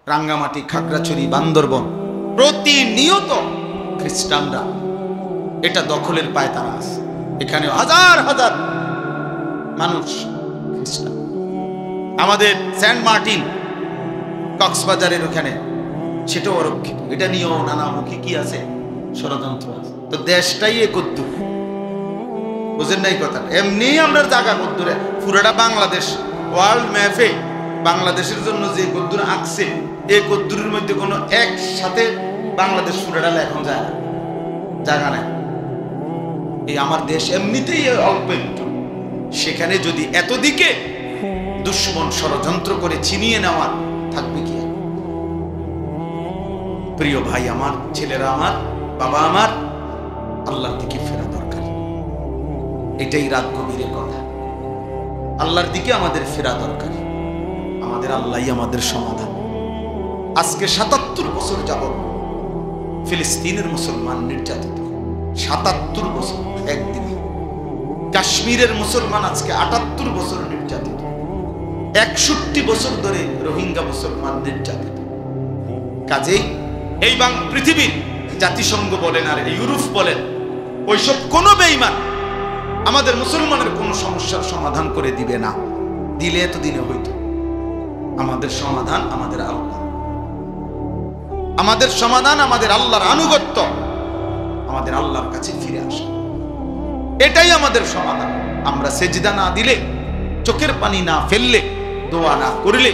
রাঙ্গামাটি, খাগড়াছড়ি, বান্দরবন প্রতিনিয়ত খ্রিস্টানরা এটা দখলের পায় তারা আছে। এখানে হাজার হাজার মানুষ খ্রিস্টান। আমাদের সেন্ট মার্টিন কক্সবাজারের ওখানে সেটাও অরক্ষিত। এটা নিয়েও নানামুখী কি আছে, ষড়যন্ত্র আছে। তো দেশটাই একদ্দুর, বুঝেন নাই কথাটা? এমনি আমরা জায়গা কদ্দুরে পুরোটা বাংলাদেশ ওয়ার্ল্ড ম্যাপে বাংলাদেশের জন্য যে কদ্দুর আঁকছে, এই কদ্দুরের মধ্যে কোনো একসাথে বাংলাদেশ পুরোটা এখন যায় না, জায়গা নাই। এই আমার দেশ এমনিতেই অল্প একটু, সেখানে যদি এতদিকে দুশ্মন ষড়যন্ত্র করে ছিনিয়ে নেওয়ার থাকবে কি? প্রিয় ভাই আমার, ছেলেরা আমার, বাবা আমার, আল্লাহর দিকে ফেরা দরকার। এটাই রাত গভীরের কথা। আল্লাহর দিকে আমাদের ফেরা দরকার। আমাদের আল্লাহই আমাদের সমাধান। আজকে ৭৭ বছর যাবত ফিলিস্তিনের মুসলমান নির্যাতিত, ৭৭ বছর একদিনে। কাশ্মীরের মুসলমান আজকে ৭৮ বছর নির্যাতিত, ৬১ বছর ধরে রোহিঙ্গা মুসলমান নির্যাতিত। কাজেই এই পৃথিবীর জাতিসংঘ বলেন আর ইউরোপ বলেন, ওইসব কোন বেঈমান আমাদের মুসলমানের কোন সমস্যার সমাধান করে দিবে না। দিলে এত দিনে হইতো। আমাদের সমাধান আমাদের আল্লাহ, আমাদের সমাধান আমাদের আল্লাহর আনুগত্য, আমাদের আল্লাহর কাছে ফিরে আসা, এটাই আমাদের সমাধান। আমরা সেজদা না দিলে, চোখের পানি না ফেললে, দোয়া না করলে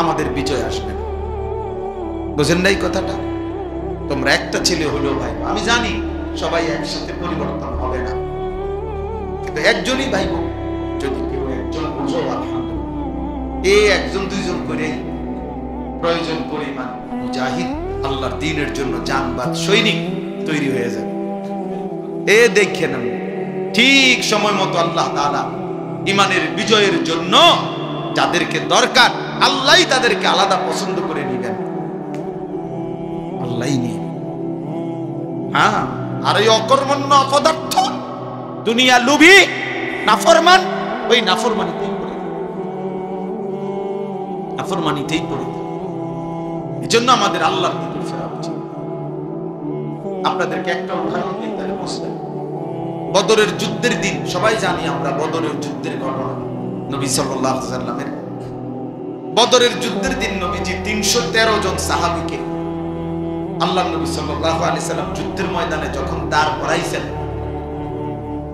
আমাদের বিজয় আসবে না। বুঝেন নাই কথাটা? তোমরা একটা ছেলে হলেও ভাই, আমি জানি সবাই একসাথে পরিবর্তন হবে না, কিন্তু একজনই ভাই বোন যদি কেউ একজন বুঝো, আলহামদুলিল্লাহ। এই একজন দুইজন করে প্রয়োজন পরিমাণ মুজাহিদ আল্লাহর দ্বীনের জন্য জানবাদ সৈনিক তৈরি হয়ে যাবে। এ দেখেন ঠিক সময় মতো আল্লাহ তাআলা ইমানের বিজয়ের জন্য যাদেরকে দরকার আল্লাহই তাদেরকে আলাদা পছন্দ করে নিবেন, আল্লাহই নিয়ে। হ্যাঁ, আর এই অকর্মণ্য অপদার্থ দুনিয়া লুভি নাফরমান, ওই নাফরমানিতেই পড়ে, নাফরমানিতেই পড়ে। এই জন্য আমাদের আল্লাহর দিকে ফেরা উচিত। আপনাদেরকে একটা উদাহরণ দিই তাহলে বুঝবেন। বদরের যুদ্ধের দিন সবাই জানি আমরা বদরের যুদ্ধের ঘটনা। নবী সাল্লাল্লাহু আলাইহি ওয়াসাল্লামের বদরের যুদ্ধের দিন নবীজি ৩১৩ জন সাহাবীকে আল্লাহ নবী সাল্লাল্লাহু আলাইহি সাল্লাম যুদ্ধের ময়দানে যখন দাঁড় করাইছেন,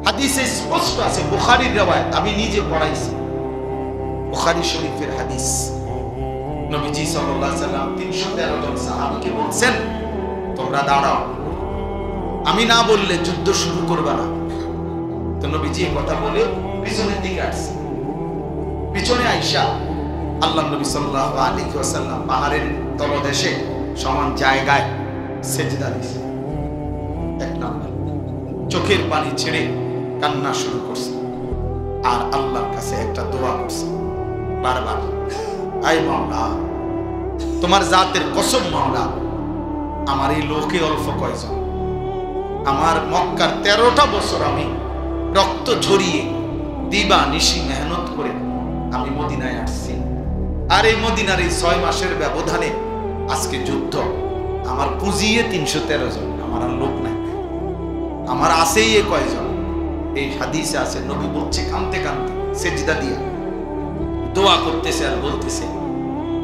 হাদিসে স্পষ্ট আছে, বুখারীর riwayat, আমি নিজে পড়াইছি, বুখারী শরীফের হাদিস। নবীজি সাল্লাল্লাহু আলাইহি সাল্লাম ৩১৩ জন সাহাবীকে বলছেন, তোমরা দাঁড়াও, আমি না বললে যুদ্ধ শুরু করবা না। তো নবীজি এই কথা বলে পিছনের দিকে আসছে। পিছনে আয়েশা আল্লাহ নবী সাল্লাল্লাহু আলাইহি ওয়াসাল্লাম পাহাড়ের তলদেশে সমান জায়গায় সেজদা দিয়েছে। এক নাম্বার চোখের পানি ছেড়ে কান্না শুরু করছে আর আল্লাহর কাছে একটা দোয়া করছে বারবার, আয় মাওলা, তোমার জাতের কসম মাওলা, আমার এই লোকে অল্প কয়জন, আমার মক্কার 13টা বছর আমি রক্ত ঝরিয়ে দিবা নিশি মেহনত করে আমি মদিনায় আসছি, আর এই মদিনার এই 6 মাসের ব্যবধানে আজকে যুদ্ধ, আমার পুঁজিয়ে ৩১৩ জন, আমার আর লোক নাই, আমার আছেই এ কয়জন। এই হাদিসে আছে নবী বলছে কাঁদতে কাঁদতে সেজদা দিয়া দোয়া করতেছে আর বলতেছে,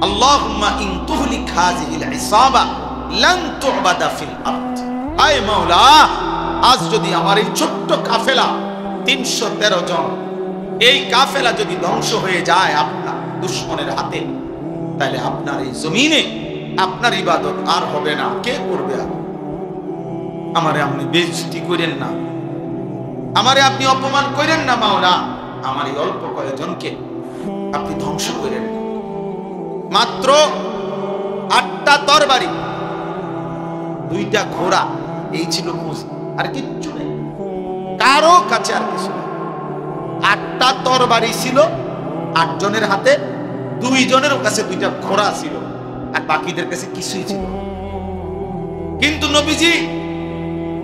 আল্লাহুম্মা ইন তুহলিক হাযিহিল ইসাবা লান তু'বাদা ফিল আরদ। আয় মাওলা, আজ যদি আমার এই ছোট্ট কাফেলা ৩১৩ জন, এই কাফেলা যদি ধ্বংস হয়ে যায় আপনার দুশমনের হাতে, তাহলে আপনার এই জমিনে আপনার ইবাদত আর হবে না। কে করবে? আমারে আপনি বেইজ্জতি করেন না, আমারে আপনি অপমান করেন না মাওলা, আমার এই অল্প কয়েকজনকে আপনি ধ্বংস করেন না। মাত্র 8টা তরবারি, 2টা ঘোড়া, এই ছিল পুঁজি, আর কিচ্ছু নেই কারো কাছে, আর কিছু নেই। 8টা তরবারি ছিল 8 জনের হাতে, 2 জনের কাছে 2টা ঘোড়া ছিল, আর বাকিদের কাছে কিছুই ছিল। কিন্তু নবীজি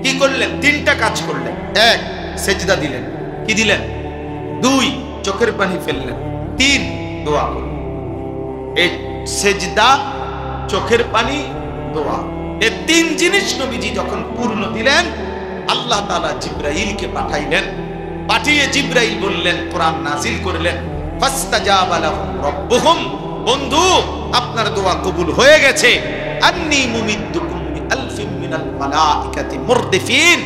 কি করলেন? 3টা কাজ করলেন। 1, সেজদা দিলেন। কি দিলেন? 2, চোখের পানি ফেললেন। 3, দোয়া করলেন। এই সেজদা চোখের পানি, দোয়া। এই তিন জিনিস নবীজি যখন পূর্ণ দিলেন, আল্লাহ তাআলা জিবরাইলকে পাঠাইলেন। পাঠিয়ে জিবরাইল বললেন, কোরআন নাজিল করলেন, ফাস্তাজাবা লাহুম রাব্বুহুম, বন্ধু আপনার দোয়া কবুল হয়ে গেছে। আন্নী মুমিদ্দুকুম বিআলফিন মিনাল মালাইকাতি মুরদিফিন,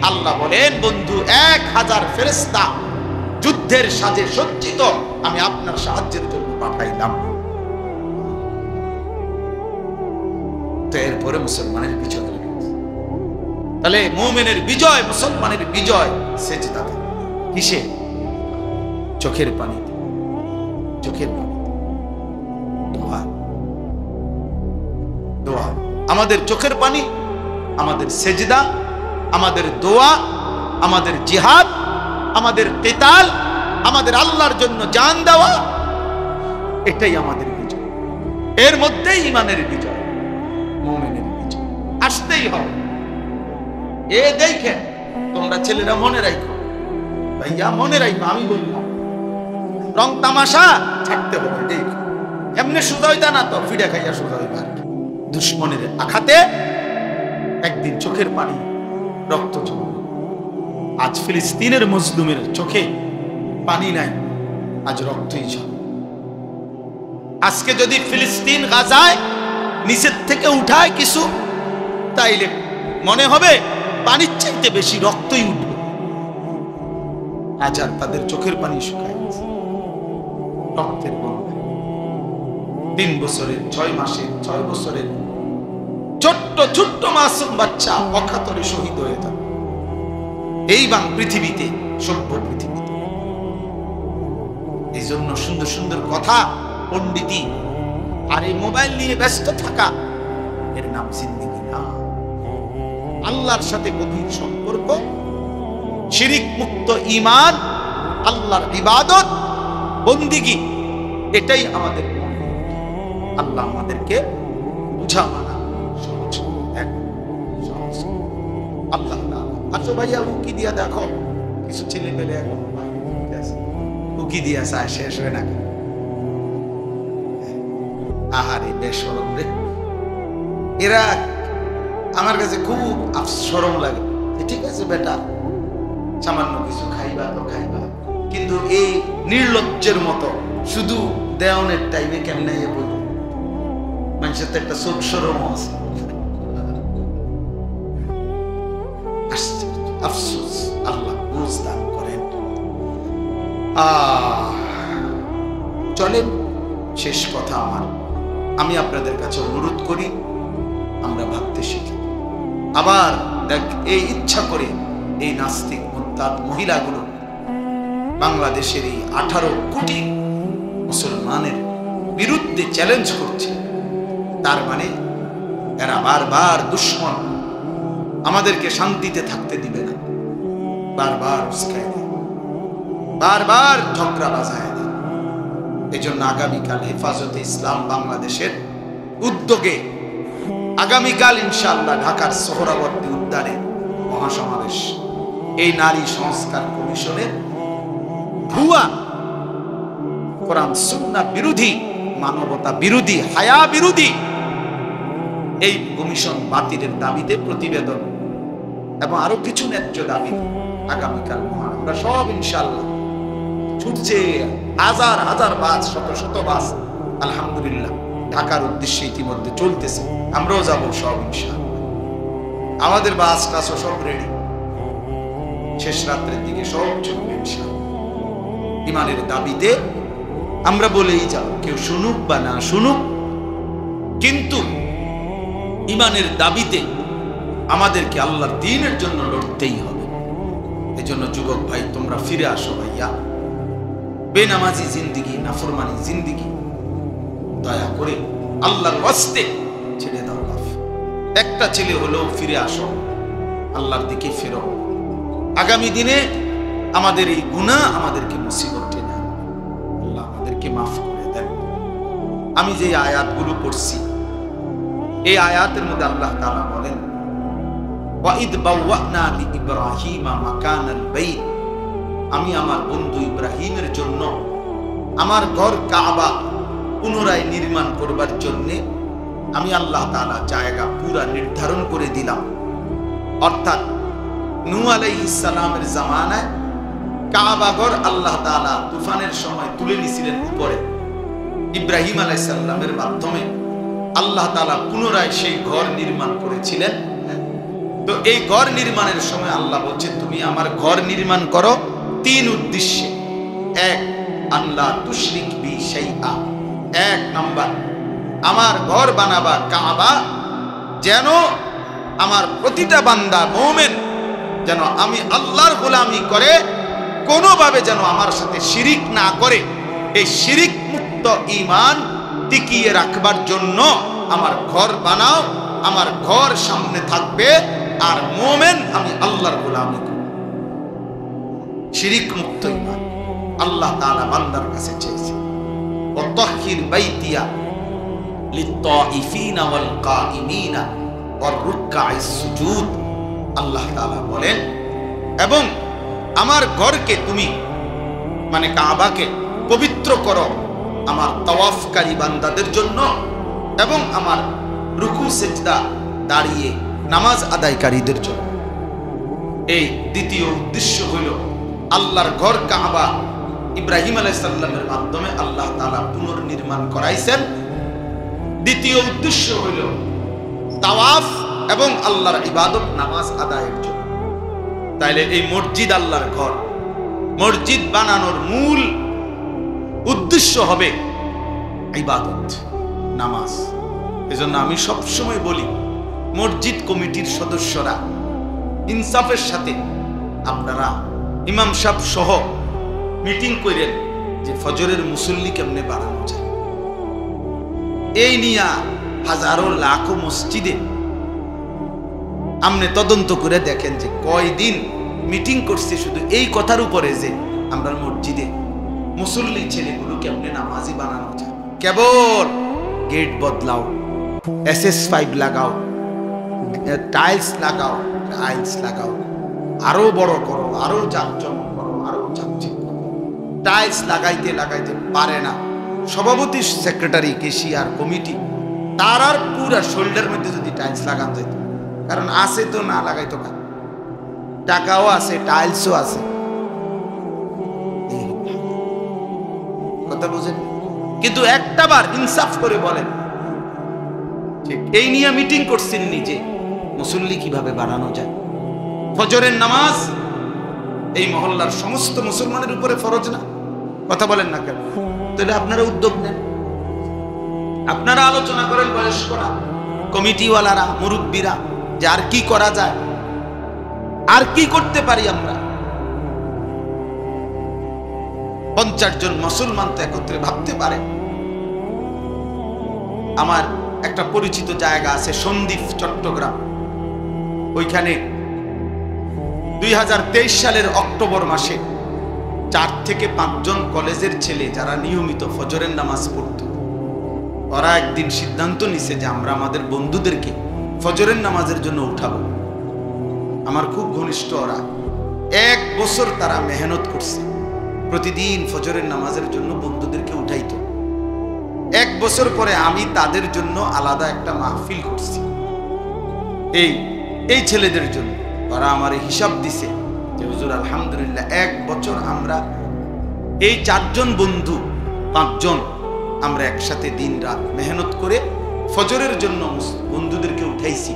আল্লাহ বলেন বন্ধু 1000 ফেরেশতা যুদ্ধের সাজে সজ্জিত আমি আপনার সাহায্যের জন্য পাঠাইলাম। তো এরপরে মুসলমানের বিজয়। তাহলে মুমিনের বিজয়, মুসলমানের বিজয় সেজদাতে। কিসে? চোখের পানিতে, চোখের পানিতে, দোয়া। দোয়া আমাদের চোখের পানি, আমাদের সেজদা, আমাদের দোয়া, আমাদের জিহাদ, আমাদের কিতাল, আমাদের আল্লাহর জন্য জান দেওয়া, এটাই আমাদের বিজয়। এর মধ্যেই ঈমানের বিজয়, মুমিনের বিজয় আসতেই হবে। এ দেখেন তোমরা ছেলেরা মনে রাখো, ভাইয়া মনে রাখো, আমি বললাম রং তামাশা ছাড়তে হবে। দেখো এমনি সুদা হইতা না তো, ফিডা খাইয়া সুদা হইবা। দুশ্মনের আঘাতে একদিন চোখের পানি, রক্ত ঝরবে। আজ ফিলিস্তিনের মজলুমের চোখে পানি নাই, আজ রক্তই ঝরে। আজকে যদি ফিলিস্তিন গাজায় নিচের থেকে উঠায় কিছু, তাইলে মনে হবে পানির চাইতে বেশি রক্তই উঠবে। আজ আর তাদের চোখের পানি শুকায় গেছে, রক্তের বন্যা। 3 বছরের, 6 মাসের, 6 বছরের ছোট্ট ছোট্ট মাসুম বাচ্চা অকাতরে শহীদ হয়ে থাকে এই পৃথিবীতে, সভ্য পৃথিবীতে। এই জন্য সুন্দর সুন্দর কথা, পণ্ডিতি আর এই মোবাইল নিয়ে ব্যস্ত থাকা, এর নাম জিন্দেগি না। আল্লাহর সাথে গভীর সম্পর্ক, শিরিক মুক্ত ঈমান, আল্লাহর ইবাদত, বন্দিগি, এটাই আমাদের। আল্লাহ আমাদেরকে বুঝা মানা সহজ, সহজ। আল্লাহ আচ্ছা ভাইয়া উকি দিয়া দেখো, কিছু ছেলে পেলে এখন উকি দিয়া চায় শেষ হয় না। আহারে বেশরম রে, এরা আমার কাছে খুব শরম লাগে। ঠিক আছে বেটা, সামান্য কিছু খাইবা তো খাইবা, কিন্তু এই নির্লজ্জের মতো শুধু দেওয়ানের টাইমে কেমনে বলি, মানুষের তো একটা চোখ শরম আছে। আফসোস, আল্লাহ বুঝ দান করেন। চলেন, শেষ কথা আমার, আমি আপনাদের কাছে অনুরোধ করি আমরা ভাবতে শিখি। আবার দেখ, এই ইচ্ছা করে এই নাস্তিক মুরতাদ মহিলাগুলো বাংলাদেশের এই 18 কোটি মুসলমানের বিরুদ্ধে চ্যালেঞ্জ করছে। তার মানে এরা বারবার দুশ্মন, আমাদেরকে শান্তিতে থাকতে দিবে না, বারবার উস্কায় দেয়, বারবার ঝগড়া বাজায় দেয়। এই জন্য আগামীকাল হেফাজতে ইসলাম বাংলাদেশের উদ্যোগে আগামীকাল ইনশাআল্লাহ ঢাকার সোহরাওয়ার্দী উদ্যানে মহাসমাবেশ। এই নারী সংস্কার কমিশনের ভুয়া, কোরআন সুন্নাহ বিরোধী, মানবতা বিরোধী, হায়া বিরোধী এই কমিশন বাতিলের দাবিতে প্রতিবেদন এবং আরো কিছু ন্যায্য দাবি আগামীকাল আমরা সব ইনশাআল্লাহ ছুটছে। হাজার হাজার বাস, শত শত বাস আলহামদুলিল্লাহ ঢাকার উদ্দেশ্যে ইতিমধ্যে চলতেছে। আমরাও যাবো সব ইনশাআল্লাহ। আমাদের বাস টাসও সব রেডি, শেষ রাত্রের দিকে সব চলবে ইনশাআল্লাহ। ইমানের দাবিতে আমরা বলেই যাব, কেউ শুনুক বা না শুনুক, কিন্তু ইমানের দাবিতে আমাদেরকে আল্লাহর দ্বীনের জন্য লড়তেই হবে। এজন্য যুবক ভাই, তোমরা ফিরে আসো ভাইয়া। বেনামাজি জিন্দিগি, নাফরমানি জিন্দিগি দয়া করে আল্লাহর ওয়াস্তে ছেড়ে দাও। একটা ছেলে হলেও ফিরে আসো, আল্লাহর দিকে ফেরো। আগামী দিনে আমাদের এই গুনাহ আমাদেরকে মুসিবত টেনে আনবে। আল্লাহ আমাদেরকে মাফ করে দেন। আমি যে আয়াতগুলো পড়ছি, এই আয়াতের মধ্যে আল্লাহ তাআলা বলেন, ওয়াইদ বাওয়ানা লিইব্রাহিমা মাকানাল বাইত, আমি আমার বন্ধু ইব্রাহিমের জন্য আমার ঘর কাবা পুনরায় নির্মাণ করবার জন্য আমি আল্লাহ তাআলা জায়গা পুরা নির্ধারণ করে দিলাম। অর্থাৎ নূহ আলাইহিস সালামের জামানায় কাবা ঘর আল্লাহ তাআলা তুফানের সময় তুলে নিয়েছিলেন উপরে। ইব্রাহিম আলাইহিস সালামের মাধ্যমে আল্লাহ তাআলা পুনরায় সেই ঘর নির্মাণ করেছিলেন। তো এই ঘর নির্মাণের সময় আল্লাহ বলছে, তুমি আমার ঘর নির্মাণ করো 3 উদ্দেশ্যে। এক, আল্লাহ তুশরিক বি শাইআ। 1 নাম্বার, আমার ঘর বানাবা কাবা যেন আমার প্রতিটা বান্দা মুমিন যেন আমি আল্লাহর গোলামি করে কোনোভাবে যেন আমার সাথে শিরিক না করে। এই শিরিক মুক্ত ঈমান টিকিয়ে রাখবার জন্য আমার ঘর বানাও। আমার ঘর সামনে থাকবে আর মুমিন আমি আল্লাহর গোলামি করব। শিরিক মুক্ত ঈমান আল্লাহ তাআলা বান্দার কাছে চেয়েছে। ওয়াতাহহির বাইতিয়া লিত-তাইফিনা ওয়াল কাইমিনা ওয়ার রুকআইস সুজুদ। আল্লাহ তাআলা বলেন, এবং আমার ঘরকে তুমি মানে কাবাকে পবিত্র করো আমার তাওয়াফকারী বান্দাদের জন্য এবং আমার রুকু সিজদা দাঁড়িয়ে নামাজ আদায়কারীদের জন্য। এই দ্বিতীয় উদ্দেশ্য হইল আল্লাহর ঘর কাবা ইব্রাহিম আলাইহিস সালামের মাধ্যমে আল্লাহ তাআলা পুনর্নির্মাণ করাইছেন। দ্বিতীয় উদ্দেশ্য হইল তাওয়াফ এবং আল্লাহর ইবাদত নামাজ আদায়ের জন্য। তাইলে এই মসজিদ আল্লাহর ঘর, মসজিদ বানানোর মূল উদ্দেশ্য হবে ইবাদত নামাজ। এজন্য আমি সবসময় বলি, মসজিদ কমিটির সদস্যরা ইনসাফের সাথে আপনারা ইমাম সাহেব সহ মিটিং করেন যে ফজরের মুসল্লি কেমনে বাড়ানো যায়। এই নিয়ে হাজারো লাখো মসজিদে আপনি তদন্ত করে দেখেন যে কয়দিন মিটিং করছে শুধু এই কথার উপরে যে আমরা মসজিদে মুসল্লি ছেলেগুলো কেমনে নামাজি বানানো যায়। কেবল গেট বদলাও, SS5 লাগাও, টাইলস লাগাও, আরো বড় করো, আরো জাঁকজমক করো, আরো চাকচিক করো। টাইলস লাগাইতে লাগাইতে পারে না সভাপতি, সেক্রেটারি, কেশিয়ার, কমিটি, তার আর পুরা শোল্ডার মধ্যে যদি টাইলস লাগানো যেত, কারণ আছে তো না লাগাইতো না, টাকাও আছে, টাইলসও আছে। কথা বুঝেন? কিন্তু একটা বার ইনসাফ করে বলেন, ঠিক এই নিয়ে মিটিং করছেন নিজে মুসল্লি কিভাবে বাড়ানো যায়। ফজরের নামাজ এই মহল্লার সমস্ত মুসলমানের উপরে ফরজ না? কথা বলেন না কেন? তাহলে আপনারা উদ্যোগ নেন, আপনারা আলোচনা করেন বয়স্করা, কমিটিওয়ালারা, মুরব্বীরা, যে আর কি করা যায়, আর কি করতে পারি আমরা। 50 জন মুসলমান তো একত্রে ভাবতে পারে। আমার একটা পরিচিত জায়গা আছে সন্দ্বীপ, চট্টগ্রাম। ওইখানে 2023 সালের অক্টোবর মাসে 4 থেকে 5 জন কলেজের ছেলে যারা নিয়মিত ফজরের নামাজ পড়ত, ওরা একদিন সিদ্ধান্ত নিছে যে আমরা আমাদের বন্ধুদেরকে ফজরের নামাজের জন্য উঠাবো। আমার খুব ঘনিষ্ঠ ওরা। 1 বছর তারা মেহনত করছে, প্রতিদিন ফজরের নামাজের জন্য বন্ধুদেরকে উঠাইতো। 1 বছর পরে আমি তাদের জন্য আলাদা একটা মাহফিল করছি এই ছেলেদের জন্য। ওরা আমার হিসাব দিছে যে হুজুর আলহামদুলিল্লাহ 1 বছর আমরা এই 4 জন বন্ধু 5 জন আমরা একসাথে দিন রাত মেহনত করে ফজরের জন্য বন্ধুদেরকে উঠাইছি।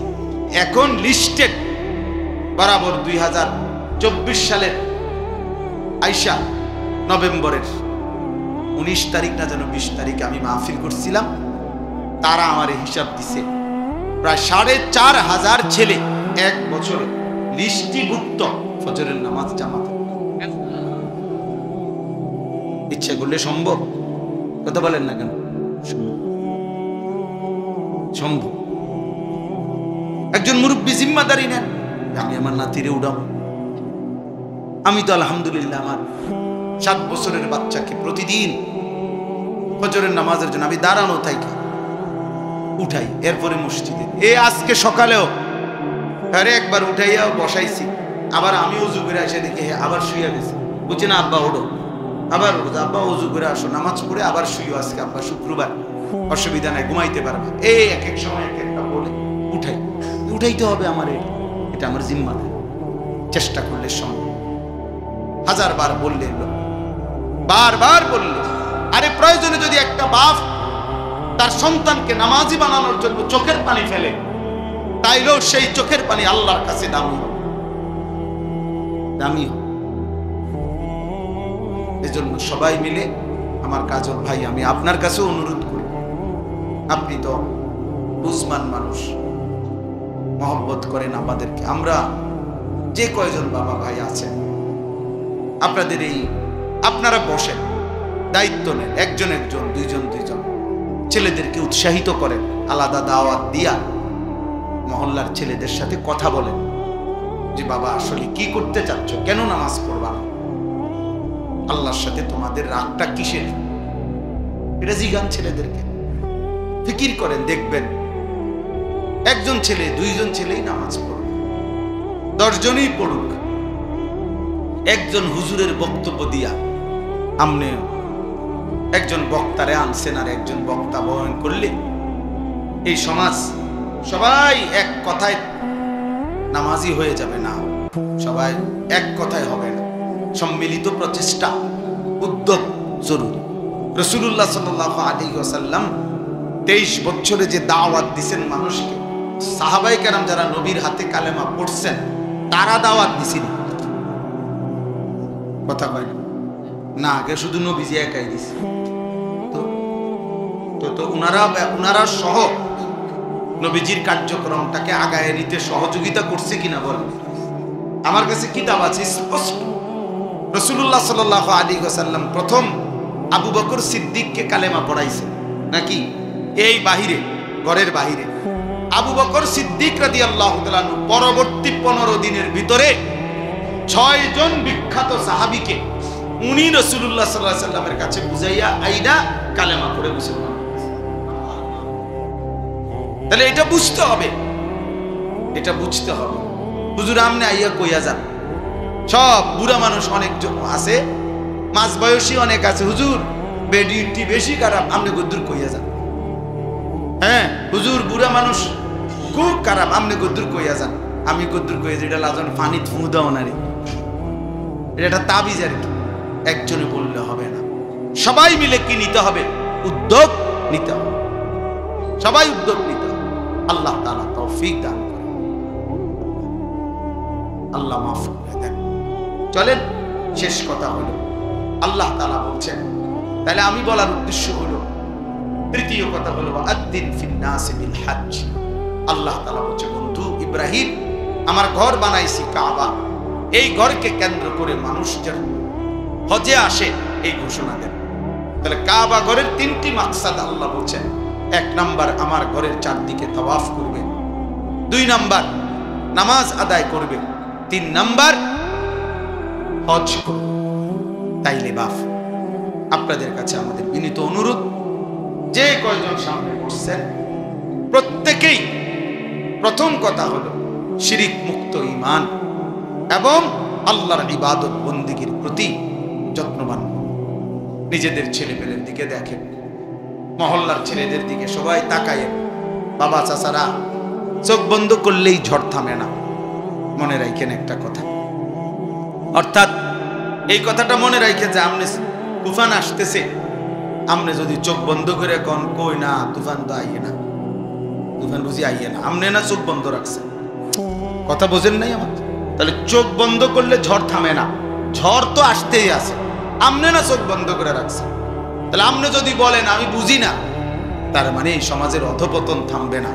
এখন লিস্টেড বরাবর 2024 সালের আইসা নভেম্বরের 19 তারিখ না যেন 20 তারিখে আমি মাহফিল করছিলাম। তারা আমার হিসাব দিছে প্রায় 4500 ছেলে 1 বছরে লিস্টিভুক্ত ফজরের নামাজ জামাতে। ইচ্ছে করলে সম্ভব? কথা বলেন না কেন? সম্ভব। একজন মুরব্বী জিম্মাদারি নেন, আমি আমার নাতিরে উঠাবো। আমি তো আলহামদুলিল্লাহ আমার 7 বছরের বাচ্চাকে প্রতিদিন ফজরের নামাজের জন্য আমি দাঁড়ানো থাকি উঠাই, এরপরে মসজিদে। আজকে সকালেও আরে একবার উঠাইয়া বসাইছি, আবার আমি উজু করে এসে দেখি আবার শুয়ে গেছে। বুঝছি না, আব্বা ওঠো, আবার আব্বা উজু করে আসো, নামাজ পড়ে আবার শুইও, আজকে আব্বা শুক্রবার অসুবিধা নাই, ঘুমাইতে পারবে। এই এক এক সময় এক একটা বলে উঠাইতে হবে আমার, এটা আমার জিম্মাদারি। চেষ্টা করলে সম্ভব। হাজারবার বললে, বারবার বললে। আরে প্রয়োজনে যদি একটা বাপ তার সন্তানকে নামাজি বানানোর জন্য চোখের পানি ফেলে, তাইলেও সেই চোখের পানি আল্লাহর কাছে দামি দামি। এজন্য সবাই মিলে, আমার কাজল ভাই, আমি আপনার কাছে অনুরোধ করি, আপনি তো বুঝমান মানুষ, মহব্বত করেন আমাদেরকে। আমরা যে কয়জন বাবা ভাই আছেন, আপনাদের এই আপনারা বসেন, দায়িত্ব নেন, একজন একজন, দুইজন দুইজন, ছেলেদেরকে উৎসাহিত করেন, আলাদা দাওয়াত দিয়া মহল্লার ছেলেদের সাথে কথা বলেন যে বাবা আসলে কি করতে চাচ্ছ, কেন নামাজ পড়বা না, আল্লাহর সাথে তোমাদের রাগটা কিসের, এটা জিজ্ঞান ছেলেদেরকে। ফিকির করেন, দেখবেন একজন ছেলে, দুইজন ছেলেই নামাজ পড়বে, 10 জনই পড়ুক, একজন হুজুরের বক্তব্য দিয়া আমনে একজন বক্তারে আনছেন আর একজন বক্তা বয়ান করলে এই সমাজ সবাই এক কথায় নামাজি হয়ে যাবে না, সবাই এক কথায় হবে না। সম্মিলিত প্রচেষ্টা, উদ্যোগ জরুরি। রাসূলুল্লাহ সাল্লাল্লাহু আলাইহি ওয়াসাল্লাম 23 বছরে যে দাওয়াত দিয়েছেন মানুষকে, সাহাবায়ে কেরাম যারা নবীর হাতে কালেমা পড়ছেন তারা দাওয়াত দিছেন, কথা কয় না, আগে শুধু নবীজি একাই দিছে। তো উনারা সহ নবীজির কার্যক্রমটাকে আগায় নিতে সহযোগিতা করছে কিনা বলেন? আমার কাছে কিতাব আছে স্পষ্ট। রাসূলুল্লাহ সাল্লাল্লাহু আলাইহি ওয়াসাল্লাম প্রথম আবু বকর সিদ্দিককে কালেমা পড়াইছেন নাকি? এই বাহিরে, ঘরের বাহিরে আবু বকর সিদ্দিক রাদিয়াল্লাহু তাআলা পরবর্তী 15 দিনের ভিতরে 6 জন বিখ্যাত সাহাবীকে উনি রাসূলুল্লাহ সাল্লাল্লাহু আলাইহি ওয়াসাল্লামের কাছে বুঝাইয়া আইনা কালেমা পড়ে মুসলমান। তাহলে এটা বুঝতে হবে, এটা বুঝতে হবে। হুজুর আমনে আইয়া কইয়া যান, সব বুড়া মানুষ অনেক আছে, মাঝ বয়সী অনেক আছে, হুজুর বেডিটি বেশি খারাপ, আমনে গদ্দুর কইয়া যান। হ্যাঁ হুজুর বুড়া মানুষ খুব খারাপ, আমনে গদ্দুর কইয়া যান। আমি গদ্দুর কইয়া যাই, এটা লাজন ফানি থু দাও না রে, এটা তাবিজ আর কি। একজনে বললে হবে না, সবাই মিলে কি নিতে হবে? উদ্যোগ নিতে হবে, সবাই উদ্যোগ নিতে হবে। আল্লাহ তাআলা তৌফিক দান করেন, আল্লাহ মাফ করে দেন। চলেন, শেষ কথা হলো আল্লাহ তাআলা বলছেন, তাহলে আমি বলার উদ্দেশ্য হলো, তৃতীয় কথা হলো আদ্দিন ফিন নাস বিল হজ। আল্লাহ তাআলা বলছে, বন্ধু ইব্রাহিম, আমার ঘর বানাইছি কাবা, এই ঘরকে কেন্দ্র করে মানুষ যেন হজে আসে এই ঘোষণা দেন। তাহলে কাবা ঘরের 3টি মাকসাদ আল্লাহ বলছেন। 1 নাম্বার, আমার ঘরের চারদিকে তাওয়াফ করবে। 2 নাম্বার, নামাজ আদায় করবে। 3 নাম্বার, হজ করবে। তাইলে বাপ, আপনাদের কাছে আমাদের বিনীত অনুরোধ, যে কয়জন সামনে বসছেন প্রত্যেকেই প্রথম কথা হলো শিরিক মুক্ত ঈমান এবং আল্লাহর ইবাদত বন্দেগীর প্রতি যত্নবান। নিজেদের ছেলেপেলের দিকে দেখেন, মহল্লার ছেলেদের দিকে সবাই তাকায়েন। বাবা চাচারা চোখ বন্ধ করলেই ঝড় থামে না, মনে রাখেন একটা কথা। অর্থাৎ এই কথাটা মনে রাখেন যে আমনে তুফান আসতেছে, আমনে যদি চোখ বন্ধ করে কোন কই না তুফান তো আইয়ে না, তুফান বুঝি আইয়ে না, আমনে না চোখ বন্ধ রাখছে, কথা বোঝেন নাই আমার? তাহলে চোখ বন্ধ করলে ঝড় থামে না, ঝড় তো আসতেই আছে, আমনে না চোখ বন্ধ করে রাখছে। তাহলে আপনি যদি বলেন আমি বুঝি না, তার মানে এই সমাজের অধপতন থামবে না,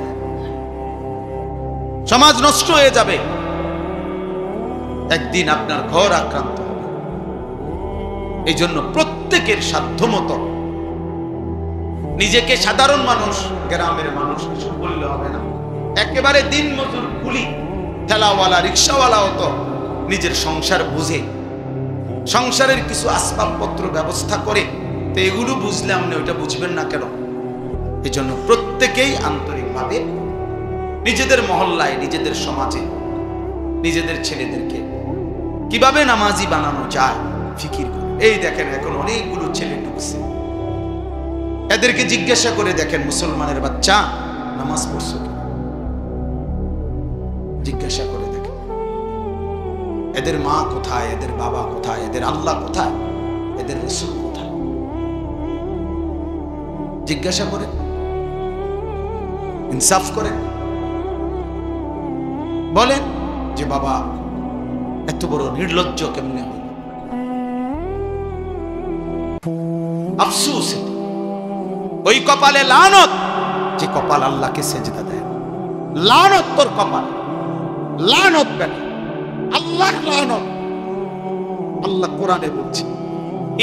সমাজ নষ্ট হয়ে যাবে, একদিন আপনার ঘর আক্রান্ত হবে। এই জন্য প্রত্যেকের সাধ্যমতো নিজেকে সাধারণ মানুষ, গ্রামের মানুষ কিছু বললে হবে না, একেবারে দিন মজুর কুলি ঠেলাওয়ালা রিক্সাওয়ালাও তো নিজের সংসার বুঝে, সংসারের কিছু আসবাবপত্র ব্যবস্থা করে, তো এগুলো বুঝলে আপনি ওইটা বুঝবেন না কেন? এই জন্য প্রত্যেকেই আন্তরিকভাবে নিজেদের মহল্লায়, নিজেদের সমাজে, নিজেদের ছেলেদেরকে কিভাবে নামাজি বানানো যায় ফিকির করে। এই দেখেন এখন অনেকগুলো ছেলে ঢুকছে, এদেরকে জিজ্ঞাসা করে দেখেন, মুসলমানের বাচ্চা নামাজ পড়ছো কি? জিজ্ঞাসা করে দেখেন এদের মা কোথায়, এদের বাবা কোথায়, এদের আল্লাহ কোথায়, এদের রাসূল কোথায়? জিজ্ঞাসা করে, ইনসাফ করে বলেন যে বাবা এত বড় নির্লজ্জ কেমনে হল? আফসোস, ওই কপালে লানত যে কপাল আল্লাহকে সেজদা দেয়। লানত তোর কপাল, লানত বেটা, আল্লাহ লানত। আল্লাহ কোরআনে বলছে,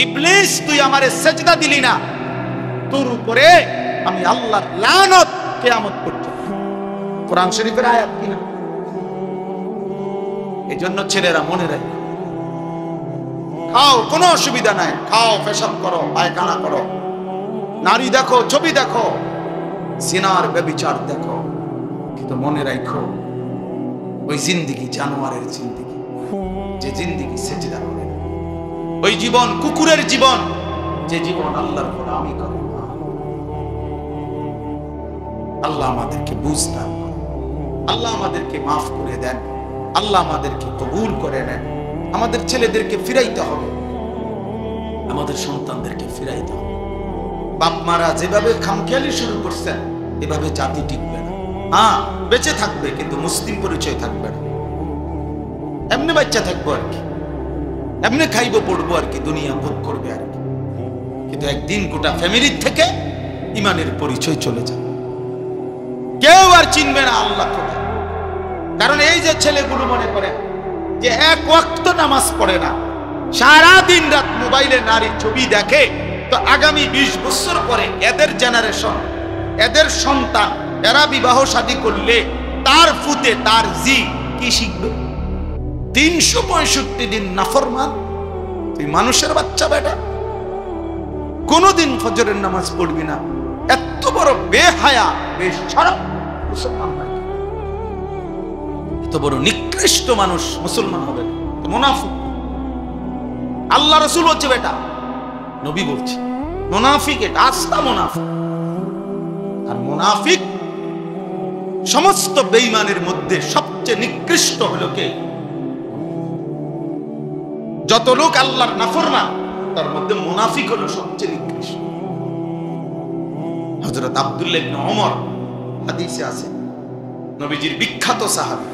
ইবলিস তুই আমারে সেজদা দিলি না, তোর উপরে আমি আল্লাহর লানত কিয়ামত পর্যন্ত। কোরআন শরীফের আয়াত কিনা? এই জন্য ছেলেরা মনে রাখো, খাও কোনো অসুবিধা নাই, খাও, পেশাব করো, পায়খানা করো, নারী দেখো, ছবি দেখো, জিনার ব্যভিচার দেখো, কিন্তু মনে রাখো ওই জিন্দেগি জানোয়ারের জিন্দেগি, যে জিন্দেগি সেজদা করে না। ওই জীবন কুকুরের জীবন, যে জীবন আল্লাহর গোলামি করে না। আল্লাহ আমাদেরকে বুঝতে, আল্লাহ আমাদেরকে মাফ করে দেন, আল্লাহ আমাদেরকে কবুল করে নেন। আমাদের ছেলেদেরকে ফিরাইতে হবে, আমাদের সন্তানদেরকে ফিরাইতে হবে। বাপ মারা যেভাবে খামখেয়ালি শুরু করছেন, এভাবে জাতি টিকবে না। হ্যাঁ, বেঁচে থাকবে কিন্তু মুসলিম পরিচয় থাকবে না। এমনি বাচ্চা থাকবো আর কি, এমনি খাইবো পড়বো আর কি, দুনিয়া ভোগ করবে আর কি, কিন্তু একদিন গোটা ফ্যামিলির থেকে ইমানের পরিচয় চলে যাবে। কেউ আর চিনবে না আল্লাহ কোথায়। কারণ এই যে ছেলেগুলো মনে করে যে এক ওয়াক্ত নামাজ পড়ে না, সারা দিন রাত মোবাইলে নারী ছবি দেখে, তো আগামী 20 বছর পরে এদের জেনারেশন, এদের সন্তান, এরা বিবাহ শাদী করলে তার ফুতে তার জি কি শিখবে? 365 দিন নাফরমান। তুই মানুষের বাচ্চা বেটা, কোনদিন ফজরের নামাজ পড়বি না, এত বড় বেহায়া বেশরম মুসলমান হয়, এত বড় নিকৃষ্ট মানুষ মুসলমান হবে না, মুনাফিক। আল্লাহ রাসূল বলছে বেটা, নবী বলছে মুনাফিক, এটা আস্তা মুনাফিক। আর মুনাফিক সমস্ত বেঈমানের মধ্যে সবচেয়ে নিকৃষ্ট হলো কে? যত লোক আল্লাহর নাফরমান, তার মধ্যে মুনাফিক হলো সবচেয়ে নিকৃষ্ট। হযরত আব্দুল্লাহ ইবনে ওমর, হাদিসে আছে, নবীজির বিখ্যাত সাহাবী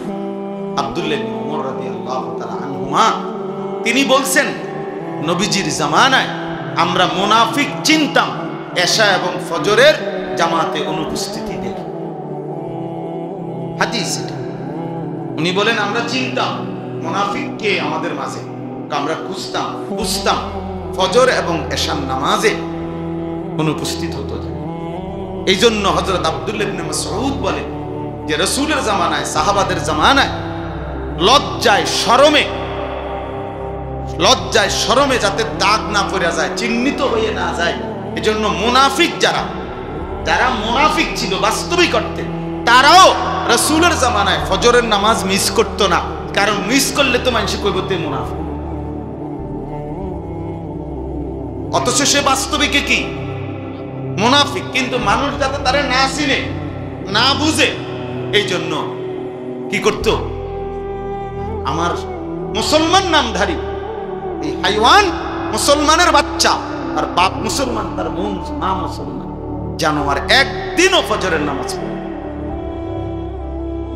আব্দুল্লাহ ইবনে ওমর রাদিয়াল্লাহু তাআলা আনহুমা, তিনি বলছেন নবীজির জামানায় আমরা মুনাফিক চিনতাম এশা এবং ফজরের জামাতে অনুপস্থিতি দেখে। হাদিস এটা। উনি বলেন আমরা চিনতাম মুনাফিক কে আমাদের মাঝে, আমরা খুঁজতাম, বুঝতাম ফজর এবং এশার নামাজে অনুপস্থিত হতো। এই জন্য হযরত আব্দুল্লাহ ইবনে মাসউদ বলে যে রাসূলের জামানায়, সাহাবাদের জামানায় লজ্জায় শরমে যাতে দাগ না পড়ে যায়, চিহ্নিত হয়ে না যায়, এজন্য মুনাফিক যারা মুনাফিক ছিল বাস্তবিক অর্থে, তারাও রাসূলের জামানায় ফজরের নামাজ মিস করতো না। কারণ মিস করলে তো মানুষ কইব তে মুনাফিক, অথচ সে বাস্তবিকে কি মুনাফিক। কিন্তু মানুষ যাতে তারা না চিনে, না বুঝে, এই জন্য কি করত? আমার মুসলমান নামধারী এই হাইওয়ান মুসলমানের বাচ্চা, আর বাপ মুসলমান, তার মা মুসলমান, জানোয়ার, একদিনও ফজরের নামাজ পড়ে।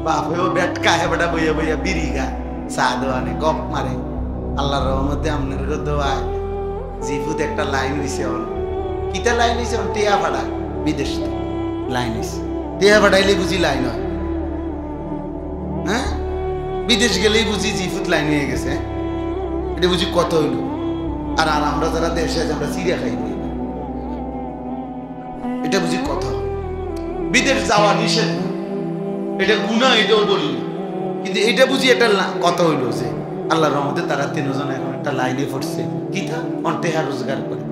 বাপ হয়েও বেটকা হেবড়া বইয়া বইয়া বিড়ি গা, চা দোয়ানে গপ মারে। আল্লাহর রহমতে আপনার দোয়ায় জিফুত একটা লাইন হইছে। কিতা লাইন হইছে? টিয়া ভাড়া, বিদেশ লাইন হইছে। টিয়া ভাড়াইলে বুঝি লাইন হয়? হ্যাঁ, বিদেশ গেলেই বুঝি জিফুত লাইন হয়ে গেছে। এটা বুঝি কত হইল? আর আমরা যারা দেশে আমরা চিড়িয়া খাই, এটা বুঝি কত? বিদেশ যাওয়া নিষেধ, এটা গুনাহ, এটাও বলি, কিন্তু এটা বুঝি এটা কত হইল যে আল্লাহর রহমতে তারা 3 জন এখন একটা লাইনে পড়ছে। কিতা? টেহা রোজগার করে,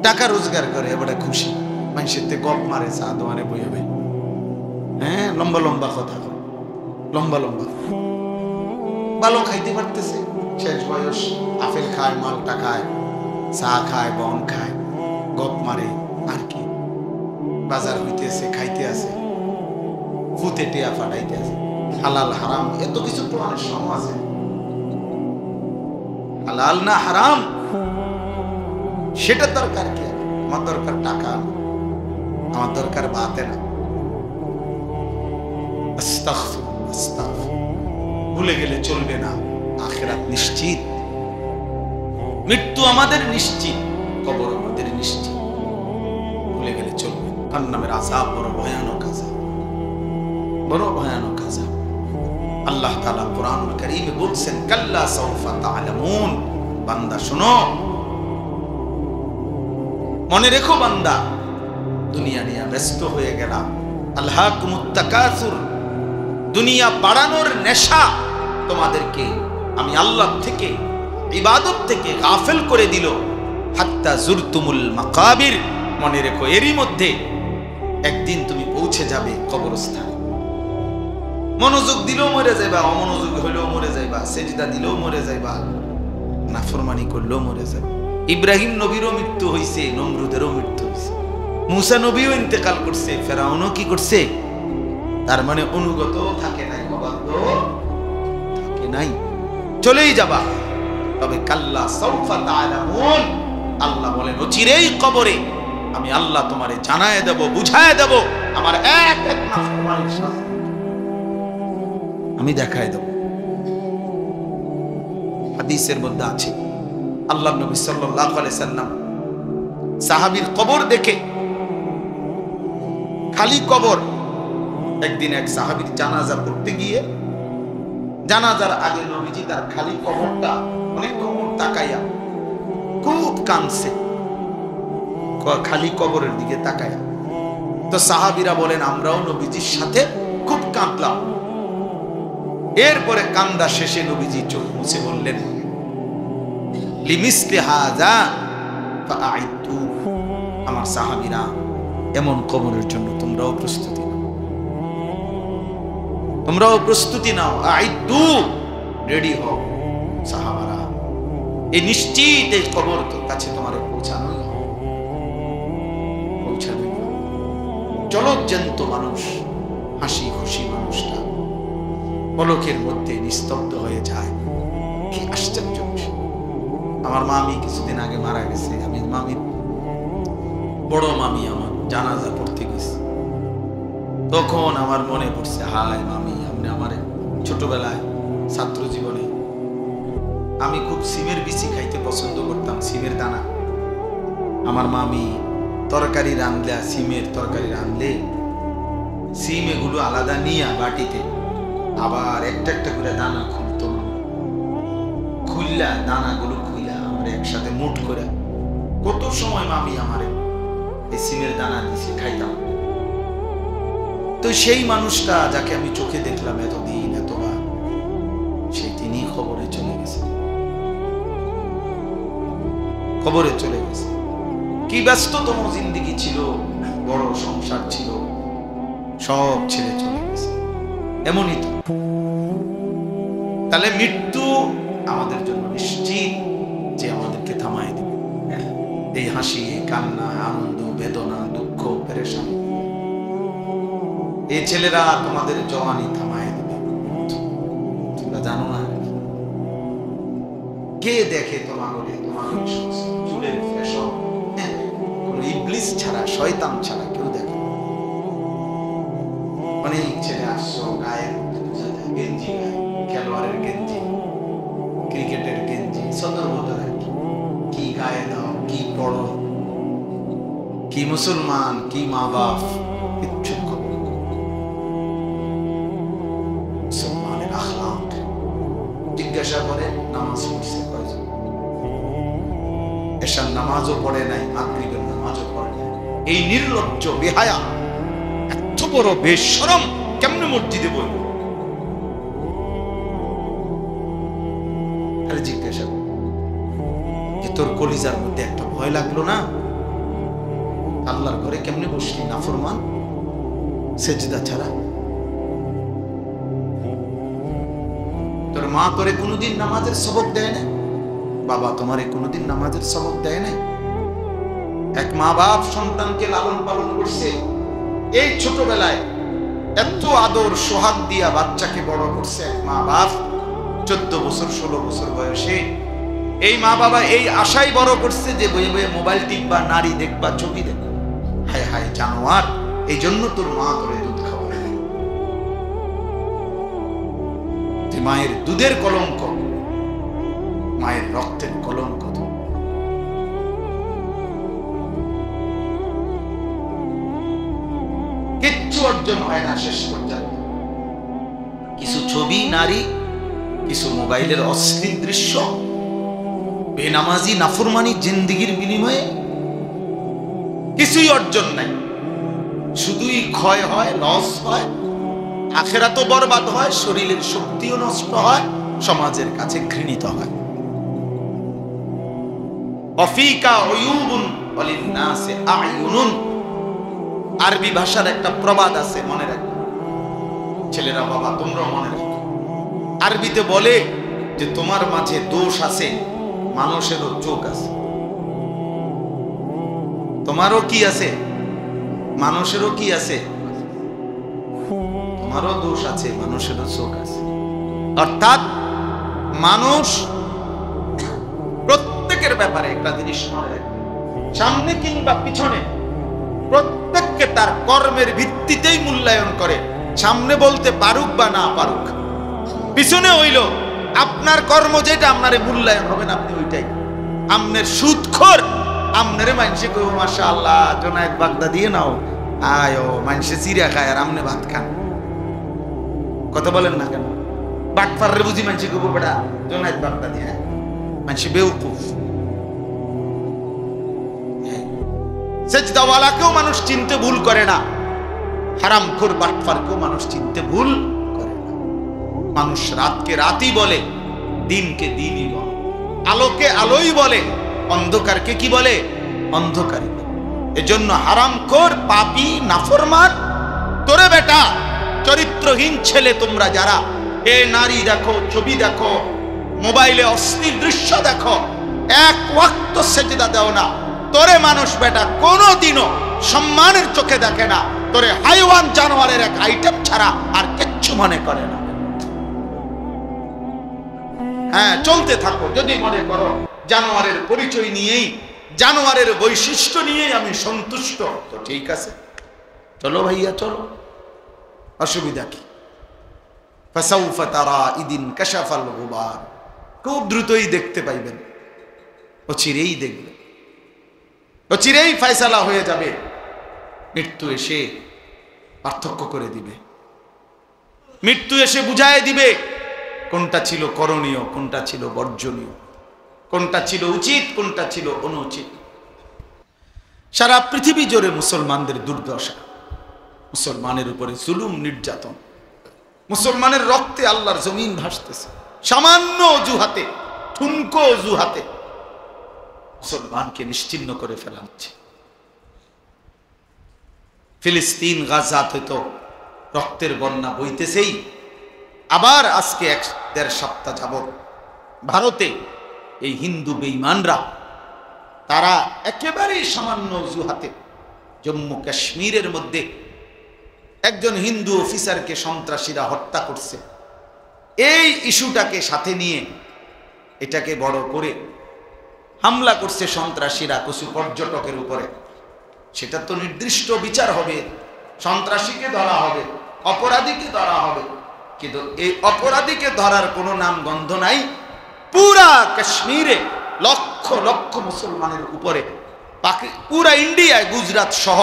টাকা রোজগার করে, এবার খুশি, মানুষের গপ মারে, চা দোয়ানে বইয়া বই, হ্যাঁ, লম্বা লম্বা কথা, লম্বা লম্বা, ভালো খাইতে পারতেছে, শেষ বয়স, আপেল খায়, মালটা খায়, চা খায়, বন খায়, গপ মারে, আর কি বাজার হইতেছে, খাইতে আছে, ফুতে টিয়া ফাটাইতে আছে, হালাল হারাম এত কিছু প্রমাণের সময় আছে। হালাল না হারাম সেটা দরকার কি? আমার দরকার টাকা, আমার দরকার বাতে না। আস্তাগফিরুল্লাহ, আস্তাগফিরুল্লাহ। ভুলে গেলে চলবে না, আখিরাত নিশ্চিত, মৃত্যু আমাদের নিশ্চিত, কবর আমাদের নিশ্চিত, ভুলে গেলে চলবে। জাহান্নামের আযাব বড় ভয়ানক আযাব, বড় ভয়ানক আযাব। আল্লাহ তাআলা কোরআনুল কারীমে বলছেন, কাল্লা সাউফা তা'লামুন, বান্দা শোনো, মনে রেখো বান্দা, দুনিয়া নিয়ে ব্যস্ত হয়ে গেলাম, আলহাকুমুত তাকাসুর, দুনিয়া বাড়ানোর নেশা তোমাদেরকে আমি আল্লাহ থেকে, ইবাদত থেকে গাফেল করে দিল, হাত্তা জুরতুমুল মাকাবির, মনে রেখো এরই মধ্যে একদিন তুমি পৌঁছে যাবে কবরস্থানে। মনোযোগ দিলেও মরে যাইবা, অমনোযোগ হইলেও মরে যাইবা, সেজদা দিলেও মরে যাইবা, নাফরমানি করলেও মরে যাবে। ইব্রাহিম নবীরও মৃত্যু হইছে, নমরুদেরও মৃত্যু হইছে, মুসা নবীও ইন্তেকাল করছে, ফেরাউনও কি করছে? তার মানে অনুগত থাকে নাই, অবাধ্য থাকে নাই, চলেই যাবা। তবে কাল্লা সাউফা তা'লামুন, আল্লাহ বলেন অচিরেই কবরে আমি আল্লাহ তোমারে জানায় দেব, বুঝায় দেব, আমার এক এক নাফরমানির শাস্তি আমি দেখায় দেব। হাদিসের মধ্যে আছে, আল্লাহ নবী সাল্লাল্লাহু আলাইহি সাল্লাম সাহাবীর কবর দেখে, খালি কবর, একদিন এক সাহাবীর জানাজা পড়তে গিয়ে জানাজার আগে নবীজি তার খালি কবরটা অনেকক্ষণ তাকাইয়া খুব কাঁদছে, খালি কবরের দিকে তাকাইয়া। তো সাহাবীরা বলেন আমরাও নবীজির সাথে খুব কাঁদলাম। এরপরে কান্দা শেষে নবীজি চোখ মুছে বললেন, লিমিসলি হাযা ফাআইতু, আমার সাহাবীরা এমন কবরের জন্য তোমরাও প্রস্তুতি নাও, তোমরাও প্রস্তুতি নাও, আইতু, রেডি হও সাহাবারা, এই নিশ্চিত এই কবর তোর কাছে তোমার পৌঁছানোই হবে, পৌঁছানোই হবে। জলজ্জান্ত মানুষ, হাসি খুশি মানুষটা পলকের মধ্যে নিস্তব্ধ হয়ে যায়। কি আশ্চর্য! আমার মামি কিছুদিন আগে মারা গেছে, আমি মামি, বড় মামি আমার জানাজা পড়তে গেছে, তখন আমার মনে পড়ছে, হায় মামি, আপনি আমার ছোটবেলায় ছাত্র জীবনে আমি খুব সিমের বিচি খাইতে পছন্দ করতাম, সিমের দানা। আমার মামি তরকারি রাঁধলে, সিমের তরকারি রাঁধলে সিম এগুলো আলাদা নিয়ে বাটিতে আবার একটা একটা করে দানা খুলতো, খুললা দানাগুলো খুইলা আমার একসাথে মুঠ করে কত সময় মামি আমারে এই সিমের দানা দিছে, খাইতাম। তো সেই মানুষটা যাকে আমি চোখে দেখলাম এতদিন, এতবার, সেই তিনি কবরে চলে গেছে, কবরে চলে গেছে। কি ব্যস্ততম জিন্দেগি ছিল, বড় সংসার ছিল, সব ছেড়ে চলে গেছে। এমনই তো, তাহলে মৃত্যু আমাদের জন্য নিশ্চিত যে আমাদেরকে থামায় দিবে। এই হাসি, কান্না, আনন্দ, বেদনা, দুঃখ, পেরেশানি, এই ছেলেরা তোমাদের জওয়ানি থামায় দিবে। তোমরা জানো না কে দেখে তোমাকে, তোমার চুলের ফ্যাশন, কোন ইবলিস ছাড়া, শয়তান ছাড়া কেউ দেখে। অনেক ছেলে আসছো, গায়ের গেঞ্জি গায়ে, খেলোয়াড়ের গেঞ্জি, ক্রিকেটের গেঞ্জি, সদর বদল আর কি গায়ে দাও, কি পড়ো, কি মুসলমান, কি মা বাপ, কিচ্ছু খবর। মুসলমানের আখলাক জিজ্ঞাসা করে, নামাজ পড়ছে কয়জন? এশার নামাজও পড়ে নাই, মাগরিবের নামাজও পড়ে নাই। এই নির্লজ্জ বেহায়া, এত বড় বেশরম কেমনে মসজিদে বলবো? জিজ্ঞাসা যে তোর কলিজার মধ্যে একটা ভয় লাগলো না? আল্লাহর ঘরে কেমনে বসলি নাফরমান, সেজদা ছাড়া? তোর মা তোরে কোনোদিন নামাজের সবক দেয় না? বাবা তোমারে কোনোদিন নামাজের সবক দেয় না? এক মা বাপ সন্তানকে লালন পালন করছে, এই ছোটবেলায় এত আদর সোহাগ দিয়া বাচ্চাকে বড় করছে এক মা বাপ। 14 বছর 16 বছর বয়সে এই মা বাবা এই আশাই বড় করছে যে বয়ে বয়ে মোবাইল টিপবা, নারী দেখবা, ছবি দেখবা। হায় হায় জানোয়ার, এই জন্য তোর মা তোরে দুধ খাওয়ায়। তুই মায়ের দুধের কলঙ্ক, মায়ের রক্তের কলঙ্ক। কিচ্ছু অর্জন হয় না শেষ পর্যন্ত। কিছু ছবি, নারী, কিছু মোবাইলের অশ্লীল দৃশ্য, বেনামাজি নাফরমানি জিন্দেগির বিনিময়ে কিছুই অর্জন নাই। শুধুই ক্ষয় হয়, লস হয়, আখিরাতও বরবাদ হয়, শরীরের শক্তিও নষ্ট হয়, সমাজের কাছে ঘৃণিত হয়। অফিকা উয়ুবুন ওয়ালিন্নাসি আ'য়ুনুন, আরবি ভাষার একটা প্রবাদ আছে, মনে রাখবে ছেলেরা, বাবা তোমরা মনে রাখো। আরবিতে বলে যে তোমার মাঝে দোষ আছে, মানুষেরও চোখ আছে। তোমারও কি আছে? মানুষেরও কি আছে? তোমারও দোষ আছে, মানুষেরও চোখ আছে। অর্থাৎ মানুষ প্রত্যেকের ব্যাপারে একটা জিনিস মনে রাখবে, সামনে কিংবা পিছনে প্রত্যেককে তার কর্মের ভিত্তিতেই মূল্যায়ন করে। সামনে বলতে পারুক বা না পারুক, পিছনে হইল আপনার কর্ম যেটা, আপনারে মূল্যায়ন হবে না, আপনি ওইটাই। আমনের সুদখোর, আমনেরে মানুষে কইব মাশাআল্লাহ জোনায়েদ বাগদা দিয়ে নাও, আয়ো মানুষে চিড়া খায় আর আমনে ভাত খান। কথা বলেন না কেন? বাটফারের বুঝি মানুষে কইব বেটা জোনায়েদ বাগদা দিয়ে, মানুষে বেউকুফ। সেজদাওয়ালাকেও মানুষ চিনতে ভুল করে না, হারামখোর বাটফারকেও মানুষ চিনতে ভুল করে না। মানুষ রাতকে রাতই বলে, দিনকে দিনই বলে, আলোকে আলোই বলে, অন্ধকারকে কি বলে? অন্ধকারই বলে। এজন্য হারামখোর, পাপী, নাফরমান, তোরে বেটা চরিত্রহীন ছেলে তোমরা যারা এ নারী দেখো, ছবি দেখো, মোবাইলে অশ্লীল দৃশ্য দেখো, এক ওয়াক্ত সেজদা দাও না, তোরে মানুষ বেটা কোনোদিনও সম্মানের চোখে দেখে না, তোরে হাইওয়ান জানোয়ারের এক আইটেম ছাড়া আর কিচ্ছু মনে করে না। হ্যাঁ, চলতে থাকো, যদি মনে করো জানোয়ারের পরিচয় নিয়েই, জানোয়ারের বৈশিষ্ট্য নিয়েই আমি সন্তুষ্ট, তো ঠিক আছে, চলো ভাইয়া চলো, অসুবিধা কি? ফাসাউফা তারা ইদিন কাশাফাল গুবার, খুব দ্রুতই দেখতে পাইবেন, অচিরেই দেখবেন, অচিরেই ফয়সালা হয়ে যাবে। মৃত্যু এসে পার্থক্য করে দিবে, মৃত্যু এসে বুঝায় দিবে কোনটা ছিল করণীয়, কোনটা ছিল বর্জনীয়, কোনটা ছিল উচিত, কোনটা ছিল অনুচিত। সারা পৃথিবী জুড়ে মুসলমানদের দুর্দশা, মুসলমানের উপরে জুলুম, নির্যাতন, মুসলমানের রক্তে আল্লাহর জমিন ভাসতেছে। সামান্য অজুহাতে, ঠুনকো অজুহাতে মুসলমানকে নিশ্চিহ্ন করে ফেলা হচ্ছে। ফিলিস্তিন, গাজাতে তো রক্তের বন্যা বইতেছেই। আবার আজকে 1-1.5 সপ্তাহ যাবত ভারতে এই হিন্দু বেঈমানরা, তারা একেবারেই সামান্য অজুহাতে জম্মু কাশ্মীরের মধ্যে একজন হিন্দু অফিসারকে সন্ত্রাসীরা হত্যা করছে। এই ইস্যুটাকে সাথে নিয়ে এটাকে বড় করে হামলা করছে সন্ত্রাসীরা কিছু পর্যটকের উপরে। সেটা তো নির্দিষ্ট বিচার হবে, সন্ত্রাসীকে ধরা হবে, অপরাধীকে ধরা হবে, কিন্তু এই অপরাধীকে ধরার কোনো নাম গন্ধ নাই। পুরা কাশ্মীরে লক্ষ লক্ষ মুসলমানের উপরে, পুরা ইন্ডিয়ায়, গুজরাট সহ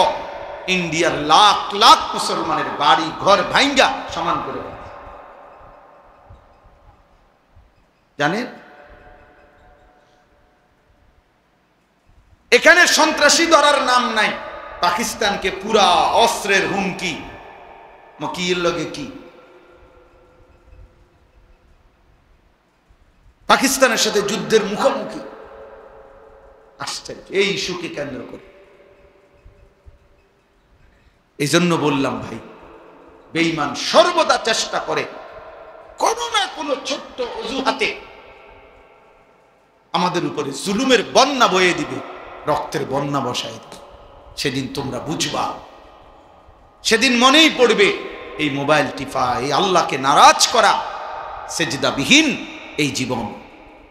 ইন্ডিয়ার লাখ লাখ মুসলমানের বাড়ি ঘর ভাঙ্গা সমান করে জানেন। এখানে সন্ত্রাসী ধরার নাম নাই, পাকিস্তানকে পুরা অস্ত্রের হুমকি, মকির লগে কি পাকিস্তানের সাথে যুদ্ধের মুখোমুখি। আশ্চর্য এই ইস্যুকে কেন্দ্র করে। এই জন্য বললাম ভাই, বেঈমান সর্বদা চেষ্টা করে কোনো না কোনো ছোট্ট অজুহাতে আমাদের উপরে জুলুমের বন্যা বয়ে দিবে, রক্তের বন্যা বসায় দিবে। সেদিন তোমরা বুঝবা, সেদিন মনেই পড়বে এই মোবাইল টিপা, এই আল্লাহকে নারাজ করা, সেজদাবিহীন এই জীবন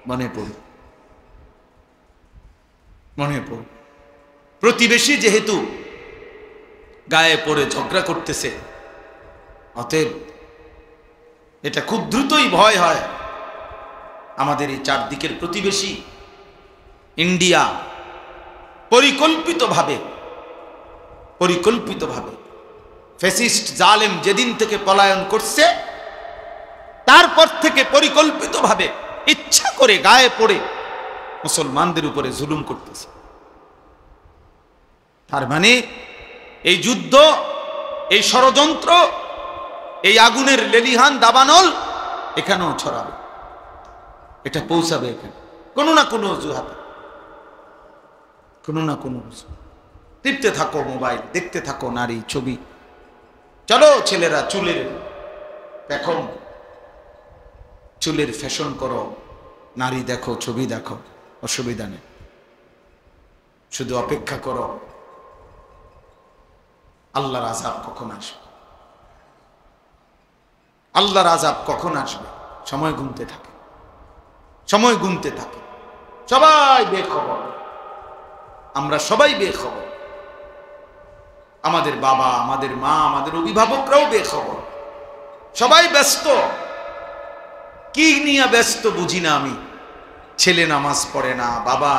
মনে পড়বে, মনে পড়বে। প্রতিবেশী যেহেতু গায়ে পড়ে ঝগড়া করতেছে, অতএব এটা খুব দ্রুতই ভয় হয় আমাদের এই চারদিকের প্রতিবেশী ইন্ডিয়া পরিকল্পিতভাবে ফ্যাসিস্ট জালেম যেদিন থেকে পলায়ন করছে তারপর থেকে পরিকল্পিতভাবে ইচ্ছা করে গায়ে পড়ে মুসলমানদের উপরে জুলুম করতেছে। তার মানে এই যুদ্ধ, এই ষড়যন্ত্র, এই আগুনের লেলিহান দাবানল এখানেও ছড়াবে, এটা পৌঁছাবে এখানে কোনো না কোনো অজুহাতে, কোনো না কোনো টিপতে থাকো মোবাইল, দেখতে থাকো নারী ছবি। চলো ছেলেরা চুলের ফ্যাশন করো, নারী দেখো, ছবি দেখো, অসুবিধা নেই। শুধু অপেক্ষা করো আল্লাহর আযাব কখন আসবে, আল্লাহর আযাব কখন আসবে। সময় গুনতে থাকে, সময় গুনতে থাকে। সবাই বেখবর, আমরা সবাই বেখবর। আমাদের বাবা, আমাদের মা, আমাদের অভিভাবকরাও বেখবর। সবাই ব্যস্ত। কি নিয়ে ব্যস্ত বুঝি না আমি। ছেলে নামাজ পড়ে না, বাবা,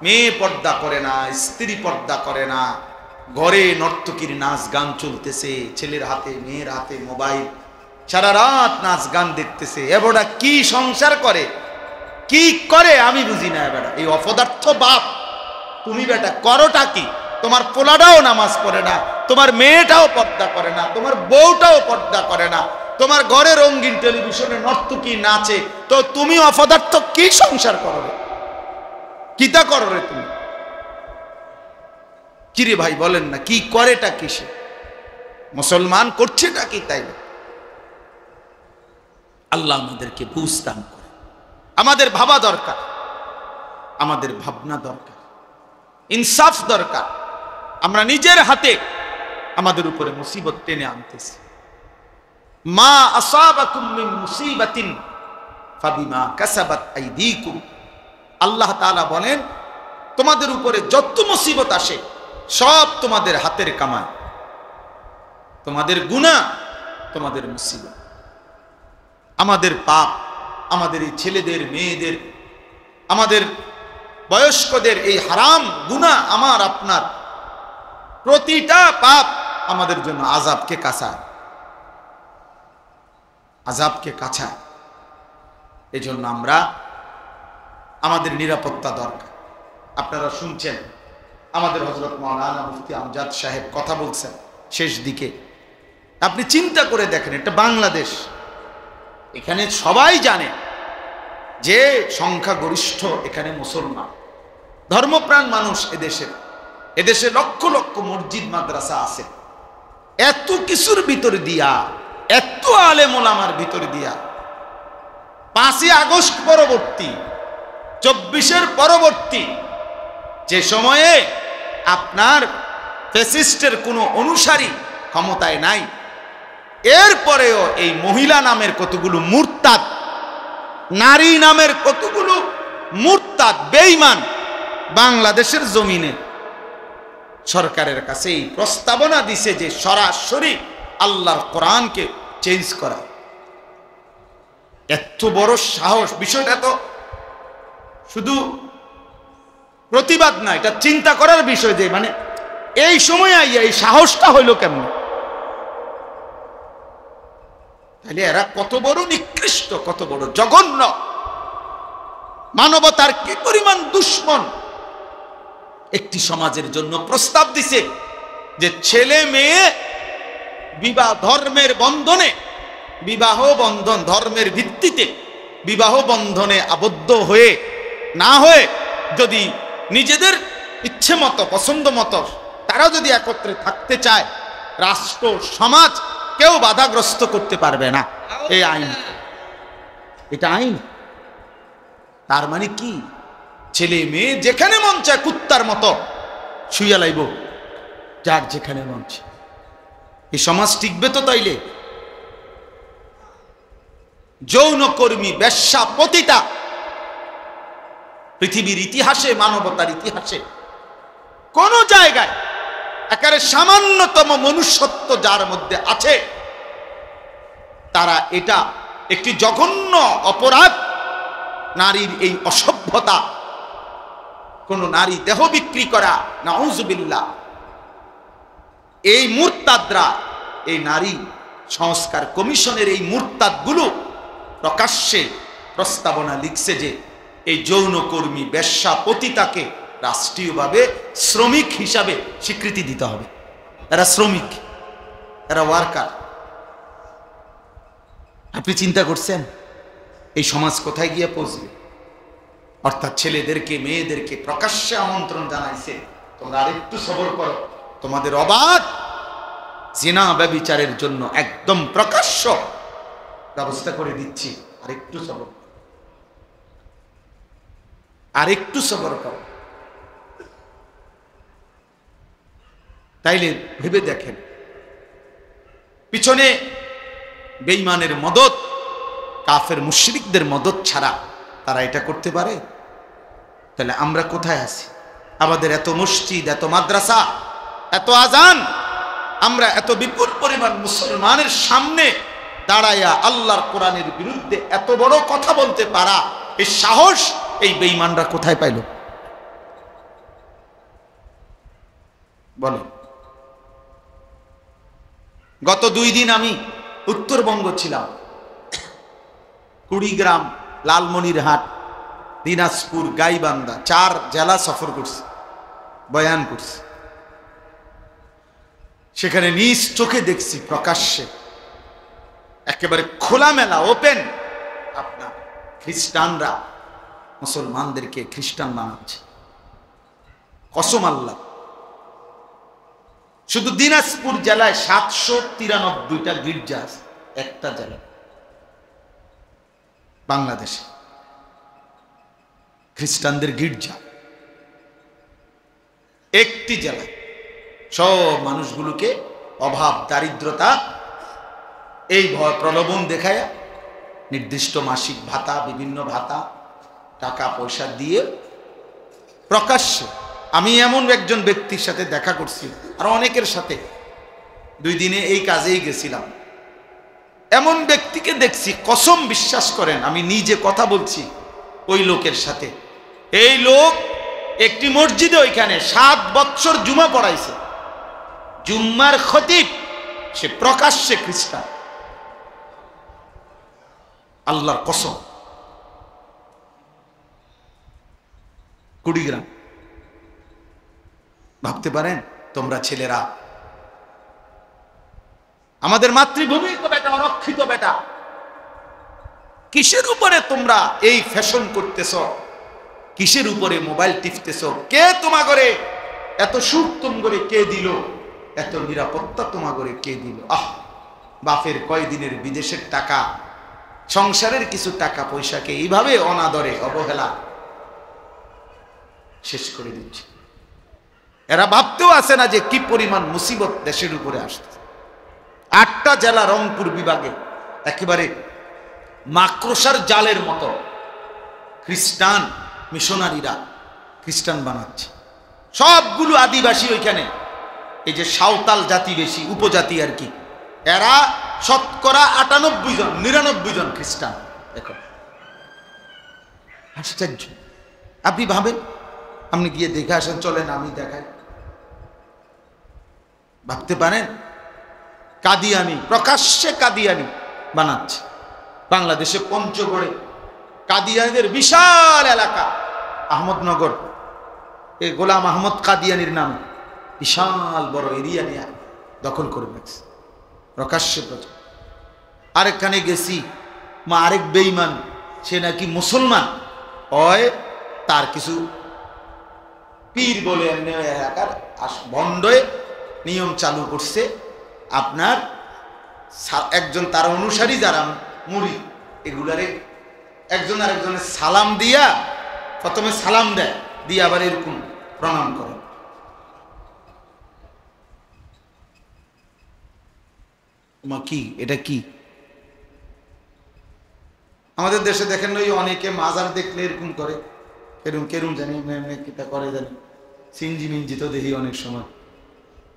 মেয়ে পর্দা করে না, স্ত্রী পর্দা করে না, ঘরে নর্তকীর নাচ গান চলতেছে, ছেলের হাতে মেয়ের হাতে মোবাইল, সারা রাত নাচ গান দেখতেছে। এবারটা কি সংসার করে, কি করে আমি বুঝি না। এবারটা এই অপদার্থ বাপ, তুমি বেটা করোটা কি? তোমার পোলাটাও নামাজ পড়ে না, তোমার মেয়েটাও পর্দা করে না, তোমার বউটাও পর্দা করে না, তোমার ঘরে রঙিন টেলিভিশনে নর্তকী নাচে, তো তুমি অপদার্থ কি সংসার করো রে? কিতা করো রে তুমি? কিরে ভাই বলেন না, কি করেটা কিসে? মুসলমান করছেটা কি? তাই আল্লাহ আমাদেরকে বুঝদান করে। আমাদের ভাবা দরকার, আমাদের ভাবনা দরকার, ইনসাফ দরকার। আমরা নিজের হাতে আমাদের উপরে মুসিবত টেনে আনতেছি। মা আসাবাকুম মিন মুসিবাতিন ফাবিমা কাসাবাত আইদিকুম। আল্লাহ তাআলা বলেন, তোমাদের উপরে যত মুসিবত আসে সব তোমাদের হাতের কামাই, তোমাদের গুনাহ, তোমাদের মুসিবত। আমাদের পাপ, আমাদের এই ছেলেদের, মেয়েদের, আমাদের বয়স্কদের এই হারাম গুনাহ, আমার আপনার প্রতিটা পাপ আমাদের জন্য আযাবকে কাছায়, আযাবকে কাছায়। এই জন্য আমরা, আমাদের নিরাপত্তা দরকার। আপনারা শুনছেন আমাদের হযরত মাওলানা মুফতি আমজাদ সাহেব কথা বলছেন শেষ দিকে। আপনি চিন্তা করে দেখেন, এটা বাংলাদেশ, এখানে সবাই জানে যে সংখ্যাগরিষ্ঠ এখানে মুসলমান, ধর্মপ্রাণ মানুষ এদেশে লক্ষ লক্ষ মসজিদ মাদ্রাসা আছে। এত কিছুর ভিতর দিয়া, এত আলেম ওলামার ভিতর দিয়া 5ই আগস্ট পরবর্তী, 24-এর পরবর্তী যে সময়ে আপনার ফ্যাসিস্টের কোনো অনুসারী ক্ষমতায় নাই, এরপরেও এই মহিলা নামের কতগুলো মুরতাদ, নারী নামের কতগুলো মুরতাদ বেঈমান বাংলাদেশের জমিনে সরকারের কাছে এই প্রস্তাবনা দিছে যে সরাসরি আল্লাহর কোরআনকে চেঞ্জ করা। এত বড় সাহস! বিষয়টা তো শুধু প্রতিবাদ না, এটা চিন্তা করার বিষয় যে মানে এই সময় আইয়া এই সাহসটা হইল কেমন? তাহলে এরা কত বড় নিকৃষ্ট, কত বড় জঘন্য, মানবতার কি পরিমাণ দুশ্মন। একটি সমাজের জন্য প্রস্তাব দিছে যে ছেলে মেয়ে বিবাহ ধর্মের বন্ধনে, বিবাহ বন্ধন ধর্মের ভিত্তিতে বিবাহ বন্ধনে আবদ্ধ হয়ে না হয়ে যদি নিজেদের ইচ্ছে মতো, পছন্দ মতো তারা যদি একত্রে থাকতে চায়, রাষ্ট্র সমাজ কেউ বাধাগ্রস্ত করতে পারবে না। এই আইন, এটা আইন। তার মানে কি? ছেলে মেয়ে যেখানে মন চায় কুত্তার মতো শুইয়া লাইব, যার যেখানে মন চায়। এই সমাজ টিকবে তো তাইলে? যৌনকর্মী, বেশ্যা, পতিতা পৃথিবীর ইতিহাসে, মানবতার ইতিহাসে কোন জায়গায় একেবারে সামান্যতম মনুষ্যত্ব যার মধ্যে আছে, তারা এটা একটি জঘন্য অপরাধ, নারীর এই অসভ্যতা, কোন নারী দেহ বিক্রি করা, নাউজুবিল্লাহ, এই মুরতাদরা, এই নারী সংস্কার কমিশনের এই মুরতাদগুলো প্রকাশ্যে প্রস্তাবনা লিখছে যে এই যৌনকর্মী, বেশ্যা, পতিতাকে রাষ্ট্রীয়ভাবে শ্রমিক হিসাবে স্বীকৃতি দিতে হবে। এরা শ্রমিক, এরা ওয়ার্কার। আপনি চিন্তা করছেন এই সমাজ কোথায় গিয়ে পৌঁছবে? অর্থাৎ ছেলেদেরকে, মেয়েদেরকে প্রকাশ্যে আমন্ত্রণ জানাইছে, তোমরা আরেকটু সবর করো, তোমাদের অবাধ জিনা ব্যভিচারের জন্য একদম প্রকাশ্য ব্যবস্থা করে দিচ্ছি, আরেকটু সবর, আরেকটু সবর করো। তাইলে ভেবে দেখেন, পিছনে বেঈমানের মদত, কাফের মুশরিকদের মদত ছাড়া তারা এটা করতে পারে? তাহলে আমরা কোথায় আছি? আমাদের এত মসজিদ, এত মাদ্রাসা, এত আজান, আমরা এত বিপুল পরিমাণ মুসলমানের সামনে দাঁড়াইয়া আল্লাহর কোরআনের বিরুদ্ধে এত বড় কথা বলতে পারা, এই সাহস এই বেঈমানরা কোথায় পাইল? বলো। গত 2 দিন আমি উত্তরবঙ্গ ছিলাম, কুড়িগ্রাম, লালমনিরহাট, দিনাজপুর, গাইবান্ধা, 4 জেলা সফর করছি, বয়ান করছি। সেখানে নিজ চোখে দেখছি প্রকাশ্যে একেবারে খোলামেলা ওপেন আপনার খ্রিস্টানরা মুসলমানদেরকে খ্রিস্টান বানাচ্ছে। কসম আল্লাহ, শুধু দিনাজপুর জেলায় 793টা গির্জা আছে, একটা জেলা বাংলাদেশে খ্রিস্টানদের গির্জা, একটি জেলায়। সব মানুষগুলোকে অভাব, দারিদ্রতা, এই ভয় প্রলোভন দেখায় নির্দিষ্ট মাসিক ভাতা, বিভিন্ন ভাতা, টাকা পয়সা দিয়ে প্রকাশ্যে। আমি এমন একজন ব্যক্তির সাথে দেখা করছি, আর অনেকের সাথে 2 দিনে এই কাজেই গেছিলাম। এমন ব্যক্তিকে দেখছি, কসম বিশ্বাস করেন, আমি নিজে কথা বলছি ওই লোকের সাথে। এই লোক একটি মসজিদে ওইখানে 7 বছর জুমা পড়াইছে, জুম্মার খতিব, সে প্রকাশ্যে খ্রিস্টান। আল্লাহর কসম। কুড়িগ্রাম। ভাবতে পারেন তোমরা ছেলেরা, আমাদের মাতৃভূমি তো বেটা, অরক্ষিত বেটা, কিসের উপরে তোমরা এই ফ্যাশন করতেছ? কিসের উপরে মোবাইল টিপতেছ? কে তোমা করে এত সুখ তুম করে কে দিল? এত নিরাপত্তা তোমা করে কে দিল? বাপের কয়দিনের বিদেশের টাকা, সংসারের কিছু টাকা পয়সাকে এইভাবে অনাদরে, অবহেলা শেষ করে দিচ্ছে। এরা ভাবতেও আসে না যে কি পরিমাণ মুসিবত দেশের উপরে আসছে। 8টা জেলা রংপুর বিভাগে একেবারে মাকড়সার জালের মতো খ্রিস্টান মিশনারিরা খ্রিস্টান বানাচ্ছে। সবগুলো আদিবাসী ওইখানে, এই যে সাঁওতাল জাতি বেশি, উপজাতি আর কি, এরা শতকরা 98 জন, 99 জন খ্রিস্টান। দেখো আশ্চর্য। আপনি ভাবেন, আপনি গিয়ে দেখে আসেন, চলেন আমি দেখাই। ভাবতে পারেন কাদিয়ানি, প্রকাশ্যে কাদিয়ানি বানাচ্ছে। বাংলাদেশে পঞ্চগড়ে কাদিয়ানিদের বিশাল এলাকা, আহমদনগর, এই গোলাম আহমদ কাদিয়ানির নামে বিশাল বড় এরিয়া নিয়ে দখল করে রাখছে প্রকাশ্যে। আরেকখানে গেছি, আরেক বেঈমান, সে নাকি মুসলমান হয়, তার কিছু পীর বলে এলাকার ভণ্ডে নিয়ম চালু করছে। আপনার একজন তার অনুসারী যারা মুরিদ, এগুলারে একজন আরেকজনের সালাম দিয়া প্রথমে সালাম দেয়, দিয়ে আবার এরকম প্রণাম করে। কি এটা কি? আমাদের দেশে দেখেন ওই অনেকে মাজার দেখলে এরকম করে, কেরম কেরম জানি কিটা করে জানি, সিঞ্জি মিঞ্জি তো দেখি অনেক সময়,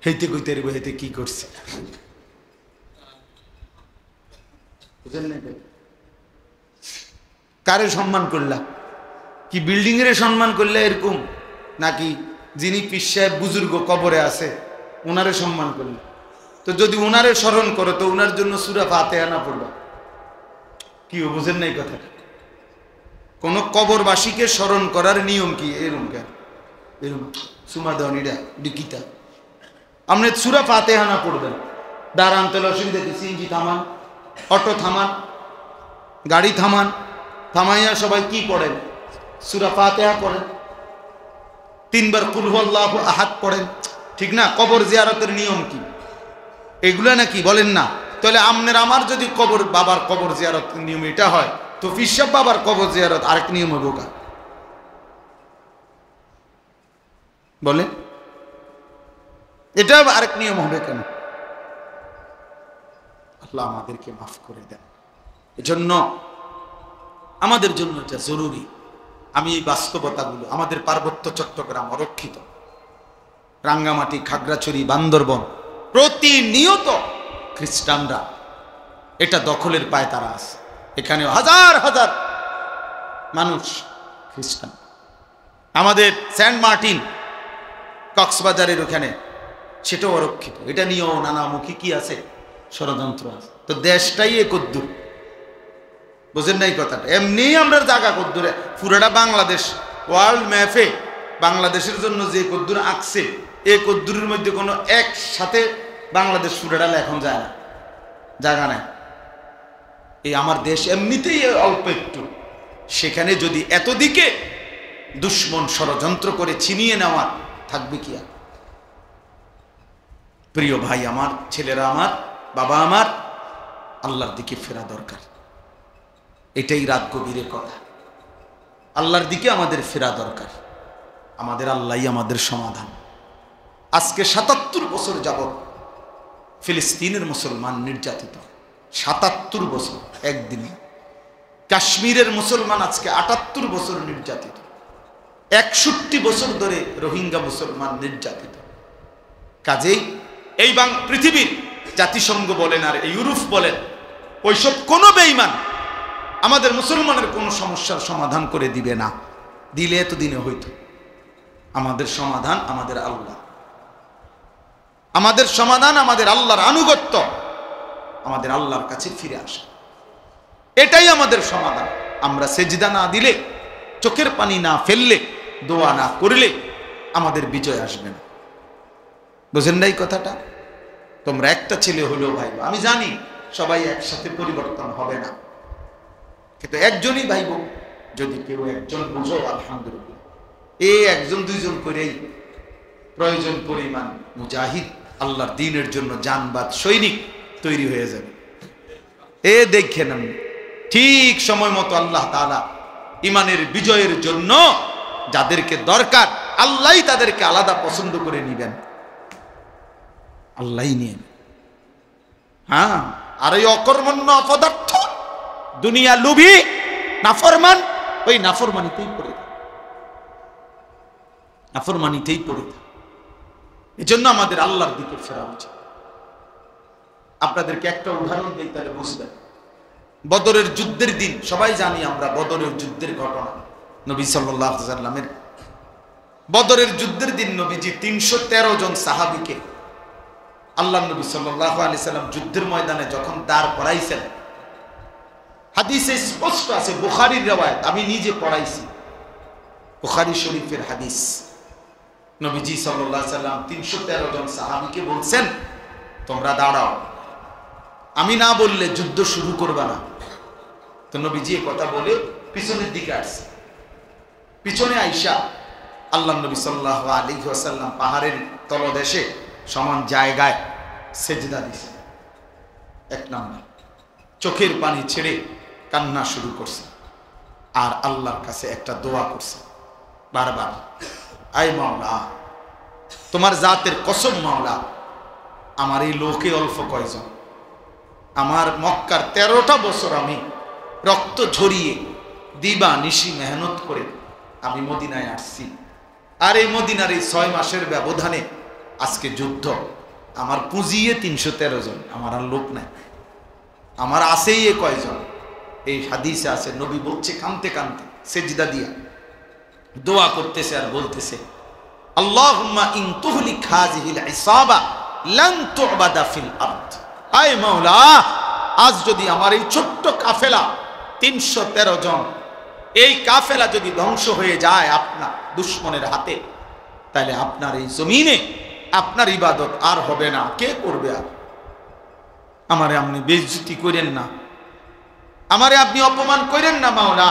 হেইতে কইতে হেতে কি করছে বুঝেন না? কারে সম্মান করলা? কি বিল্ডিং এর সম্মান করলে এরকম, নাকি যিনি পীর সাহেব বুজুর্গ কবরে আছে ওনারে সম্মান করলে? তো যদি ওনারে স্মরণ করো তো ওনার জন্য সূরা ফাতিহা না পড়বা কি? বুঝেন নাই কথা? কোন কবরবাসীকে স্মরণ করার নিয়ম কি? এরকম কেন এরকম সুমা দেওয়ানিটা ডিকিতা আপনি সূরা ফাতিহা না পড়বেন? দাঁড়ান তাহলে অসুবিধা কি? সিএনজি থামান, অটো থামান, গাড়ি থামান, থামাইয়া সবাই কি পড়েন? সূরা ফাতিহা পড়েন, 3 বার কুল হুয়াল্লাহু আহাদ পড়েন, ঠিক না? কবর জিয়ারতের নিয়ম কি এগুলা নাকি বলেন না? তাহলে আমনের আমার যদি কবর বাবার কবর জিয়ারত নিয়ম এটা হয়, তো পীর সাহেব বাবার কবর জিয়ারত আরেক নিয়ম হবে কা? বলে এটা আরেক নিয়ম হবে কেন? আল্লাহ আমাদেরকে মাফ করে দেন। এজন্য আমাদের জন্য এটা জরুরি। আমি এই বাস্তবতাগুলো, আমাদের পার্বত্য চট্টগ্রাম অরক্ষিত, রাঙ্গামাটি, খাগড়াছড়ি, বান্দরবন, প্রতিনিয়ত খ্রিস্টানরা এটা দখলের পায় তারা আছে। এখানে হাজার হাজার মানুষ খ্রিস্টান। আমাদের সেন্ট মার্টিন কক্সবাজারের ওখানে সেটাও অরক্ষিত। এটা নিয়েও নানামুখী কি আছে, ষড়যন্ত্র আছে। তো দেশটাই এ কদ্দুর, বুঝেন নাই কথাটা? এমনি আমরা জায়গা কদ্দুরে পুরোটা বাংলাদেশ ওয়ার্ল্ড ম্যাপে বাংলাদেশের জন্য যে কদ্দুর আঁকছে, এই কদ্দুরের মধ্যে কোনো একসাথে বাংলাদেশ পুরোটা এখন যায় না, জায়গা নাই। এই আমার দেশ এমনিতেই অল্প একটু, সেখানে যদি এতদিকে দুশ্মন ষড়যন্ত্র করে ছিনিয়ে নেওয়া থাকবে কি আর? প্রিয় ভাই আমার, ছেলেরা আমার, বাবা আমার, আল্লাহর দিকে ফেরা দরকার। এটাই রাত গভীরের কথা। আল্লাহর দিকে আমাদের ফেরা দরকার। আমাদের আল্লাহই আমাদের সমাধান। আজকে ৭৭ বছর যাবৎ ফিলিস্তিনের মুসলমান নির্যাতিত, ৭৭ বছর একদিনে। কাশ্মীরের মুসলমান আজকে ৭৮ বছর নির্যাতিত, ৬১ বছর ধরে রোহিঙ্গা মুসলমান নির্যাতিত। কাজেই এই পৃথিবীর জাতিসংঘ বলেন আর ইউরোপ বলেন, ওইসব কোনো বেঈমান আমাদের মুসলমানের কোনো সমস্যার সমাধান করে দিবে না। দিলে এতদিনে হইতো। আমাদের সমাধান আমাদের আল্লাহ, আমাদের সমাধান আমাদের আল্লাহর আনুগত্য, আমাদের আল্লাহর কাছে ফিরে আসা, এটাই আমাদের সমাধান। আমরা সেজদা না দিলে, চোখের পানি না ফেললে, দোয়া না করলে আমাদের বিজয় আসবে না। বুঝেন নাই কথাটা? তোমরা একটা ছেলে হলেও ভাইব। আমি জানি সবাই একসাথে পরিবর্তন হবে না, কিন্তু একজনই ভাইব। যদি কেউ একজন বুঝো আলহামদুলিল্লাহ, এই একজন দুইজন করেই প্রয়োজন পরিমাণ মুজাহিদ, আল্লাহর দ্বীনের জন্য জানবাদ সৈনিক তৈরি হয়ে যাবে। এ দেখেন আমি ঠিক সময় মতো আল্লাহ তাআলা ইমানের বিজয়ের জন্য যাদেরকে দরকার আল্লাহই তাদেরকে আলাদা পছন্দ করে নিবেন, আল্লাহই নিয়ে। হ্যাঁ, আর এই অকর্মণ্য অপদার্থ দুনিয়া লোভী নাফরমান, ওই নাফরমানিতেই পড়ে, নাফরমানিতেই পড়ে। এজন্য আমাদের আল্লাহর দিকে ফেরা উচিত। আপনাদেরকে একটা উদাহরণ দিই তাহলে বুঝবেন। বদরের যুদ্ধের দিন সবাই জানি আমরা, বদরের যুদ্ধের ঘটনা নবী সাল্লাল্লাহু আলাইহি ওয়াসাল্লামের। বদরের যুদ্ধের দিন নবীজি ৩১৩ জন সাহাবীকে আল্লাহ নবী সাল্লাল্লাহু আলাইহি সাল্লাম যুদ্ধের ময়দানে যখন দাঁড় করাইছেন, হাদিসে স্পষ্ট আছে, বুখারীর riwayat, আমি নিজে পড়াইছি, বুখারী শরীফের হাদিস। নবীজি সাল্লাল্লাহু আলাইহি সাল্লাম ৩১৩ জন সাহাবীকে বলছেন, তোমরা দাঁড়াও, আমি না বললে যুদ্ধ শুরু করবা না। তো নবীজি এই কথা বলে পিছনের দিকে আসছে। পিছনে আইসা আল্লাহ নবী সাল্লাল্লাহু আলাইহি ওয়াসাল্লাম পাহাড়ের তলদেশে সমান জায়গায় সেজদা দিছে। এক নম্বর, চোখের পানি ছেড়ে কান্না শুরু করছে আর আল্লাহর কাছে একটা দোয়া করছে। বারবার, আয় মাওলা, তোমার জাতের কসম মাওলা, আমার এই লোকে অল্প কয়জন, আমার মক্কার 13টা বছর আমি রক্ত ঝরিয়ে দিবা নিশি মেহনত করে আমি মদিনায় আসছি, আর এই মদিনার এই 6 মাসের ব্যবধানে আজকে যুদ্ধ, আমার পুঁজিয়ে 313 জন, আমার আর লোক নাই, আমার আছেই এ কয়জন। এই হাদিসে আছে, নবী বলছে কাঁদতে কাঁদতে সেজদা দিয়া দোয়া করতেছে আর বলতেছে, আল্লাহুম্মা ইন তুহলিক হাযিহিল ইসাবা লান তু'বাদা ফিল আরদ। আয় মাওলা, আজ যদি আমার এই ছোট্ট কাফেলা 313 জন, এই কাফেলা যদি ধ্বংস হয়ে যায় আপনার দুশমনের হাতে, তাহলে আপনার এই জমিনে আপনার ইবাদত আর হবে না, কে করবে? আর আমারে আপনি বেইজ্জতি করেন না, আমারে আপনি অপমান করেন না মাওলা,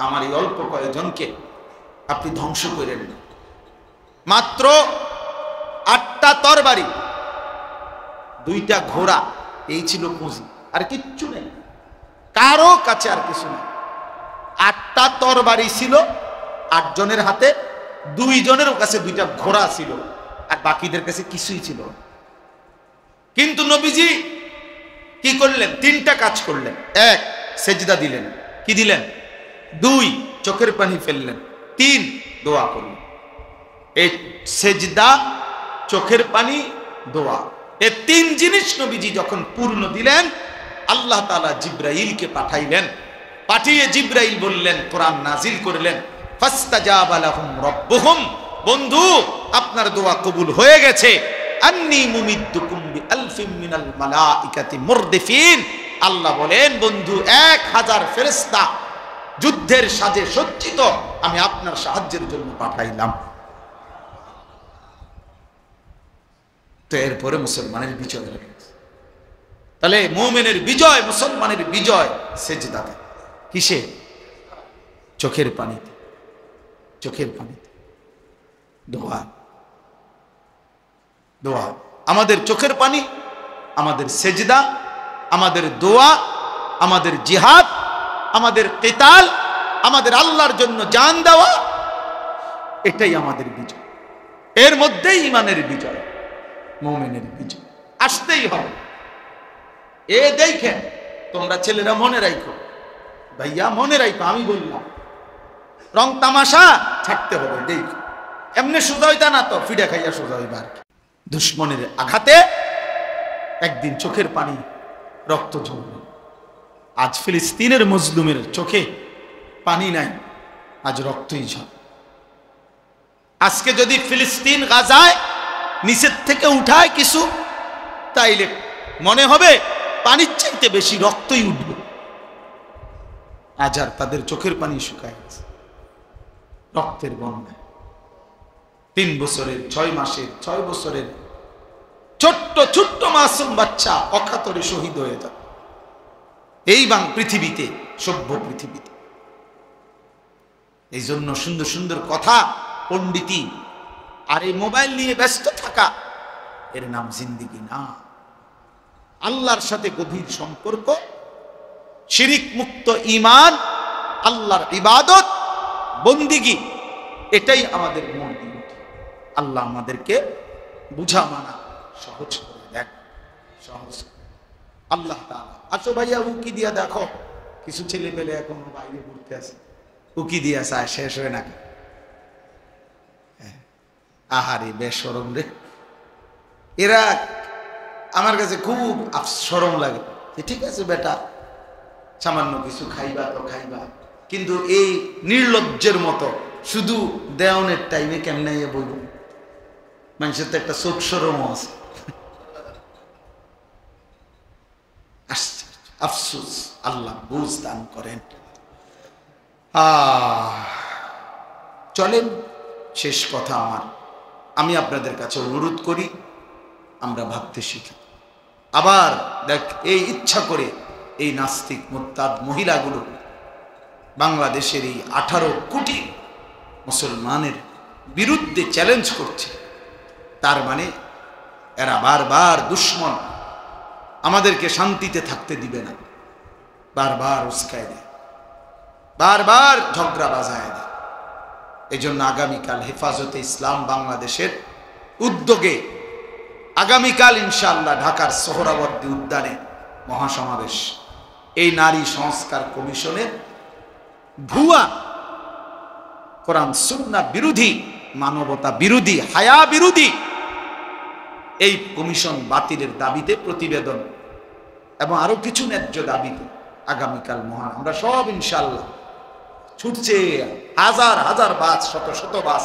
আমার এই অল্প কয়েকজনকে আপনি ধ্বংস করেন না। মাত্র 8টা তরবারি, 2টা ঘোড়া, এই ছিল পুঁজি, আর কিচ্ছু নেই কারো কাছে, আর কিছু নেই। 8টা তরবারি ছিল 8 জনের হাতে, 2 জনের কাছে 2টা ঘোড়া ছিল, আর বাকিদের কাছে কিছুই ছিল। কিন্তু নবীজি কি করলেন? 3টা কাজ করলেন। 1, সেজদা দিলেন। কি দিলেন? 2, চোখের পানি ফেললেন। 3, দোয়া করলেন। এই সেজদা, চোখের পানি, দোয়া, এই 3 জিনিস নবীজি যখন পূর্ণ দিলেন, আল্লাহ তাআলা জিবরাইলকে পাঠাইলেন। পাঠিয়ে জিবরাইল বললেন, কোরআন নাজিল করলেন, ফাস্তাজাবা লাহুম রাব্বুহুম, বন্ধু আপনার দোয়া কবুল হয়ে গেছে। আন্নী মুমিদ্দুকুম বিআলফিম মিনাল মালাইকাতি মুরদিফিন, আল্লাহ বলেন, বন্ধু 1000 ফেরেশতা যুদ্ধের সাজে সজ্জিত আমি আপনার সাহায্যের জন্য পাঠাইলাম। তো এরপরে মুসলমানের বিজয় হয়ে গেছে। তাহলে মুমিনের বিজয়, মুসলমানের বিজয় সেজদাতে। কিসে? চোখের পানিতে, চোখের পানিতে, দোয়া, দোয়া। আমাদের চোখের পানি, আমাদের সেজদা, আমাদের দোয়া, আমাদের জিহাদ, আমাদের কিতাল, আমাদের আল্লাহর জন্য জান দেওয়া, এটাই আমাদের বিজয়। এর মধ্যেই ইমানের বিজয়, মুমিনের বিজয় আসতেই হবে। এ দেখেন, তোমরা ছেলেরা মনে রাখো, ভাইয়া মনে রাখো, আমি বললাম রং তামাশা ছাড়তে হবে। দেখো এমনি সোজা হইতা না তো, ফিডা খাইয়া সোজা হইবা। আর দুশ্মনের আঘাতে একদিন চোখের পানি, রক্ত ঝরবে। আজ ফিলিস্তিনের মজলুমের চোখে পানি নাই, আজ রক্তই ঝরে। আজকে যদি ফিলিস্তিন গাজায় নিচের থেকে উঠায় কিছু, তাইলে মনে হবে পানির চাইতে বেশি রক্তই উঠবে। আজ আর তাদের চোখের পানি শুকায় গেছে, রক্তের বন্যায়। 3 বছরের, 6 মাসের, 6 বছরের ছোট্ট ছোট্ট মাসুম বাচ্চা অকাতরে শহীদ হয়ে যায় এই পৃথিবীতে, সভ্য পৃথিবীতে। এই জন্য সুন্দর সুন্দর কথা, পণ্ডিতি আর এই মোবাইল নিয়ে ব্যস্ত থাকা, এর নাম জিন্দেগি না। আল্লাহর সাথে গভীর সম্পর্ক, শিরিক মুক্ত ঈমান, আল্লাহর ইবাদত, বন্দিগি, এটাই আমাদের মূল দিন। আল্লাহ আমাদেরকে বুঝা মানা সহজ করে দেন, সহজ। আল্লাহ তাআলা, আসো ভাইয়া উকি দিয়া দেখো, কিছু ছেলে পেলে এখন বাইরে ঘুরতে আছে, উকি দিয়া চায়, শেষ হয় নাকি? আহারে বেশরম রে, এরা আমার কাছে খুব শরম লাগে। ঠিক আছে বেটা, সামান্য কিছু খাইবা তো খাইবা, কিন্তু এই নির্লজ্জের মতো শুধু দেওয়ানের টাইমে কেমনে বলব? মানুষের তো একটা চোখ শরমও আছে। আফসোস, আল্লাহ বুঝ দান করেন। চলেন, শেষ কথা আমার, আমি আপনাদের কাছে অনুরোধ করি, আমরা ভাবতে শিখি। আবার দেখ, এই ইচ্ছা করে এই নাস্তিক মুরতাদ মহিলাগুলো বাংলাদেশের এই 18 কোটি মুসলমানের বিরুদ্ধে চ্যালেঞ্জ করছে, তার মানে এরা বারবার দুশ্মন, আমাদেরকে শান্তিতে থাকতে দিবে না, বারবার উস্কায় দেয়, বারবার ঝগড়া বাজায় দেয়। এজন্য আগামীকাল হেফাজতে ইসলাম বাংলাদেশের উদ্যোগে আগামীকাল ইনশাআল্লাহ ঢাকার সোহরাওয়ার্দী উদ্যানে মহাসমাবেশ। এই নারী সংস্কার কমিশনের ভুয়া, কোরআন সুন্নাহ বিরোধী, মানবতা বিরোধী, হায়া বিরোধী এই কমিশন বাতিলের দাবিতে প্রতিবেদন এবং আরো কিছু ন্যায্য দাবিতে আগামীকাল মহান আমরা সব ইনশাআল্লাহ ছুটছে, হাজার হাজার বাস, শত শত বাস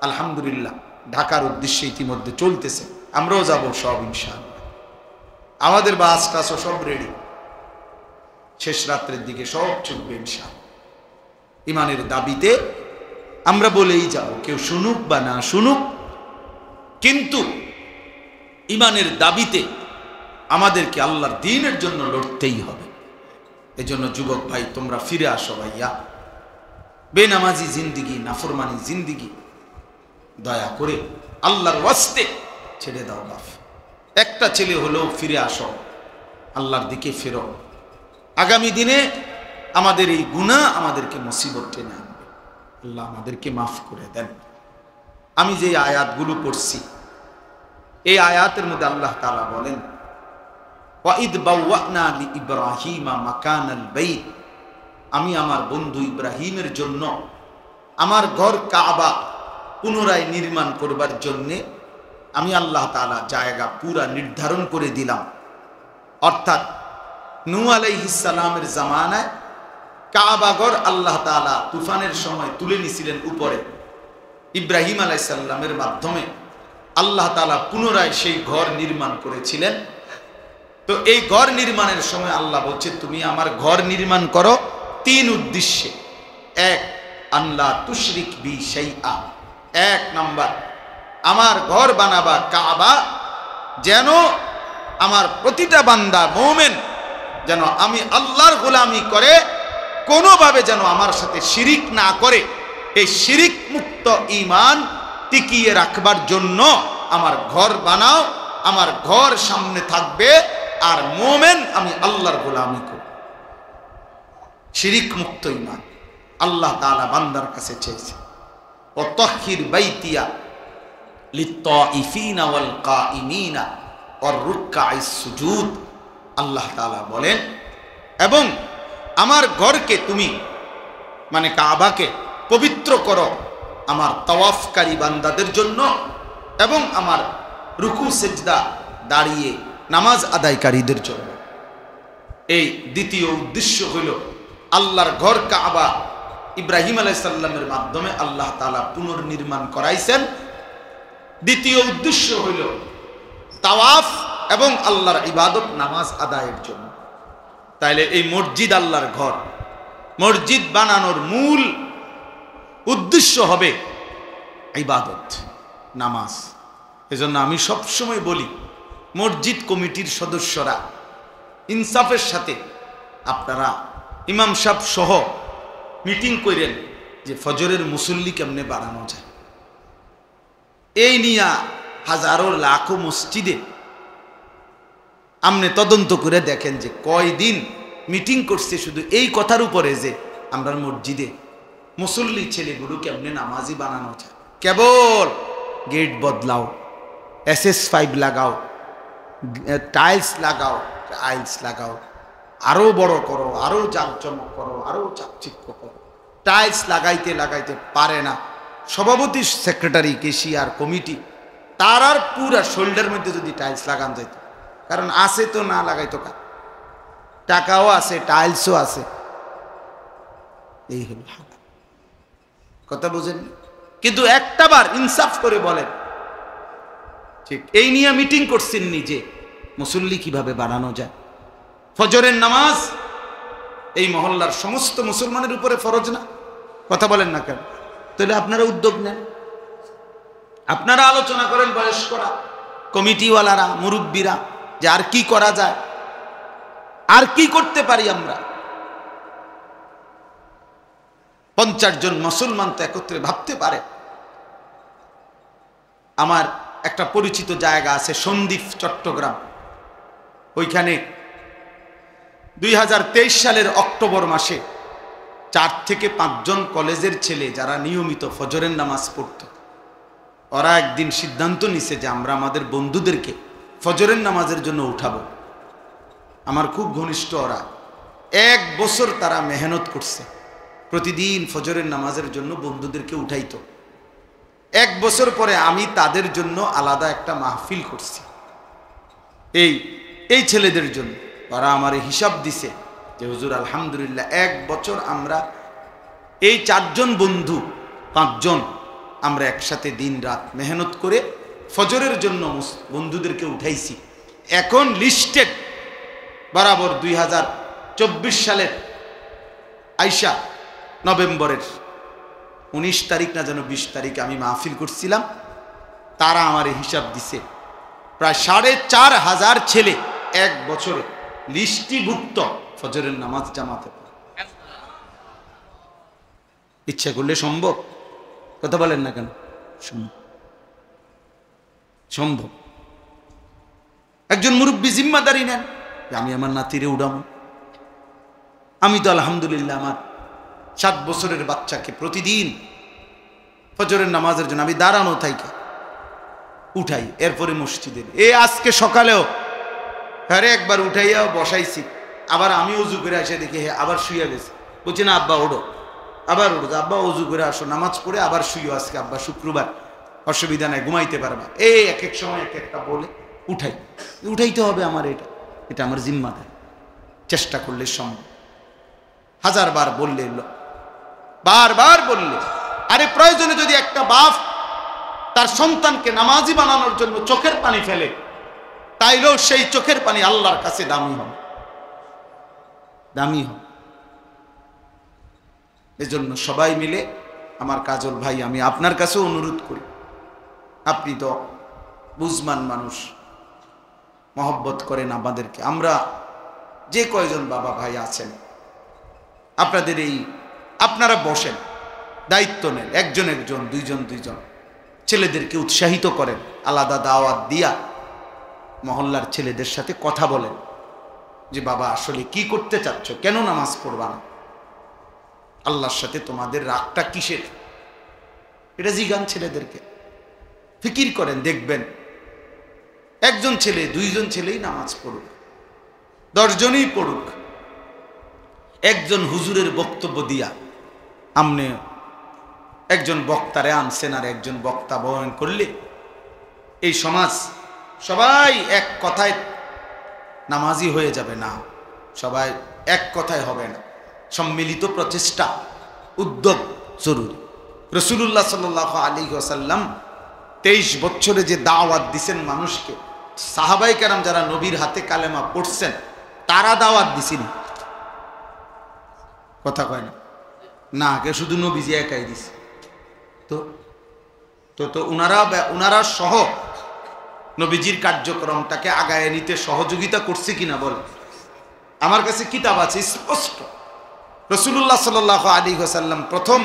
আলহামদুলিল্লাহ ঢাকার উদ্দেশ্যে ইতিমধ্যে চলতেছে। আমরাও যাব সব ইনশাআল্লাহ। আমাদের বাস টাসও সব রেডি, শেষ রাত্রের দিকে সব ছুটবে ইনশাআল্লাহ। ইমানের দাবিতে আমরা বলেই যাব, কেউ শুনুক বা না শুনুক, কিন্তু ইমানের দাবিতে আমাদেরকে আল্লাহর দ্বীনের জন্য লড়তেই হবে। এজন্য যুবক ভাই তোমরা ফিরে আসো ভাইয়া। বেনামাজি জিন্দিগি, নাফরমানি জিন্দিগি দয়া করে আল্লাহর ওয়াস্তে ছেড়ে দাও বাপ। একটা ছেলে হলেও ফিরে আসো, আল্লাহর দিকে ফেরো। আগামী দিনে আমাদের এই গুনাহ আমাদেরকে মুসিবত টেনে আনবে। আল্লাহ আমাদেরকে মাফ করে দেন। আমি যে আয়াতগুলো পড়ছি এই আয়াতের মধ্যে আল্লাহ তাআলা বলেন, ওয়াইদ বাওয়ানা লিইব্রাহিমা মাকানাল বাইত, আমি আমার বন্ধু ইব্রাহিমের জন্য আমার ঘর কাবা পুনরায় নির্মাণ করবার জন্য আমি আল্লাহ তাআলা জায়গা পুরা নির্ধারণ করে দিলাম। অর্থাৎ নূহ আলাইহিস সালামের জামানায় কাবা ঘর আল্লাহ তাআলা তুফানের সময় তুলে নিয়েছিলেন উপরে। ইব্রাহিম আলাইহিস সালামের মাধ্যমে আল্লাহ তাআলা পুনরায় সেই ঘর নির্মাণ করেছিলেন। তো এই ঘর নির্মাণের সময় আল্লাহ বলছে, তুমি আমার ঘর নির্মাণ করো তিন উদ্দেশ্যে। এক, আল্লাহ তুশরিক বি শাইআ, এক নাম্বার আমার ঘর বানাবা কাবা যেন আমার প্রতিটা বান্দা মুমিন যেন আমি আল্লাহর গোলামি করে কোনোভাবে যেন আমার সাথে শিরিক না করে। এই শিরিক মুক্ত ঈমান টিকিয়ে রাখবার জন্য আমার ঘর বানাও, আমার ঘর সামনে থাকবে আর মুমিন আমি আল্লাহর গোলামি করব। শিরিক মুক্ত ঈমান আল্লাহ তাআলা বান্দার কাছে চেয়েছে। ও তাহহির বাইতিয়া লিত্তাইফিনা ওয়াল কাইমিনা ওয়ার রুকআইস সুজুদ, আল্লাহ তাআলা বলেন, এবং আমার ঘরকে তুমি মানে কাবাকে পবিত্র করো আমার তাওয়াফকারী বান্দাদের জন্য এবং আমার রুকু সেজদা দাঁড়িয়ে নামাজ আদায়কারীদের জন্য। এই দ্বিতীয় উদ্দেশ্য হইল আল্লাহর ঘর কাবা ইব্রাহিম আলাইহিস সালামের মাধ্যমে আল্লাহ তাআলা পুনর্নির্মাণ করাইছেন। দ্বিতীয় উদ্দেশ্য হইল তাওয়াফ এবং আল্লাহর ইবাদত নামাজ আদায়ের জন্য। তাইলে এই মসজিদ আল্লাহর ঘর, মসজিদ বানানোর মূল উদ্দেশ্য হবে ইবাদত নামাজ। এজন্য আমি সবসময় বলি মসজিদ কমিটির সদস্যরা ইনসাফের সাথে আপনারা ইমাম সাহেব সহ মিটিং করেন যে ফজরের মুসল্লি কেমনে বাড়ানো যায়। এই নিয়ে হাজারো লাখো মসজিদে আপনি তদন্ত করে দেখেন যে কয়দিন মিটিং করছে শুধু এই কথার উপরে যে আমরা মসজিদে মুসল্লি ছেলেগুলো কেমনে নামাজি বানানো যায়। কেবল গেট বদলাও, SS5 লাগাও, টাইলস লাগাও, আরো বড় করো, আরো জাঁকজমক করো, আরো চাকচিক্য করো। টাইলস লাগাইতে পারে না সভাপতি, সেক্রেটারি, কেশিয়ার, কমিটি, তার আর পুরা শোল্ডার মধ্যে যদি টাইলস লাগান যেত, কারণ আছে তো না লাগাইতো কার, টাকাও আছে, টাইলসও আছে। এই হল কথা বুঝেন। কিন্তু একটা বার ইনসাফ করে বলেন, ঠিক এই নিয়ে মিটিং করছেন নিজে মুসল্লি কিভাবে বাড়ানো যায়। ফজরের নামাজ এই মহল্লার সমস্ত মুসলমানের উপরে ফরজ না? কথা বলেন না কেন? তাহলে আপনারা উদ্যোগ নেন, আপনারা আলোচনা করেন বয়স্করা, কমিটিওয়ালারা, মুরব্বীরা, যে আর কি করা যায়, আর কি করতে পারি আমরা। 50 জন মুসলমান তো একত্রে ভাবতে পারে। আমার একটা পরিচিত জায়গা আছে সন্দ্বীপ, চট্টগ্রাম। ওইখানে 2023 সালের অক্টোবর মাসে 4 থেকে 5 জন কলেজের ছেলে যারা নিয়মিত ফজরের নামাজ পড়ত, ওরা একদিন সিদ্ধান্ত নিছে যে আমরা আমাদের বন্ধুদেরকে ফজরের নামাজের জন্য উঠাবো। আমার খুব ঘনিষ্ঠ ওরা, 1 বছর তারা মেহনত করছে, প্রতিদিন ফজরের নামাজের জন্য বন্ধুদেরকে উঠাইতো। 1 বছর পরে আমি তাদের জন্য আলাদা একটা মাহফিল করছি, এই ছেলেদের জন্য। ওরা আমার হিসাব দিছে যে হুজুর আলহামদুলিল্লাহ 1 বছর আমরা এই 4 জন বন্ধু 5 জন আমরা একসাথে দিন রাত মেহনত করে ফজরের জন্য বন্ধুদেরকে উঠাইছি। এখন লিস্টেড বরাবর 2024 সালের আইসা নভেম্বরের 19 তারিখ না যেন 20 তারিখে আমি মাহফিল করছিলাম, তারা আমার হিসাব দিছে প্রায় 4,500 ছেলে 1 বছরে লিস্টিভুক্ত ফজরের নামাজ জামাতে। ইচ্ছা করলে সম্ভব, কথা বলেন না কেন? সম্ভব। একজন মুরব্বী জিম্মাদারি নেন, আমি আমার নাতিরে উড়াবো। আমি তো আলহামদুলিল্লাহ আমার 7 বছরের বাচ্চাকে প্রতিদিন ফজরের নামাজের জন্য আমি দাঁড়ানো থাইকা উঠাই, এরপরে মসজিদে আজকে সকালেও আরে একবার উঠাইয়া বসাইছি, আবার আমি উজু করে এসে দেখি আবার শুয়ে গেছে। বলছি না আব্বা ওঠো, আবার উঠো, আব্বা উজু করে আসো, নামাজ পড়ে আবার শুইও, আজকে আব্বা শুক্রবার অসুবিধা নাই, ঘুমাইতে পারবা। এক এক সময় এক একটা বলে উঠাইতে হবে আমার, এটা আমার জিম্মাদারি। চেষ্টা করলে সম্ভব। 1000 বার বললে, বারবার বললে, আরে প্রয়োজনে যদি একটা বাপ তার সন্তানকে নামাজি বানানোর জন্য চোখের পানি ফেলে, তাইলেও সেই চোখের পানি আল্লাহর কাছে দামি হবে, দামি হবে। এজন্য সবাই মিলে, আমার কাজল ভাই, আমি আপনার কাছেও অনুরোধ করি, আপনি তো বুঝমান মানুষ, মহব্বত করেন আমাদেরকে। আমরা যে কয়জন বাবা ভাই আছেন, আপনারা বসেন, দায়িত্ব নেন, একজন একজন, দুইজন ছেলেদেরকে উৎসাহিত করেন, আলাদা দাওয়াত দিয়া মহল্লার ছেলেদের সাথে কথা বলেন যে বাবা আসলে কি করতে চাচ্ছ, কেন নামাজ পড়বা না, আল্লাহর সাথে তোমাদের রাগটা কিসের, এটা জিগান ছেলেদেরকে। ফিকির করেন, দেখবেন একজন ছেলে 2 জন ছেলেই নামাজ পড়ুক, 10 জনই পড়ুক, একজন হুজুরের বক্তব্য দিয়া আমনে একজন বক্তারে আনছেন আর একজন বক্তা বয়ান করলে এই সমাজ সবাই এক কথায় নামাজি হয়ে যাবে না, সবাই এক কথায় হবে না। সম্মিলিত প্রচেষ্টা, উদ্যোগ জরুরি। রাসূলুল্লাহ সাল্লাল্লাহু আলাইহি ওয়াসাল্লাম 23 বছরে যে দাওয়াত দিছেন মানুষকে, সাহাবায়ে কেরাম যারা নবীর হাতে কালেমা পড়ছেন তারা দাওয়াত দিছিলেন, কথা কয় না, কে শুধু নবীজি একাই দিছে। তো উনারা সহ নবীজির কার্যক্রমটাকে আগায় নিতে সহযোগিতা করছে কিনা বল। আমার কাছে কিতাব আছে স্পষ্ট, রাসূলুল্লাহ সাল্লাল্লাহু আলাইহি ওয়াসাল্লাম প্রথম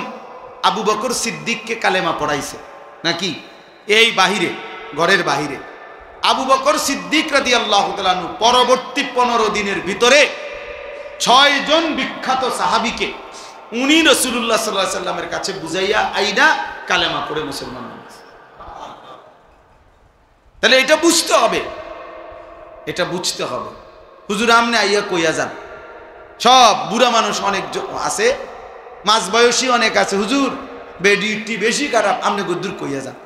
আবু বকর সিদ্দিককে কালেমা পড়াইছে নাকি, এই বাহিরে, ঘরের বাহিরে। আবু বকর সিদ্দিক রাদিয়াল্লাহু তাআলা আনহু পরবর্তী 15 দিনের ভিতরে 6 জন বিখ্যাত সাহাবীকে উনি রাসূলুল্লাহ সাল্লাল্লাহু আলাইহি ওয়াসাল্লামের কাছে বুঝাইয়া আইনা কালেমা পড়ে মুসলমান হয়েছে। তাহলে এটা বুঝতে হবে, এটা বুঝতে হবে। হুজুর আমনে আইয়া কইয়া যান, সব বুড়া মানুষ অনেক আছে, মাঝ বয়সী অনেক আছে, হুজুর বেডিটি বেশি খারাপ, আমনে গদ্দুর কইয়া যান।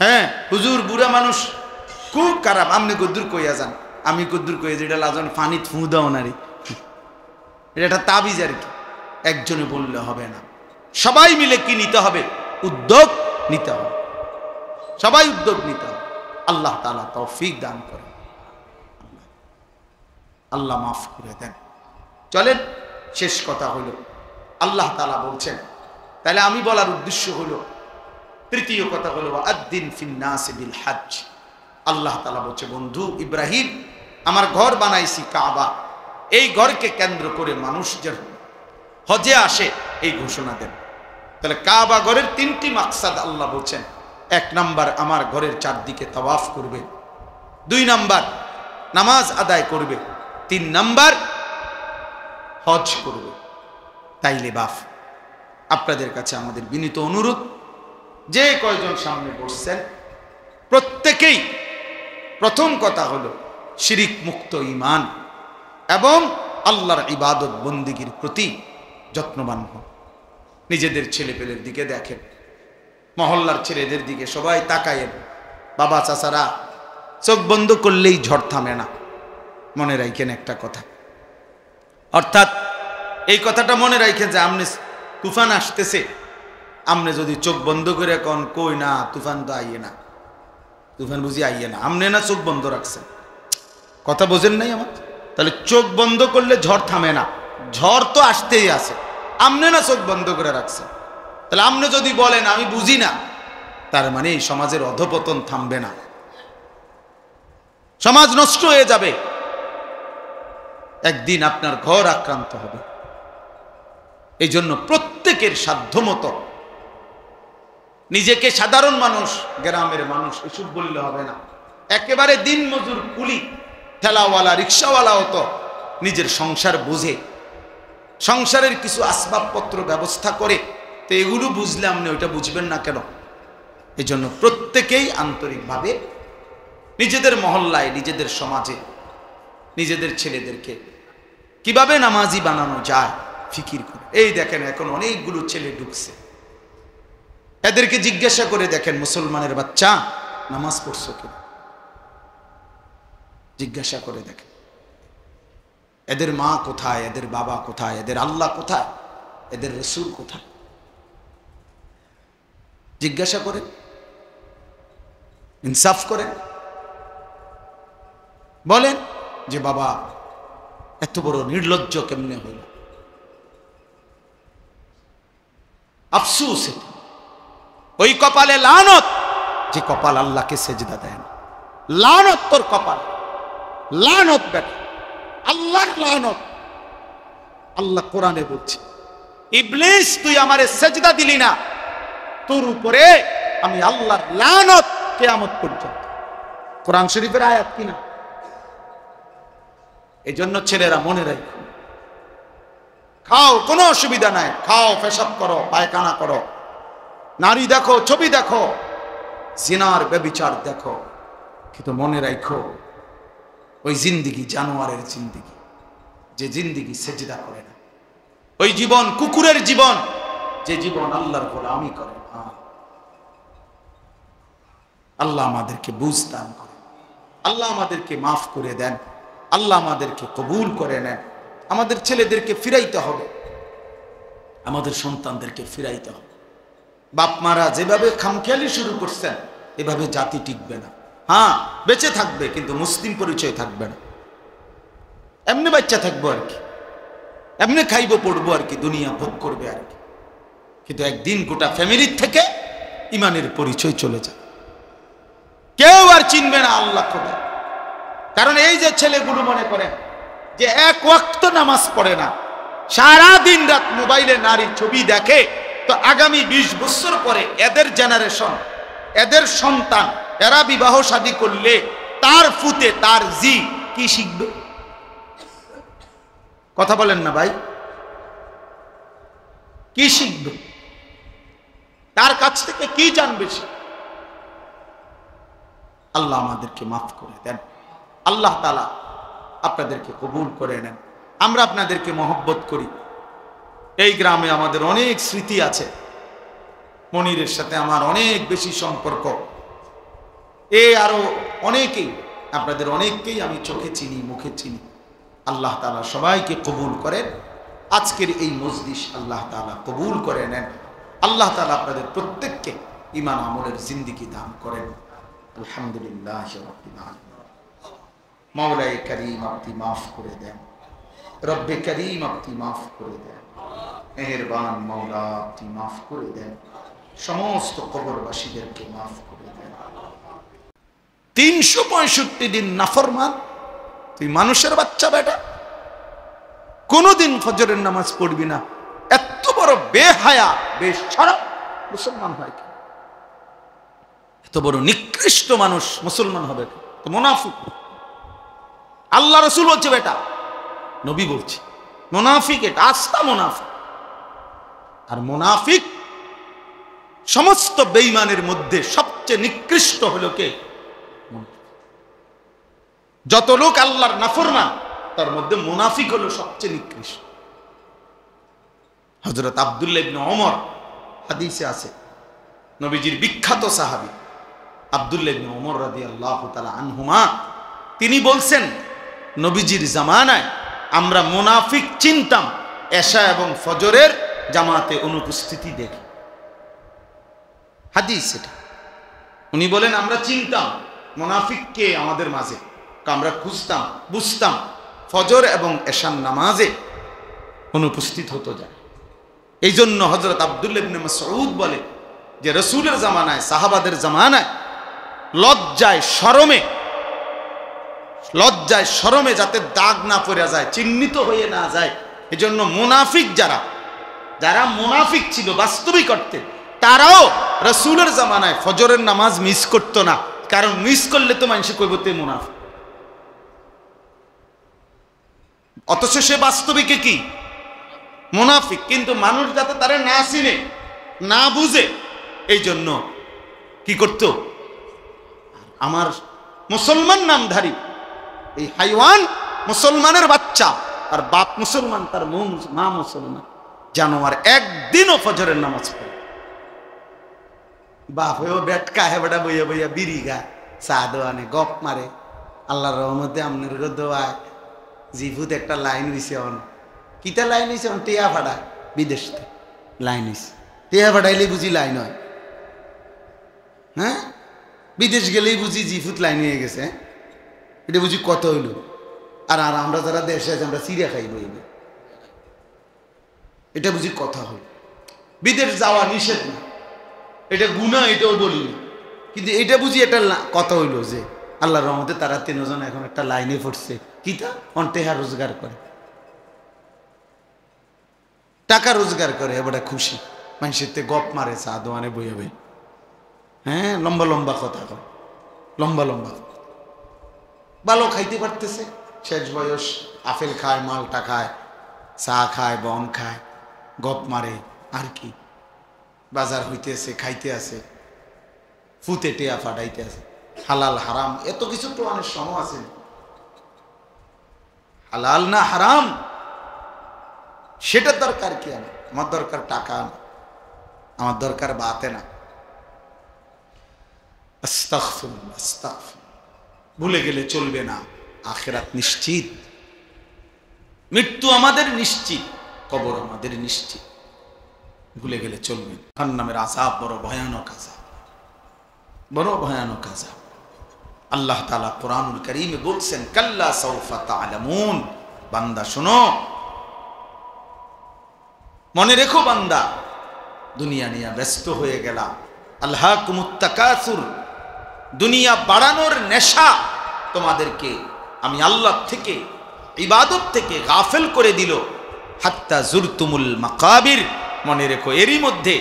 হ্যাঁ হুজুর বুড়া মানুষ খুব খারাপ, আমনে গদ্দুর কইয়া যান। আমি গদ্দুর কইয়া যাই, এটা লাজন ফানি ফু দাও না রে, এটা একটা তাবিজ আর কি। একজনে বললে হবে না, সবাই মিলে কি নিতে হবে, উদ্যোগ নিতে হবে, সবাই উদ্যোগ নিতে হবে। আল্লাহ তাআলা তৌফিক দান করেন, আল্লাহ মাফ করে দেন। চলেন, শেষ কথা হলো আল্লাহ তাআলা বলছেন, তাহলে আমি বলার উদ্দেশ্য হলো, তৃতীয় কথা হলো আদ্দিন ফিন নাস বিল হজ। আল্লাহ তাআলা বলছে, বন্ধু ইব্রাহিম, আমার ঘর বানাইছি কাবা, এই ঘরকে কেন্দ্র করে মানুষ যেন হজে আসে এই ঘোষণা দেন। তাহলে কাবা ঘরের 3টি মাকসাদ আল্লাহ বলছেন। 1 নাম্বার আমার ঘরের চারদিকে তাওয়াফ করবে, 2 নাম্বার নামাজ আদায় করবে, 3 নাম্বার হজ করবে। তাইলে বাপ আপনাদের কাছে আমাদের বিনীত অনুরোধ, যে কয়জন সামনে বসছেন প্রত্যেকেই প্রথম কথা হলো শিরিক মুক্ত ঈমান এবং আল্লাহর ইবাদত বন্দিগির প্রতি যত্নবান হন। নিজেদের ছেলেপেলের দিকে দেখেন, মহল্লার ছেলেদের দিকে সবাই তাকায়েন। বাবা চাচারা চোখ বন্ধ করলেই ঝড় থামে না। মনে রাখেন একটা কথা, অর্থাৎ এই কথাটা মনে রাখেন যে আমনে তুফান আসতেছে, আমনে যদি চোখ বন্ধ করে কোন কই না তুফান তো আইয়ে না, তুফান বুঝি আইয়ে না, আমনে না চোখ বন্ধ রাখছেন, কথা বোঝেন নাই আমার? তাহলে চোখ বন্ধ করলে ঝড় থামে না, ঝড় তো আসতেই আছে, আমনে না চোখ বন্ধ করে রাখছেন। তাহলে আপনি যদি বলেন আমি বুঝি না, তার মানে এই সমাজের অধপতন থামবে না, সমাজ নষ্ট হয়ে যাবে, একদিন আপনার ঘর আক্রান্ত হবে। এই জন্য প্রত্যেকের সাধ্যমতো নিজেকে সাধারণ মানুষ, গ্রামের মানুষ এসব বললে হবে না, একেবারে দিন মজুর কুলি ঠেলাওয়ালা রিক্সাওয়ালাও তো নিজের সংসার বুঝে, সংসারের কিছু আসবাবপত্র ব্যবস্থা করে, তো এগুলো বুঝলে আপনি ওইটা বুঝবেন না কেন? এই জন্য প্রত্যেকেই আন্তরিকভাবে নিজেদের মহল্লায়, নিজেদের সমাজে, নিজেদের ছেলেদেরকে কিভাবে নামাজি বানানো যায় ফিকির করে। এই দেখেন এখন অনেকগুলো ছেলে ঢুকছে, এদেরকে জিজ্ঞাসা করে দেখেন মুসলমানের বাচ্চা নামাজ পড়ছো কিনা, জিজ্ঞাসা করে দেখেন এদের মা কোথায়, এদের বাবা কোথায়, এদের আল্লাহ কোথায়, এদের রসুল কোথায়, জিজ্ঞাসা করেন, ইনসাফ করেন, বলেন যে বাবা এত বড় নির্লজ্জ কেমনে হইল। আফসোস, ওই কপালে লানত যে কপাল আল্লাহকে সেজদা দেয় না। লানত তোর কপাল, লানত বেটা, আল্লাহর লানত। আল্লাহ কোরআনে বলছে ইবলিস তুই আমারে সেজদা দিলি না, তোর উপরে আমি আল্লাহর লানত কিয়ামত পর্যন্ত। কোরআন শরীফের আয়াত কিনা? এই জন্য ছেলেরা মনে রাখো, খাও কোনো অসুবিধা নাই, খাও, পেশাব করো, পায়খানা করো, নারী দেখো, ছবি দেখো, জিনার ব্যভিচার দেখো, কিন্তু মনে রাখো ওই জিন্দিগি জানোয়ারের জিন্দিগি, যে জিন্দিগি সেজদা করে না, ওই জীবন কুকুরের জীবন, যে জীবন আল্লাহর গোলামি করে। আল্লাহ আমাদেরকে বুঝ দান করেন, আল্লাহ আমাদেরকে মাফ করে দেন, আল্লাহ আমাদেরকে কবুল করে নেন। আমাদের ছেলেদেরকে ফিরাইতে হবে, আমাদের সন্তানদেরকে ফিরাইতে হবে। বাপ মারা যেভাবে খামখেয়ালি শুরু করছেন, এভাবে জাতি টিকবে না। হ্যাঁ, বেঁচে থাকবে কিন্তু মুসলিম পরিচয় থাকবে না, এমনি বাচ্চা থাকবো আর কি, এমনি খাইবো পড়বো আর কি, দুনিয়া ভোগ করবে আর কি, কিন্তু একদিন গোটা ফ্যামিলির থেকে ইমানের পরিচয় চলে যায়, কেউ আর চিনবে না আল্লাহ খোদা। কারণ এই যে ছেলেগুলো মনে করেন যে এক ওয়াক্ত নামাজ পড়ে না, সারা দিন রাত মোবাইলে নারীর ছবি দেখে, তো আগামী 20 বছর পরে এদের জেনারেশন, এদের সন্তান, এরা বিবাহ শাদী করলে তার ফুতে তার জি কি শিখবে? কথা বলেন না ভাই, কি শিখবে? তার কাছ থেকে কি জানবে সে? আল্লাহ আমাদেরকে মাফ করে দেন, আল্লাহ তাআলা আপনাদেরকে কবুল করে নেন। আমরা আপনাদেরকে মহব্বত করি। এই গ্রামে আমাদের অনেক স্মৃতি আছে, মনিরের সাথে আমার অনেক বেশি সম্পর্ক, আরো অনেকেই, আপনাদের অনেককেই আমি চোখে চিনি, মুখে চিনি। আল্লাহ তাআলা সবাইকে কবুল করেন। আজকের এই মজলিস আল্লাহ তাআলা কবুল করে নেন। আল্লাহ তাআলা আপনাদের প্রত্যেককে ঈমান আমলের জিন্দেগি দান করেন। আলহামদুলিল্লাহ রাব্বিল আলামিন। মাওলায়ে কারীম আপনি মাফ করে দেন, রব্বে কারীম আপনি মাফ করে দেন, মেহেরবান মাওলা আপনি মাফ করে দেন, সমস্ত কবরবাসীদেরকে মাফ করে দেন। 365 দিন নাফরমান, তুই মানুষের বাচ্চা বেটা, কোনদিন ফজরের নামাজ পড়বি না, এত বড় বেহায়া বেশরম মুসলমান হয় কি? এত বড় নিকৃষ্ট মানুষ মুসলমান হবে তো? মুনাফিক। আল্লাহ রাসূল বলছে বেটা, নবী বলছে মুনাফিক, এটা আস্তা মুনাফিক। আর মুনাফিক সমস্ত বেঈমানের মধ্যে সবচেয়ে নিকৃষ্ট হলো কে? যত লোক আল্লাহর নাফরমান তার মধ্যে মুনাফিক হলো সবচেয়ে নিকৃষ্ট। হযরত আব্দুল্লাহ ইবনে ওমর হাদিসে আছে, নবীজির বিখ্যাত সাহাবী আব্দুল্লাহ ইবনে ওমর রাদিয়াল্লাহু তাআলা আনহুমা, তিনি বলছেন নবীজির জামানায় আমরা মুনাফিক চিনতাম এশা এবং ফজরের জামাতে অনুপস্থিতি দেখে। হাদিস এটা। উনি বলেন আমরা চিনতাম মুনাফিককে আমাদের মাঝে, আমরা খুঁজতাম বুঝতাম ফজর এবং এশার নামাজে অনুপস্থিত হতো যায়। এই জন্য হযরত আব্দুল্লাহ ইবনে মাসউদ বলে যে রাসূলের জামানায়, সাহাবাদের জামানায় লজ্জায় শরমে যাতে দাগ না পড়ে যায়, চিহ্নিত হয়ে না যায়, এজন্য মুনাফিক যারা মুনাফিক ছিল বাস্তবিক অর্থে, তারাও রাসূলের জামানায় ফজরের নামাজ মিস করতো না, কারণ মিস করলে তো মানুষ কইব তে মুনাফিক। অথচ সে বাস্তবিকে কি? মুনাফিক। কিন্তু মানুষ যাতে তারে না চিনে না বুঝে, এই জন্য কি করত? আমার মুসলমান নামধারী এই হাইওয়ান, মুসলমানের বাচ্চা, আর বাপ মুসলমান, তার মা মুসলমান, জানোয়ার, একদিনও ফজরের নামাজ পড়ে। বাপ হয়েও বেটকা হে বেটা বইয়া বইয়া বিড়ি গা চা দোয়ানে গপ মারে। আল্লাহর রহমতে আপনার দোয়ায় জিভুত একটা লাইন হইছে। কিতা লাইন হইছে? টেয়া ফাড়া বিদেশ লাইন হইছে। টেয়া ফাটাইলে বুঝি লাইন হয়? হ্যাঁ, বিদেশ গেলেই বুঝি জিভুত লাইন হয়ে গেছে। এটা বুঝি কত হইল? আর আমরা যারা দেশে আছি আমরা চিড়িয়া খাই বইবে, এটা বুঝি কথা হইল। বিদেশ যাওয়া নিষেধ না, এটা গুনাহ, এটাও বলি না, কিন্তু এটা বুঝি এটা কথা হইল যে আল্লাহর রহমতে তারা 3 জন এখন একটা লাইনে পড়ছে। কিতা? টেহা রোজগার করে, টাকা রোজগার করে, এবার খুশি, মানুষের গপ মারে চা দোয়ানে বইয়া বই। হ্যাঁ, লম্বা লম্বা কথা কয়, লম্বা লম্বা ভালো খাইতে পারতেছে, শেষ বয়স, আপেল খায়, মালটা খায়, চা খায়, বন খায়, গপ মারে, আর কি বাজার হইতেছে, খাইতে আছে, ফুতে টেয়া ফাটাইতে আছে। হালাল হারাম এত কিছু তো অনেক সময় আছে, হালাল না হারাম সেটা দরকার কি? আমার দরকার টাকা না, আমার দরকার বাতে না। আস্তাগফিরুল্লাহ, আস্তাগফিরুল্লাহ। ভুলে গেলে চলবে না, আখিরাত নিশ্চিত, মৃত্যু আমাদের নিশ্চিত, কবর আমাদের নিশ্চিত, ভুলে গেলে চলবে না। জাহান্নামের আযাব বড় ভয়ানক আযাব, বড় ভয়ানক আযাব। আল্লাহ তাআলা কোরআনুল কারীমে বলছেন, কাল্লা সাউফা তা'লামুন, বান্দা শোনো, মনে রেখো বান্দা, দুনিয়া নিয়ে ব্যস্ত হয়ে গেলা, আলহাকুমুত তাকাসুর, দুনিয়া বাড়ানোর নেশা তোমাদেরকে আমি আল্লাহ থেকে, ইবাদত থেকে গাফেল করে দিল। হাত্তা জুরতুমুল মাকাবির, মনে রেখো এরই মধ্যে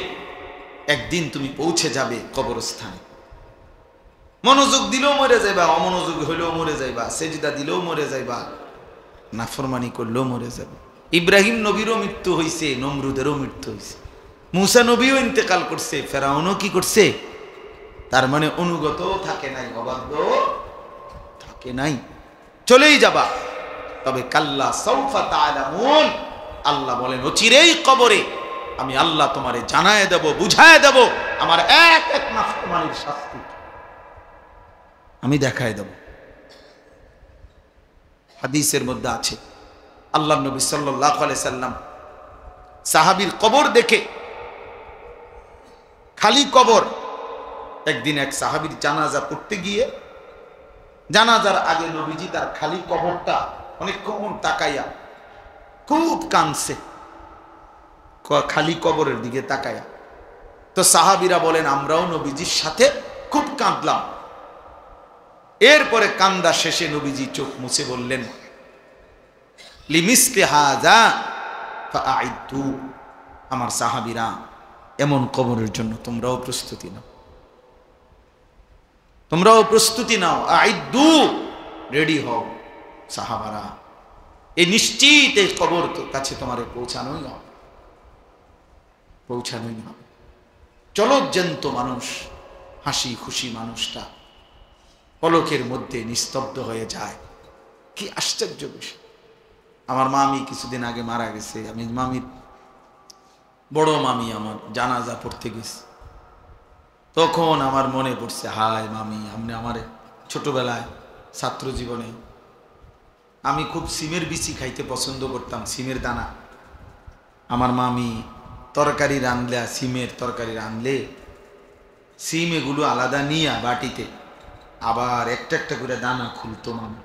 একদিন তুমি পৌঁছে যাবে কবরস্থানে। মনোযোগ দিলেও মরে যাইবা, অমনোযোগ হইলেও মরে যাইবা, সেজদা দিলেও মরে যাইবা, নাফরমানি করলেও মরে যাবে। ইব্রাহিম নবীরও মৃত্যু হইছে, নমরুদেরও মৃত্যু হইছে, মুসা নবীও ইন্তেকাল করছে, ফেরাউনও কি করছে? তার মানে অনুগত থাকে নাই, অবাধ্য থাকে নাই, চলেই যাবা। তবে কাল্লা সাউফা তা'লামুন, আল্লাহ বলেন অচিরেই কবরে আমি আল্লাহ তোমারে জানায় দেব, বুঝায় দেব, আমার এক এক নাফরমানির শাস্তি আমি দেখায় দেব। হাদিসের মধ্যে আছে, আল্লাহ নবী সাল্লাল্লাহু আলাইহি সাল্লাম সাহাবীর কবর দেখে, খালি কবর, একদিন এক সাহাবীর জানাজা পড়তে গিয়ে, জানাজার আগে নবীজি তার খালি কবরটা অনেকক্ষণ তাকাইয়া খুব কাঁদছে, খালি কবরের দিকে তাকাইয়া। তো সাহাবীরা বলেন আমরাও নবীজির সাথে খুব কাঁদলাম। এরপরে কান্দা শেষে নবীজি চোখ মুছে বললেন, লিমিসলি হাযা ফাআইদু, আমার সাহাবীরা এমন কবরের জন্য তোমরাও প্রস্তুতি নাও, তোমরাও প্রস্তুতি নাও, আইদু, রেডি হও সাহাবারা, এই নিশ্চিত এই কবর কাছে তোমারে পৌঁছানোই হবে। পৌঁছানোই হবে। চলজ্জন্ত মানুষ, হাসি খুশি মানুষটা পলকের মধ্যে নিস্তব্ধ হয়ে যায়। কি আশ্চর্য বিষয়। আমার মামি কিছুদিন আগে মারা গেছে। আমি মামির বড় মামি আমার জানাজা পড়তে গেছি, তখন আমার মনে পড়ছে, হায় মামি, আপনি আমার ছোটবেলায় ছাত্র জীবনে আমি খুব সিমের বিচি খাইতে পছন্দ করতাম, সিমের দানা। আমার মামি তরকারি রাঁধলে, সিমের তরকারি রাঁধলে সিম এগুলো আলাদা নিয়ে বাটিতে আবার একটা একটা করে দানা খুলতো মামি,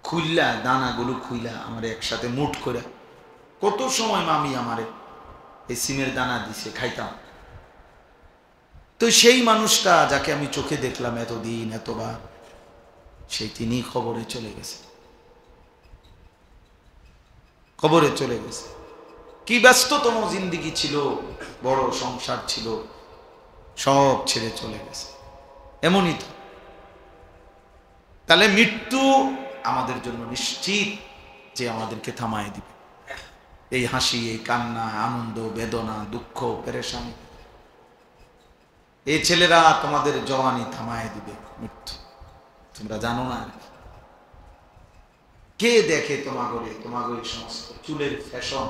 খুললা দানাগুলো খুইলা আমার একসাথে মুঠ করে কত সময় মামি আমারে এই সিমের দানা দিছে, খাইতাম। তো সেই মানুষটা যাকে আমি চোখে দেখলাম এতদিন এতবার, সেই তিনি কবরে চলে গেছে, কবরে চলে গেছে। কি ব্যস্ততম জিন্দেগি ছিল, বড় সংসার ছিল, সব ছেড়ে চলে গেছে। এমনই তো। তাহলে মৃত্যু আমাদের জন্য নিশ্চিত যে আমাদেরকে থামায় দিবে। এই হাসি, এই কান্না, আনন্দ, বেদনা, দুঃখ, পেরেশানি, এই ছেলেরা তোমাদের জওয়ানি থামায় দিবে মৃত্যু। তোমরা জানো না কে দেখে তোমাগরে, তোমাগরে সমস্ত চুলের ফ্যাশন,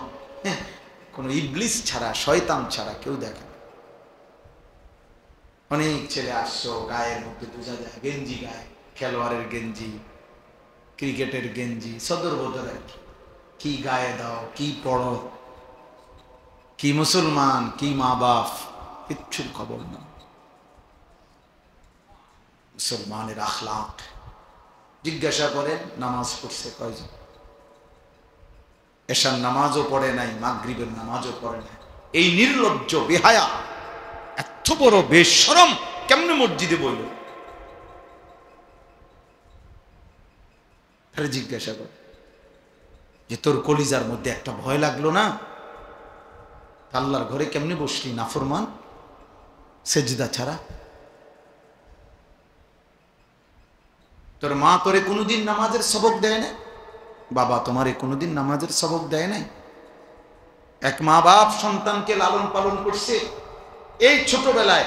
কোনো ইবলিস ছাড়া, শয়তান ছাড়া কেউ দেখে না। অনেক ছেলে আসছো, গায়ের মধ্যে বোঝা যায় গেঞ্জি গায়ে, খেলোয়াড়ের গেঞ্জি, ক্রিকেটের গেঞ্জি, সদর বদরের কি গায়ে দাও, কি পড়ো, কি মুসলমান, কি মা বাপ, কিচ্ছুর খবর না। মুসলমানের আখলাক জিজ্ঞাসা করেন, নামাজ পড়ছে কয়জন? এশার নামাজও পড়ে নাই, মাগরিবের নামাজও পড়ে নাই। এই নির্লজ্জ বেহায়া, এত বড় বেশরম কেমনে মসজিদে বইল? তাহলে জিজ্ঞাসা কর যে তোর কলিজার মধ্যে একটা ভয় লাগলো না? আল্লাহর ঘরে কেমনে বসলি নাফরমান, সেজদা ছাড়া? তোর মা তোরে কোনোদিন নামাজের সবক দেয় না? বাবা তোমারে কোনোদিন নামাজের সবক দেয় নাই? এক মা বাপ সন্তানকে লালন পালন করছে, এই ছোটবেলায়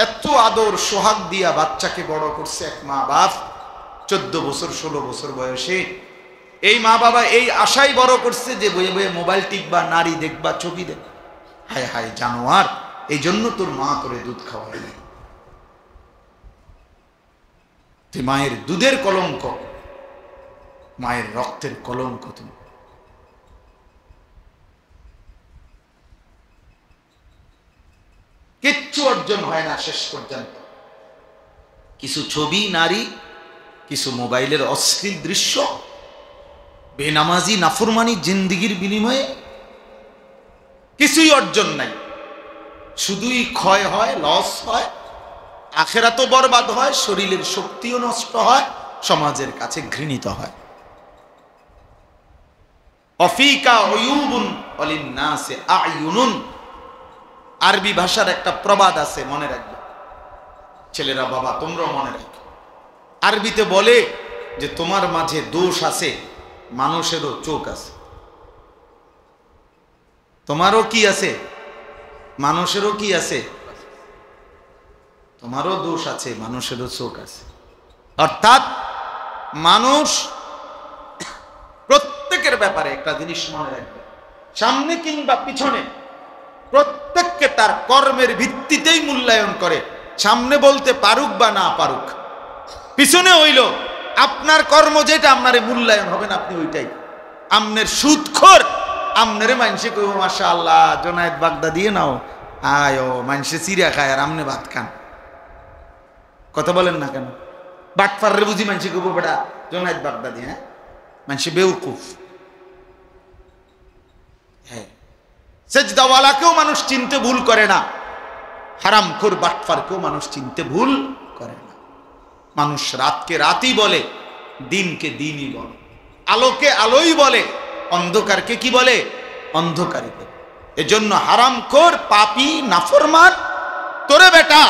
এত আদর সোহাগ দিয়া বাচ্চাকে বড় করছে এক মা বাপ। 14 বছর 16 বছর বয়সে এই মা বাবা এই আশাই বড় করছে যে বয়ে বয়ে মোবাইল টিপবা, নারী দেখবা, ছবি দেখ। হায় হায় জানোয়ার, এই জন্য তোর মা তোরে দুধ খাওয়ায় না। তুই মায়ের দুধের কলঙ্ক, মায়ের রক্তের কলঙ্ক। তুমি কিচ্ছু অর্জন হয় না শেষ পর্যন্ত। কিছু ছবি, নারী, কিছু মোবাইলের অশ্লীল দৃশ্য, বেনামাজি নাফরমানি জিন্দিগির বিনিময়ে কিছুই অর্জন নাই। শুধুই ক্ষয় হয়, লস হয়, আখেরাতও বরবাদ হয়, শরীরের শক্তিও নষ্ট হয়, সমাজের কাছে ঘৃণিত হয়। অফিকা উয়ুবুন ওয়ালিন্নাসি আয়ুনুন, আরবি ভাষার একটা প্রবাদ আছে, মনে রাখবে ছেলেরা, বাবা তোমরাও মনে রাখবে। আরবিতে বলে যে তোমার মাঝে দোষ আছে, মানুষেরও চোখ আছে। তোমারও কি আছে? মানুষেরও কি আছে? তোমারও দোষ আছে, মানুষেরও চোখ আছে। অর্থাৎ মানুষ প্রত্যেকের ব্যাপারে একটা জিনিস মনে রাখবে, সামনে কিংবা পিছনে প্রত্যেককে তার কর্মের ভিত্তিতেই মূল্যায়ন করে। সামনে বলতে পারুক বা না পারুক, পিছনে হইল আপনার কর্ম যেটা, আপনারে মূল্যায়ন হবে না, আপনি ওইটাই। আমনের সুদখোর, আমনেরে মানুষে কইব মাশাআল্লাহ জোনায়েদ বাগদা দিয়ে নাও, আয়ো মানুষে চিড়া খায় আর আমনে ভাত খান। কথা বলেন না কেন? বাটপাররে বুঝি মানুষে কইব বেটা জোনায়েদ বাগদা দিয়ে, হ্যাঁ মানুষে বেউকুফ। হ্যাঁ, সেজদাওয়ালাকেও মানুষ চিনতে ভুল করে না, হারামখোর বাটপারকেও মানুষ চিনতে ভুল করে না। মানুষ রাতকে রাতই বলে, দিনকে দিনই বলে, আলোকে আলোই বলে, অন্ধকারকে কি বলে? অন্ধকারই বলে। এজন্য হারামখোর, পাপী, নাফরমান, তোরে বেটা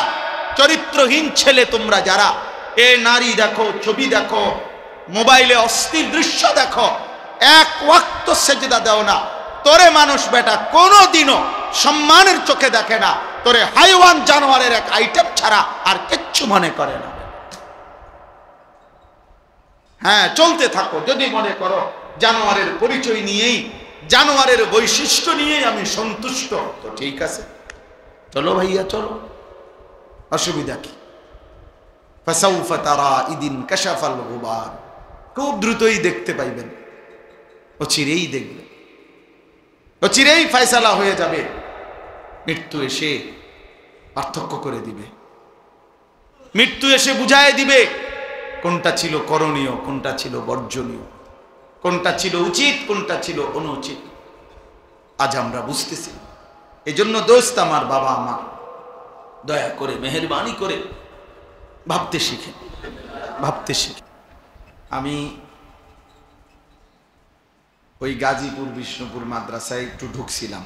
চরিত্রহীন ছেলে তোমরা যারা এ নারী দেখো, ছবি দেখো, মোবাইলে অশ্লীল দৃশ্য দেখো, এক ওয়াক্ত সেজদা দাও না, তোরে মানুষ বেটা কোনোদিনও সম্মানের চোখে দেখে না, তোরে হাইওয়ান জানোয়ারের এক আইটেম ছাড়া আর কিচ্ছু মনে করে না। হ্যাঁ, চলতে থাকো। যদি মনে করো জানোয়ারের পরিচয় নিয়েই, জানোয়ারের বৈশিষ্ট্য নিয়েই আমি সন্তুষ্ট, তো ঠিক আছে, চলো ভাইয়া চলো, অসুবিধা কি? ফাসাউফা তারা ইদিন কাশাফাল গুবার, খুব দ্রুতই দেখতে পাইবেন, অচিরেই দেখবেন, অচিরেই ফয়সালা হয়ে যাবে। মৃত্যু এসে পার্থক্য করে দিবে, মৃত্যু এসে বুঝায় দিবে কোনটা ছিল করণীয়, কোনটা ছিল বর্জনীয়, কোনটা ছিল উচিত, কোনটা ছিল অনুচিত। আজ আমরা বুঝতেছি। এই জন্য দোস্ত আমার, বাবা আমার, দয়া করে মেহেরবানি করে ভাবতে শিখে, ভাবতে শিখে। আমি ওই গাজীপুর বিষ্ণুপুর মাদ্রাসায় একটু ঢুকছিলাম,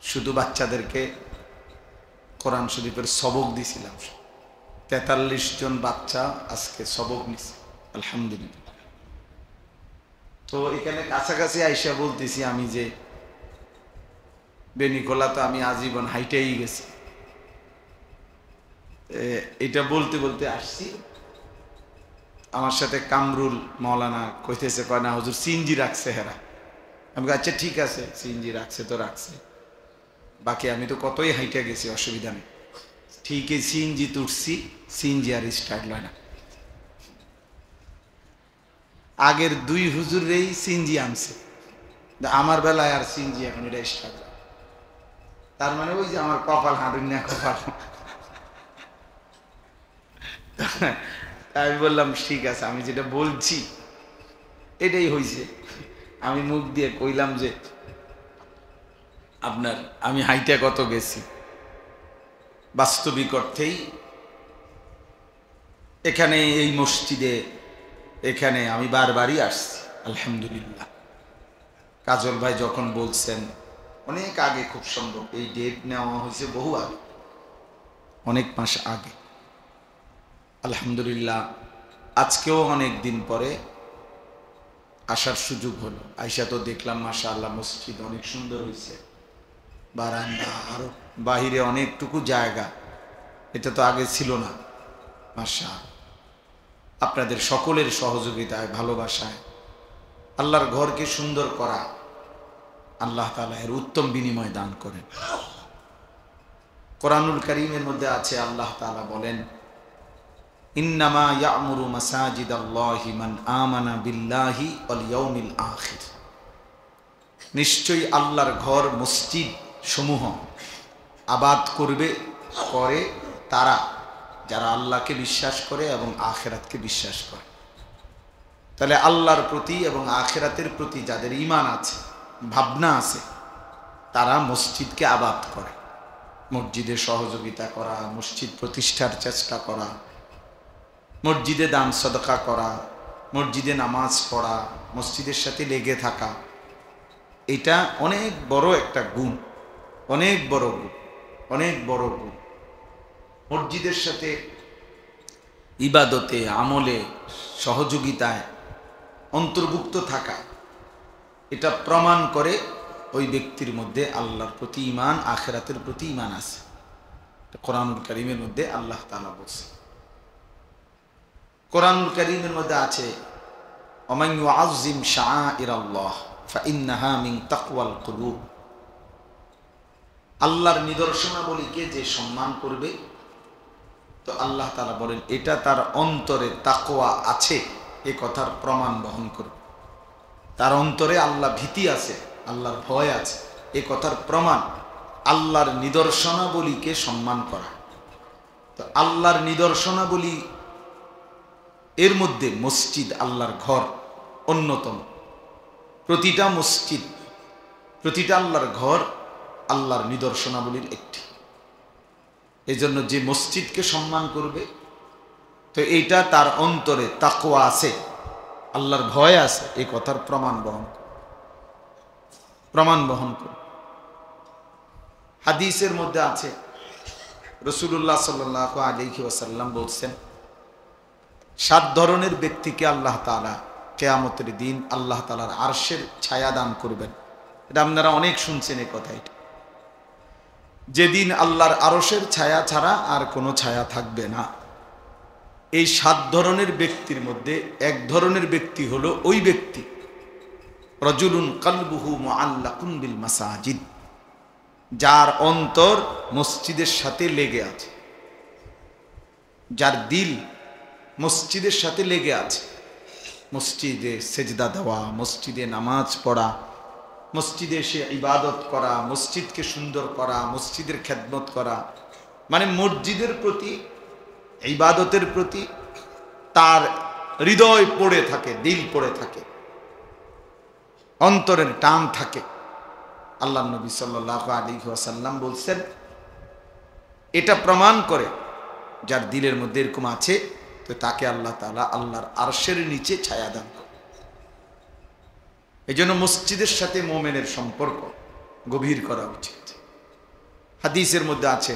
শুধু বাচ্চাদেরকে কোরআন শরীফের সবক দিছিলাম। 43 জন বাচ্চা আজকে সবক নিছে, আলহামদুলিল্লাহ। তো এখানে কাছাকাছি আইসা বলতেছি আমি যে বেনিকোলা তো আমি আজীবন হাইটেই গেছি। এটা বলতে বলতে আসছি, আমার সাথে কামরুল মৌলানা কইতেছে, কয় না হুজুর সিএনজি রাখছে হেরা। আমি আচ্ছা ঠিক আছে, সিএনজি রাখছে তো রাখছে, বাকি আমি তো কতই হাইটে গেছি, অসুবিধা নেই। ঠিকই সিএনজি তুটছি, সিএনজি আর স্টার্ট লয় না। আগের 2 হুজুরেই সিএনজি আনছে, আমার বেলায় আর সিএনজি এখন এটা স্টার্ট। তার মানে ওই যে আমার কপাল হাঁটুন না, কপাল। আমি বললাম ঠিক আছে, আমি যেটা বলছি এটাই হয়েছে। আমি মুখ দিয়ে কইলাম যে আপনার আমি হাইটা কত গেছি, বাস্তবিক অর্থেই এখানে এই মসজিদে এখানে আমি বারবারই আসছি, আলহামদুলিল্লাহ। কাজল ভাই যখন বলছেন অনেক আগে, খুব সম্ভব এই ডেট নেওয়া হয়েছে বহু আগে, অনেক মাস আগে। আলহামদুলিল্লাহ আজকেও অনেক দিন পরে আসার সুযোগ হলো। আইসা তো দেখলাম মাশাআল্লাহ মসজিদ অনেক সুন্দর হয়েছে, বারান্দা আরো বাহিরে অনেকটুকু জায়গা, এটা তো আগে ছিল না। মাশাআল্লাহ আপনাদের সকলের সহযোগিতায়, ভালোবাসায় আল্লাহর ঘরকে সুন্দর করা, আল্লাহ তাআলা এর উত্তম বিনিময় দান করেন। কোরআনুল কারীমের মধ্যে আছে, আল্লাহ তাআলা বলেন, ইন্নামা ইয়া'মুরু মাসাজিদাল্লাহি মান আমানা বিল্লাহি ওয়াল ইয়াউমিল আখির। নিশ্চয়ই আল্লাহর ঘর মসজিদ সমূহ আবাদ করে তারা যারা আল্লাহকে বিশ্বাস করে এবং আখিরাতকে বিশ্বাস করে। তাহলে আল্লাহর প্রতি এবং আখিরাতের প্রতি যাদের ঈমান আছে, ভাবনা আছে, তারা মসজিদকে আবাদ করে। মসজিদে সহযোগিতা করা, মসজিদ প্রতিষ্ঠার চেষ্টা করা, মসজিদে দান সদকা করা, মসজিদে নামাজ পড়া, মসজিদের সাথে লেগে থাকা, এটা অনেক বড় একটা গুণ, অনেক বড় গুণ, অনেক বড় গুণ। মসজিদের সাথে ইবাদতে, আমলে, সহযোগিতায় অন্তর্ভুক্ত থাকা, এটা প্রমাণ করে ওই ব্যক্তির মধ্যে আল্লাহর প্রতি ঈমান, আখিরাতের প্রতি ঈমান আছে। কোরআনুল কারীমের মধ্যে আল্লাহ তাআলা বলেছেন। কোরআনুল কারীমের মধ্যে আছে, ওমান ইউআযযিম শাআইরাল্লাহ ফাইন্নাহা মিন তাকওয়াল কুলুব। আল্লাহর নিদর্শনাবলীকে যে সম্মান করবে, তো আল্লাহ তাআলা বলেন এটা তার অন্তরে তাকওয়া আছে, এ কথার প্রমাণ বহন করবে। তার অন্তরে আল্লাহ ভীতি আছে, আল্লাহর ভয় আছে, এ কথার প্রমাণ আল্লাহর নিদর্শনাবলীকে সম্মান করা। তো আল্লাহর নিদর্শনাবলী এর মধ্যে মসজিদ, আল্লাহর ঘর অন্যতম। প্রতিটা মসজিদ, প্রতিটা আল্লাহর ঘর আল্লাহর নিদর্শনাবলীর একটি। এই জন্য যে মসজিদকে সম্মান করবে, তো এইটা তার অন্তরে তাকওয়া আছে, আল্লাহর ভয় আছে, এই কথার প্রমাণ বহন করে। হাদিসের মধ্যে আছে, রাসূলুল্লাহ সাল্লাল্লাহু আলাইহি ওয়াসাল্লাম বলছেন, 7 ধরনের ব্যক্তিকে আল্লাহ তাআলা কিয়ামতের দিন আল্লাহ তাআলার আরশের ছায়া দান করবেন। এটা আপনারা অনেক শুনছেন এই কথা। এটা যেদিন আল্লাহর আরশের ছায়া ছাড়া আর কোনো ছায়া থাকবে না। এই 7 ধরনের ব্যক্তির মধ্যে এক ধরনের ব্যক্তি হলো ওই ব্যক্তি, রাজুলুন কলবুহু মুআল্লাকুন বিল মাসাজিদ, যার অন্তর মসজিদের সাথে লেগে আছে, যার দিল মসজিদের সাথে লেগে আছে। মসজিদে সেজদা দেওয়া, মসজিদে নামাজ পড়া, মসজিদে এসে ইবাদত করা, মসজিদকে সুন্দর করা, মসজিদের খেদমত করা, মানে মসজিদের প্রতি, ইবাদতের প্রতি তার হৃদয় পড়ে থাকে, দিল পড়ে থাকে, অন্তরের টান থাকে। আল্লাহ নবী সাল্লাল্লাহু আলাইহি ওয়াসাল্লাম বলছেন, এটা প্রমাণ করে যার দিলের মধ্যে এরকম আছে, তো তাকে আল্লাহ তাআলা আল্লাহর আরশের নিচে ছায়া দান করে। এই জন্য মসজিদের সাথে মুমিনের সম্পর্ক গভীর করা উচিত। হাদিসের মধ্যে আছে,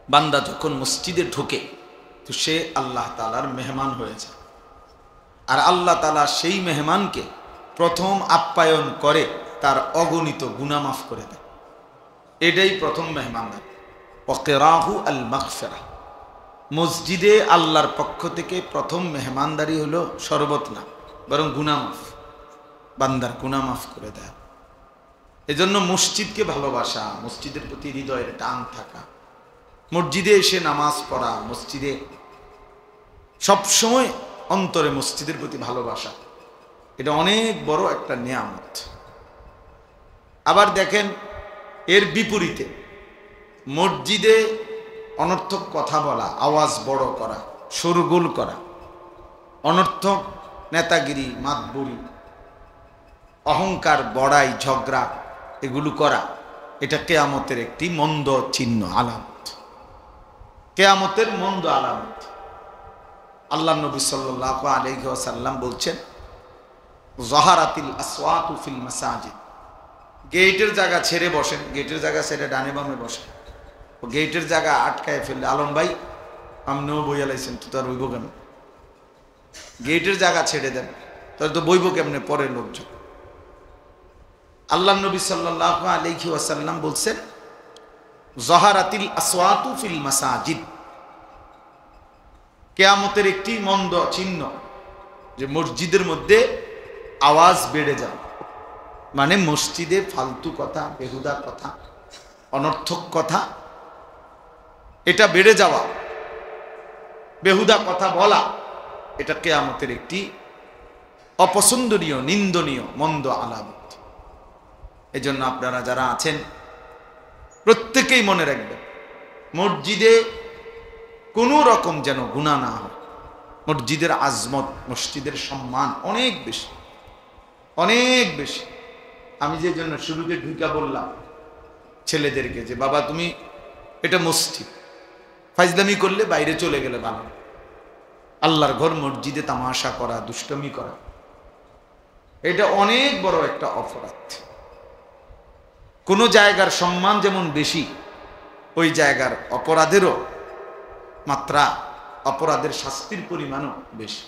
বান্দা যখন মসজিদে ঢোকে তো সে আল্লাহ তাআলার মেহমান হয়ে যায়, আর আল্লাহ তাআলা সেই মেহমানকে প্রথম আপ্যায়ন করে তার অগণিত গুনাহ মাফ করে দেয়। এটাই প্রথম মেহমানদারি। ওয়াকিরাহু আল মাগফিরা, মসজিদে আল্লাহর পক্ষ থেকে প্রথম মেহমানদারি হলো শরবত না, বরং গুনাহ মাফ, বান্দার গুনাহ মাফ করে দেয়। এজন্য মসজিদকে ভালোবাসা, মসজিদের প্রতি হৃদয়ের টান থাকা, মসজিদে এসে নামাজ পড়া, মসজিদে সবসময় অন্তরে মসজিদের প্রতি ভালোবাসা, এটা অনেক বড় একটা নিয়ামত। আবার দেখেন, এর বিপরীতে মসজিদে অনর্থক কথা বলা, আওয়াজ বড় করা, শোরগোল করা, অনর্থক নেতাগিরি, মাতবুরি, অহংকার, বড়াই, ঝগড়া, এগুলো করা, এটা কিয়ামতের একটি মন্দ চিহ্ন, আলামত, কিয়ামতের মন্দ আলামত। আল্লাহ নবী সাল্লাল্লাহু আলাইহি ওয়াসাল্লাম বলছেন, যাহারাতিল আসওয়াতু ফিল মাসাজিদ, গেটের জায়গা ছেড়ে বসেন, গেটের জায়গা ছেড়ে ডানে বামে বসেন, ও গেটের জায়গা আটকায় ফেললে, আলম ভাই আপনিও বইয়া লাইছেন, তো তার বইব কেন? গেটের জায়গা ছেড়ে দেন, তাহলে তো বইব কেমনে পরে লোকজন। আল্লাহ নবী সাল্লাল্লাহু আলাইহি ওয়াসাল্লাম বলছেন, যাহারাতিল আসওয়াতু ফিল মাসাজিদ, কিয়ামতের একটি মন্দ চিহ্ন যে মসজিদের মধ্যে আওয়াজ বেড়ে যায়, মানে মসজিদে ফালতু কথা, বেহুদা কথা, অনর্থক কথা, এটা বেড়ে যাওয়া, বেহুদা কথা বলা, এটা কিয়ামতের একটি অপছন্দনীয়, নিন্দনীয়, মন্দ আলামত। এজন্য আপনারা যারা আছেন প্রত্যেকেই মনে রাখবেন, মসজিদে কোনো রকম যেন গুনাহ না হয়। মসজিদের আজমত, মসজিদের সম্মান অনেক বেশি, অনেক বেশি। আমি যে জন্য শুরুতে ঢুকা বললাম ছেলেদেরকে যে বাবা তুমি, এটা মসজিদ, ফাজলামি করলে বাইরে চলে গেলে ভালো, আল্লাহর ঘর মসজিদে তামাশা করা, দুষ্টমি করা, এটা অনেক বড় একটা অপরাধ। কোন জায়গার সম্মান যেমন বেশি, ওই জায়গার অপরাধেরও মাত্রা, অপরাধের শাস্তির পরিমাণও বেশি।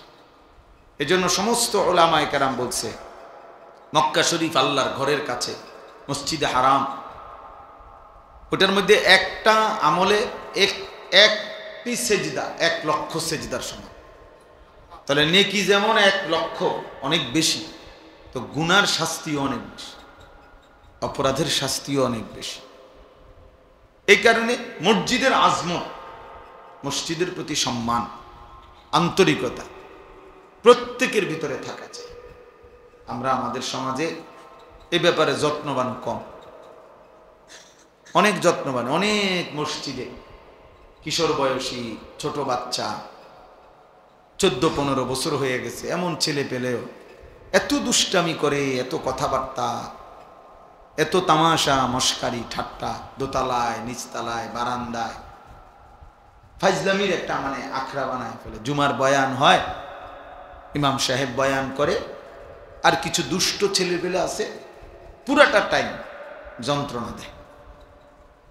এজন্য সমস্ত উলামায়ে কেরাম বলছে, মক্কা শরীফ আল্লাহর ঘরের কাছে, মসজিদে হারাম, ওটার মধ্যে একটা আমলে একটি সেজদা 1 লক্ষ সেজদার সমান। তাহলে নেকি যেমন 1 লক্ষ, অনেক বেশি, তো গুনার শাস্তিও অনেক বেশি, অপরাধের শাস্তিও অনেক বেশি। এই কারণে মসজিদের আজমত, মসজিদের প্রতি সম্মান, আন্তরিকতা প্রত্যেকের ভিতরে থাকা চাই। আমরা আমাদের সমাজে এ ব্যাপারে যত্নবান কম, অনেক যত্নবান। অনেক মসজিদে কিশোর বয়সী ছোট বাচ্চা, 14-15 বছর হয়ে গেছে, এমন ছেলে পেলেও এত দুষ্টামি করে, এত কথাবার্তা, এত তামাশা, মস্কারি, ঠাট্টা, দোতলায়, নিচতলায়, বারান্দায় ফাজলামির একটা মানে আখড়া বানায় ফেলে। জুমার বয়ান হয়, ইমাম সাহেব বয়ান করে, আর কিছু দুষ্ট ছেলে পেলে আছে, পুরাটা টাইম যন্ত্রণা দেয়,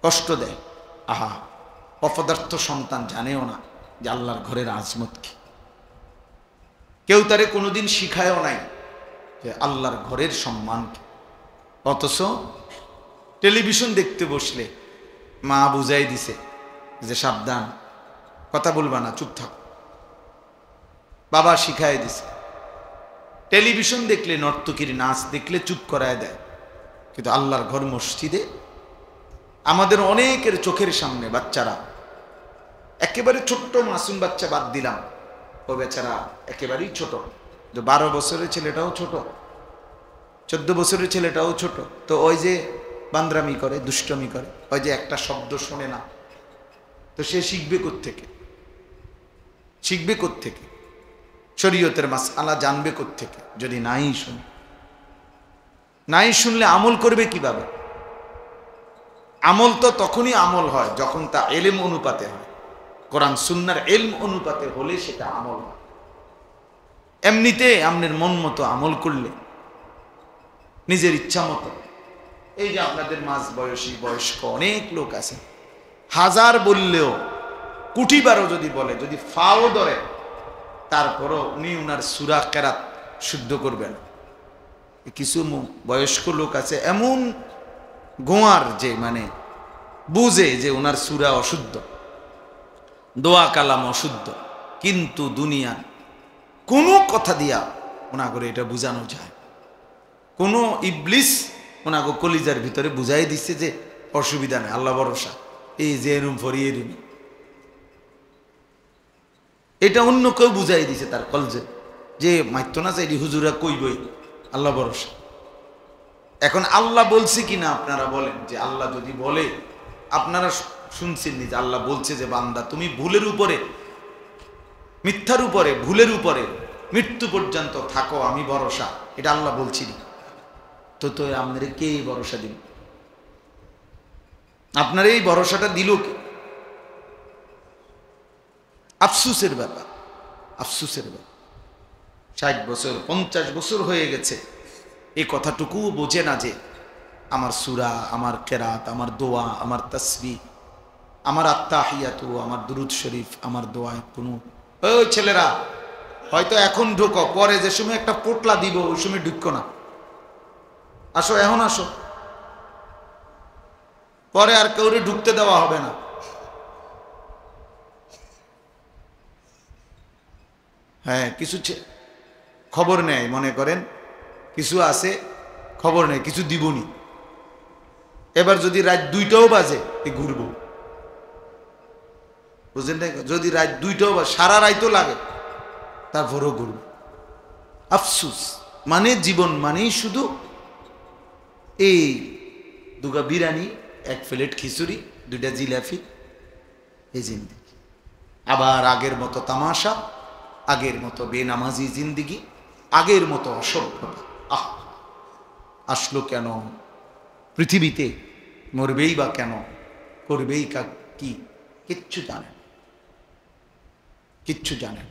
কষ্ট দেয়। আহা, অপদার্থ সন্তান জানেও না যে আল্লাহর ঘরের আজমত কি, কেউ তারে কোনোদিন শিখায়ও নাই যে আল্লাহর ঘরের সম্মান কি। অথচ টেলিভিশন দেখতে বসলে মা বুঝাই দিছে যে সাবধান, কথা বলবা না, চুপ থাক। বাবা শিখাই দিছে। টেলিভিশন দেখলে, নর্তকীর নাচ দেখলে চুপ করায় দেয়, কিন্তু আল্লাহর ঘর মসজিদে আমাদের অনেকের চোখের সামনে বাচ্চারা, একেবারে ছোট্ট মাসুম বাচ্চা বাদ দিলাম, ও বেচারা একেবারেই ছোট, 12 বছরের ছেলেটাও ছোট, 14 বছরের ছেলেটাও ছোট, তো ওই যে বান্দরামি করে, দুষ্টমি করে, ওই যে একটা শব্দ শোনে না, তো সে শিখবে কোত্থেকে? শিখবে কোত্থেকে? শরীয়তের মাসআলা জানবে কোত্থেকে যদি নাই শুনে? নাই শুনলে আমল করবে কিভাবে? আমল তো তখনই আমল হয় যখন তা ইলম অনুপাতে হয়, কোরআন সুন্নাহর ইলম অনুপাতে হলে সেটা আমল হয়। এমনিতে আপনার মন মতো আমল করলে, নিজের ইচ্ছা মতো, এই যে আপনাদের মাঝ বয়সী বয়স্ক অনেক লোক আছে, হাজার বললেও, কোটিবারও যদি বলে, যদি ফাও ধরে, তারপরও উনি উনার সূরা কেরাত শুদ্ধ করবেন। কিছু বয়স্ক লোক আছে এমন গোয়ার, যে মানে বুঝে যে ওনার সূরা অশুদ্ধ, দোয়া কালাম অশুদ্ধ, কিন্তু দুনিয়ার কোনো কথা দিয়া ওনাগরে এটা বুঝানো যায়। কোনো ইবলিস ওনাগো কলিজার ভিতরে বুঝাই দিচ্ছে যে অসুবিধা নেই, আল্লাহ ভরসা, এই যে এরম ফরিয়ে দিবি, এটা অন্য কেউ বুঝাই দিছে তার কলজে, যে মাইতো না চাইলি হুজুরা কইবই, আল্লাহ ভরসা। এখন আল্লাহ বলছে কিনা আপনারা বলেন, যে আল্লাহ যদি বলে, আপনারা শুনছেন যে আল্লাহ বলছে যে বান্দা তুমি ভুলের উপরে, মিথ্যার উপরে, ভুলের উপরে মৃত্যু পর্যন্ত থাকো, আমি ভরসা, এটা আল্লাহ বলছিনি, তো তো আপনারা কে ভরসা দিন? আপনার এই ভরসাটা দিল কে? আফসুসের ব্যাপার, আফসুসের ব্যাপার। 60 বছর 50 বছর হয়ে গেছে, এই কথাটুকু বোঝে না যে আমার সূরা, আমার কেরাত, আমার দোয়া, আমার তাসবিহ, আমার আত্তাহিয়াতু, আমার দুরুদ শরীফ, আমার দোয়া কুনুত। ওই ছেলেরা হয়তো এখন ঢুকো, পরে যে সময় একটা পোটলা দিব ওই সময় ঢুকো না, আসো এখন আসো, পরে আর কাউরে ঢুকতে দেওয়া হবে না। হ্যাঁ, কিছু খবর নেয়, মনে করেন কিছু আছে খবর নেই, কিছু দিবনি, এবার যদি রাত 2টাও বাজে ঘুরব, বুঝলেন না? যদি রাত 2টাও বাজে, সারা রাতও লাগে, তারপরও ঘুরব। আফসুস মানে জীবন মানেই শুধু এই 2 গা বিরিয়ানি, 1 প্লেট খিচুড়ি, 2টা জিলাপি, এই জিন্দেগি। আবার আগের মতো তামাশা, আগের মতো বেনামাজি জিন্দিগি, আগের মতো অসভ্যতা। আহ, আসলো কেন পৃথিবীতে? মরবেই বা কেন? করবেই কি? কিচ্ছু জানেন, কিচ্ছু জানেন।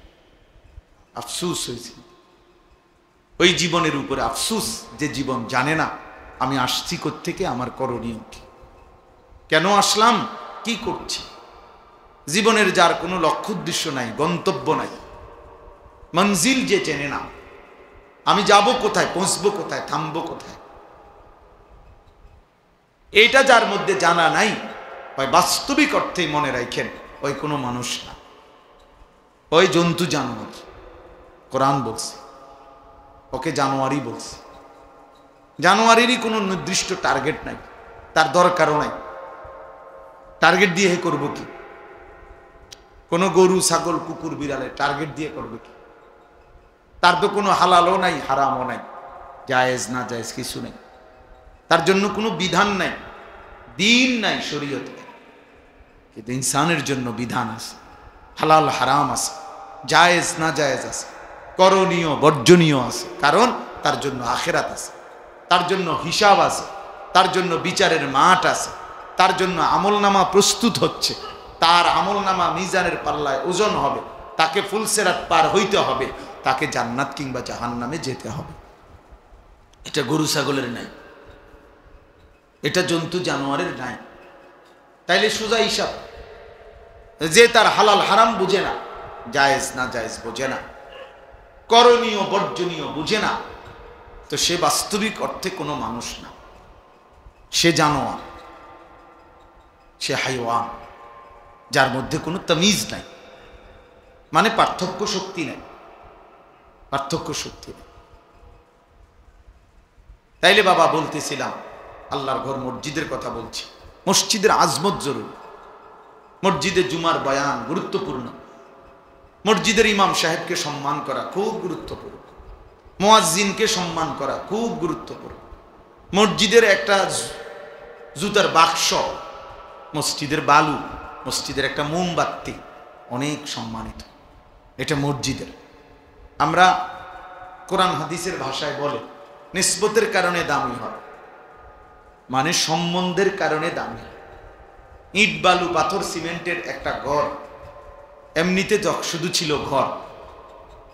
আফসুস হয়েছে ওই জীবনের উপরে, আফসুস যে জীবন জানে না আমি আসছি কোত্থেকে, আমার করণীয় কি, কেন আসলাম, কি করছি। জীবনের যার কোনো লক্ষ্য উদ্দেশ্য নাই, গন্তব্য নাই, মঞ্জিল যে চেনে না, আমি যাব কোথায়, পৌঁছবো কোথায়, থামবো কোথায়, এইটা যার মধ্যে জানা নাই, ওই বাস্তবিক অর্থেই মনে রাখেন ওই কোনো মানুষ না, ওই জন্তু জানোয়ার। কোরআন বলছে ওকে জানোয়ারই বলছে। জানোয়ারেরই কোনো নির্দিষ্ট টার্গেট নাই, তার দরকারও নাই, টার্গেট দিয়ে করবো কি? কোনো গরু, ছাগল, কুকুর, বিড়ালে টার্গেট দিয়ে করবে কি? তার তো কোনো হালালও নাই, হারামও নাই, জায়েজ না জায়েজ কিছু নেই, তার জন্য কোনো বিধান নাই, দিন নাই শরীয়তে। কিন্তু ইনসানের জন্য বিধান আছে, হালাল হারাম আছে, জায়েজ না জায়েজ আছে, করণীয় বর্জনীয় আছে, কারণ তার জন্য আখিরাত আছে, তার জন্য হিসাব আছে, তার জন্য বিচারের মাঠ আছে, তার জন্য আমলনামা প্রস্তুত হচ্ছে, তার আমলনামা মিজানের পাল্লায় ওজন হবে, তাকে ফুলসেরাত পার হইতে হবে, তাকে জান্নাত কিংবা জাহান্নামে যেতে হবে। এটা গরু ছাগলের নাই, এটা জন্তু জানোয়ারের নাই। তাইলে সোজা হিসাব, যে তার হালাল হারাম বুঝে না, জায়েজ না জায়েজ বোঝে না, করণীয় বর্জনীয় বুঝে না, তো সে বাস্তবিক অর্থে কোনো মানুষ না, সে জানোয়ার। সে হাইওয়ান, যার মধ্যে কোনো তামিজ নাই, মানে পার্থক্য শক্তি নাই, পার্থক্য শক্তি নেই। তাইলে বাবা বলতেছিলাম আল্লাহর ঘর মসজিদের কথা বলছি। মসজিদের আজমত জরুরি, মসজিদে জুমার বয়ান গুরুত্বপূর্ণ, মসজিদের ইমাম সাহেবকে সম্মান করা খুব গুরুত্বপূর্ণ, মুয়াজ্জিনকে সম্মান করা খুব গুরুত্বপূর্ণ। মসজিদের একটা জুতার বাক্স, মসজিদের বালু, মসজিদের একটা মোমবাতি অনেক সম্মানিত, এটা মসজিদের। আমরা কোরআন হাদিসের ভাষায় বলে নিসবতের কারণে দামি হয়, মানে সম্বন্ধের কারণে দামি হয়। ইট বালু পাথর সিমেন্টের একটা ঘর এমনিতে শুধু ছিল ঘর,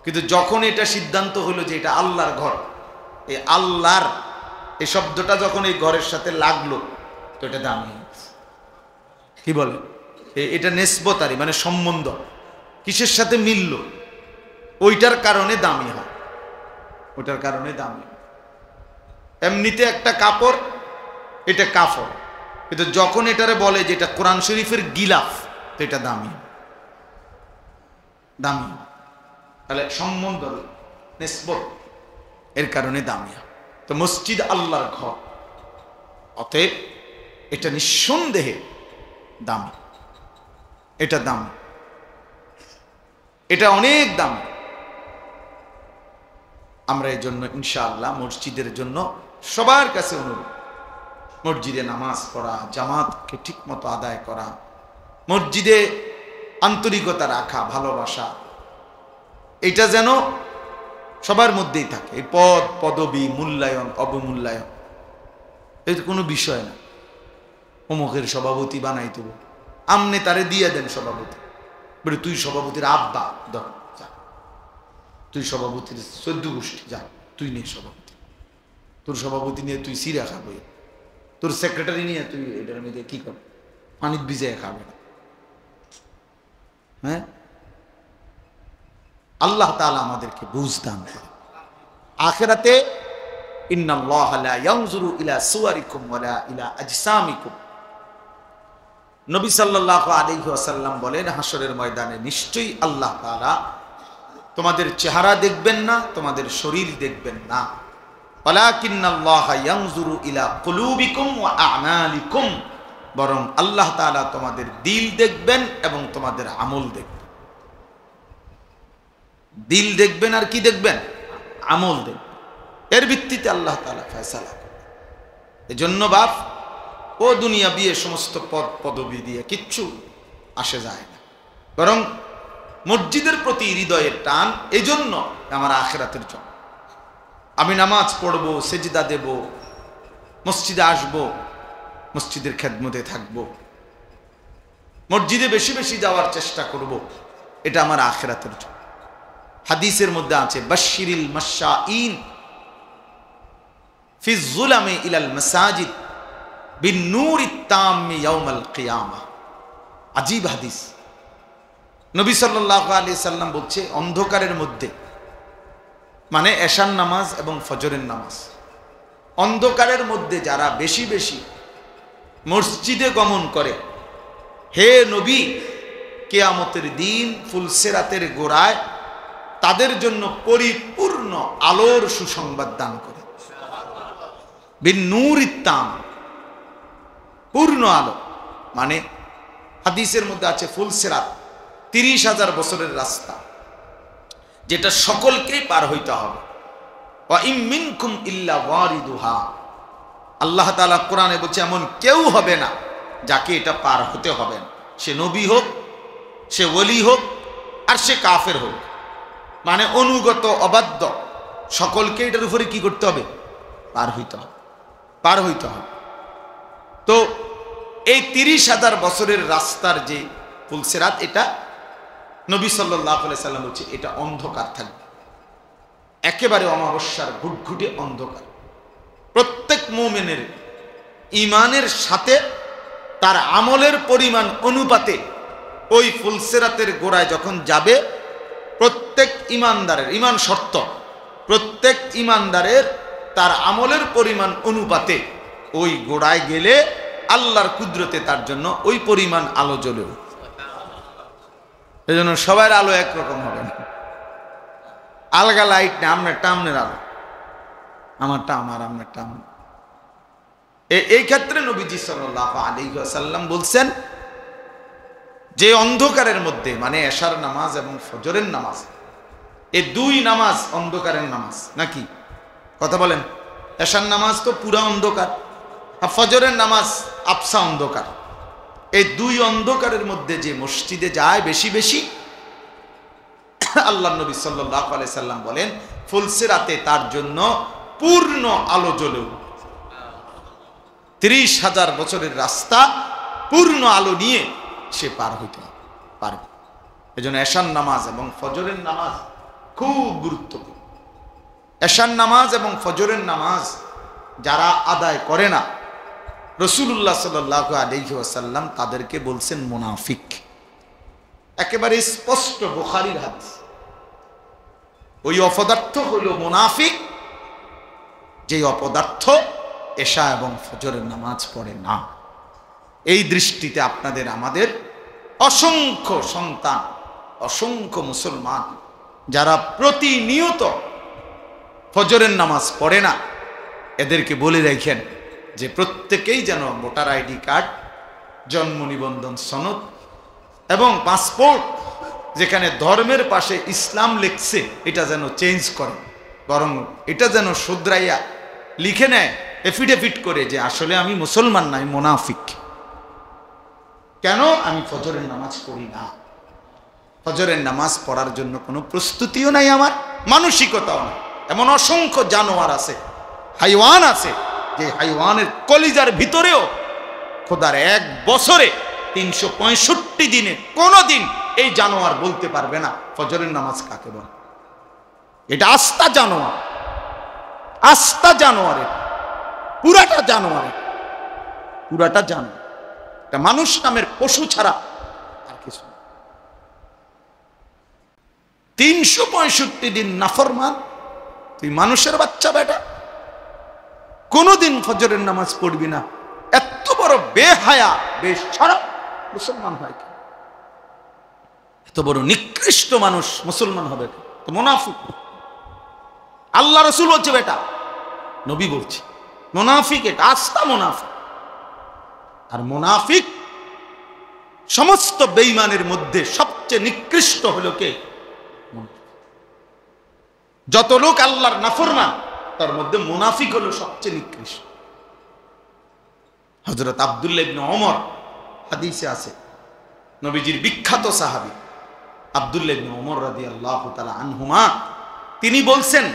কিন্তু যখন এটা সিদ্ধান্ত হলো যে এটা আল্লাহর ঘর, এই আল্লাহর এই শব্দটা যখন এই ঘরের সাথে লাগলো তো এটা দামি হয়েছে। কি বলে এটা নিসবতারি, মানে সম্বন্ধ কিসের সাথে মিলল, ওইটার কারণে দামি হয়, ওইটার কারণে দামি হয়। এমনিতে একটা কাপড়, এটা কাপড়, কিন্তু যখন এটারে বলে যে এটা কোরআন শরীফের গিলাফ তো এটা দামি, দামি। তাহলে সম্বন্ধ নিসবত এর কারণে দামি। তো মসজিদ আল্লাহর ঘর, অতএব এটা নিঃসন্দেহে দামি, এটা দামি, এটা অনেক দামি। আমরা এই জন্য ইনশাআল্লাহ মসজিদের জন্য সবার কাছে অনুরোধ, মসজিদে নামাজ পড়া, জামাতকে ঠিক মতো আদায় করা, মসজিদে আন্তরিকতা রাখা, ভালোবাসা, এটা যেন সবার মধ্যেই থাকে। এই পদ পদবী, মূল্যায়ন অবমূল্যায়ন এটা কোনো বিষয় না। অমুকের সভাপতি বানাই দেব, আমনে তারে দিয়ে দেন সভাপতি, বলে তুই সভাপতির আব্বা ধর, যা তুই সভাপতির 14 গোষ্ঠী, যা তুই নিয়ে সভাপতি, তোর সভাপতি নিয়ে তুই সিরা খাবে, তোর সেক্রেটারি নিয়ে তুই এটার মধ্যে কি কর, পানির ভিজে খাবে না। হ্যাঁ, আল্লাহ তাআলা আমাদেরকে বুঝ দান করে। আখিরাতে ইন্নাল্লাহা লা ইয়ানজুরু ইলা সুওয়ারিকুম ওয়ালা ইলা আজসামিকুম, নবী সাল্লাল্লাহু আলাইহি ওয়াসাল্লাম বলেন হাসরের ময়দানে নিশ্চয়ই আল্লাহ তাআলা তোমাদের চেহারা দেখবেন না, তোমাদের শরীর দেখবেন না, ওয়ালাকিন্নাল্লাহা ইয়ানজুরু ইলা কুলুবিকুম ওয়া আমালিকুম, বরং আল্লাহ তাআলা তোমাদের দিল দেখবেন এবং তোমাদের আমল দেখবেন। দিল দেখবেন আর কি দেখবেন? আমল দেখবেন। এর ভিত্তিতে আল্লাহ তাআলা ফয়সালা করবেন। এজন্য বাপ ও দুনিয়া বিয়ে সমস্ত পদ পদবি দিয়ে কিচ্ছু আসে যায় না, বরং মসজিদের প্রতি হৃদয়ের টান। এজন্য আমার আখিরাতের জন্য আমি নামাজ পড়ব, সেজদা দেব, মসজিদে আসব, মসজিদের খেদমতে থাকব, মসজিদে বেশি বেশি যাওয়ার চেষ্টা করব, এটা আমার আখিরাতের জন্য। হাদিসের মধ্যে আছে বাশশিরিল মাশাঈন ফি যুলামি ইলাল মাসাজিদ বিন-নূরিত তাম্মি ইয়াউমাল কিয়ামাহ। আজীব হাদিস। নবী সাল্লাল্লাহু আলাইহি সাল্লাম বলছে অন্ধকারের মধ্যে, মানে এশার নামাজ এবং ফজরের নামাজ, অন্ধকারের মধ্যে যারা বেশি বেশি মসজিদে গমন করে, হে নবী কিয়ামতের দিন ফুলসিরাতের গোড়ায় তাদের জন্য পরিপূর্ণ আলোর সুসংবাদ দান করে। বিন-নূরিত তাম, পূর্ণ আলো, মানে হাদিসের মধ্যে আছে ফুলসিরাত 30,000 বছরের রাস্তা, যেটা সকলকেই পার হইতে হবে। ওয়া ইম মিনকুম ইল্লা ওয়ারিদুহা, আল্লাহ তাআলা কোরআনে বলছে এমন কেউ হবে না যাকে এটা পার হতে হবে না, সে নবী হোক, সে ওলি হোক, আর সে কাফের হোক, মানে অনুগত অবাধ্য, সকলকে এটার উপরে কি করতে হবে? পার হইতে হবে, পার হইতে হবে। তো এই 30,000 বছরের রাস্তার যে ফুলসিরাত, এটা নবী সাল্লাল্লাহু আলাইহি সাল্লাম বলছে এটা অন্ধকার থাকবে, একেবারে অমাবস্যার ঘুটঘুটে অন্ধকার। প্রত্যেক মুমিনের ঈমানের সাথে তার আমলের পরিমাণ অনুপাতে ওই ফুলসিরাতের গোড়ায় যখন যাবে, প্রত্যেক ঈমানদারের, ঈমান শর্ত, প্রত্যেক ঈমানদারের তার আমলের পরিমাণ অনুপাতে ওই গোড়ায় গেলে আল্লাহর কুদরতে তার জন্য ওই পরিমাণ আলো জ্বলেও। এই জন্য সবার আলো একরকম হবে না, আলগা লাইট না, আপনারটা আপনার আলো, আমারটা আমার, আপনারটা আমার। এই ক্ষেত্রে নবীজি সাল্লাল্লাহু আলাইহি ওয়াসাল্লাম বলছেন যে অন্ধকারের মধ্যে, মানে এশার নামাজ এবং ফজরের নামাজ, এই দুই নামাজ অন্ধকারের নামাজ নাকি? কথা বলেন। এশার নামাজ তো পুরা অন্ধকার, আর ফজরের নামাজ আবসা অন্ধকার। এই দুই অন্ধকারের মধ্যে যে মসজিদে যায় বেশি বেশি, আল্লাহ নবী সাল্লাল্লাহু আলাইহি সাল্লাম বলেন ফুলসিরাতে তার জন্য পূর্ণ আলো জ্বলে। 30,000 বছরের রাস্তা পূর্ণ আলো নিয়ে সে পার হইতে পারবে। এজন্য এশার নামাজ এবং ফজরের নামাজ খুব গুরুত্বপূর্ণ। এশার নামাজ এবং ফজরের নামাজ যারা আদায় করে না, রাসূলুল্লাহ সাল্লাল্লাহু আলাইহি ওয়াসাল্লাম তাদেরকে বলছেন মুনাফিক। একেবারে স্পষ্ট বুখারীর হাদিস। ওই অপদার্থ হলো মুনাফিক, যে অপদার্থ এশা এবং ফজরের নামাজ পড়ে না। এই দৃষ্টিতে আপনাদের আমাদের অসংখ্য সন্তান, অসংখ্য মুসলমান যারা প্রতিনিয়ত ফজরের নামাজ পড়ে না, এদেরকে বলে রাখেন যে প্রত্যেকেই যেন ভোটার আইডি কার্ড, জন্ম নিবন্ধন সনদ এবং পাসপোর্ট যেখানে ধর্মের পাশে ইসলাম লিখছে এটা যেন চেঞ্জ করে, বরং এটা যেন শুধরাইয়া লিখে নেয় এফিডেভিট করে যে আসলে আমি মুসলমান না, আমি মুনাফিক। কেন? আমি ফজরের নামাজ পড়ি না। ফজরের নামাজ পড়ার জন্য কোনো প্রস্তুতিও নাই, আমার মানসিকতাও নাই। এমন অসংখ্য জানোয়ার আছে, হাইওয়ান আছে, যে হাইওয়ানের কলিজার ভিতরেও খোদার এক বছরে 365 দিনে কোনোদিন এই জানোয়ার বলতে পারবে না ফজরের নামাজ কাকে বলে। এটা আস্তা জানোয়ার, আস্তা জানোয়ারের, পুরাটা জানোয়ারের, পুরাটা জানোয়ার। এটা মানুষ নামের পশু ছাড়া আর কিছু না। 365 দিন নাফরমান, তুই মানুষের বাচ্চা বেটা, কোনদিন ফজরের নামাজ পড়বি না। এত বড় বেহায়া বেশরম মুসলমান হয় কি? এত বড় নিকৃষ্ট মানুষ মুসলমান হবে তো? মুনাফিক। আল্লাহ রাসূল বলছে বেটা, নবী বলছে মুনাফিক, এটা আস্তা মুনাফিক। আর মুনাফিক সমস্ত বেঈমানের মধ্যে সবচেয়ে নিকৃষ্ট হলো কে? যত লোক আল্লাহর নাফরমান তার মধ্যে মুনাফিক হলো সবচেয়ে নিকৃষ্ট। হযরত আব্দুল্লাহ ইবনে ওমর হাদিসে আছে, নবীজির বিখ্যাত সাহাবী আব্দুল্লাহ ইবনে ওমর রাদিয়াল্লাহু তাআলা আনহুমা, তিনি বলছেন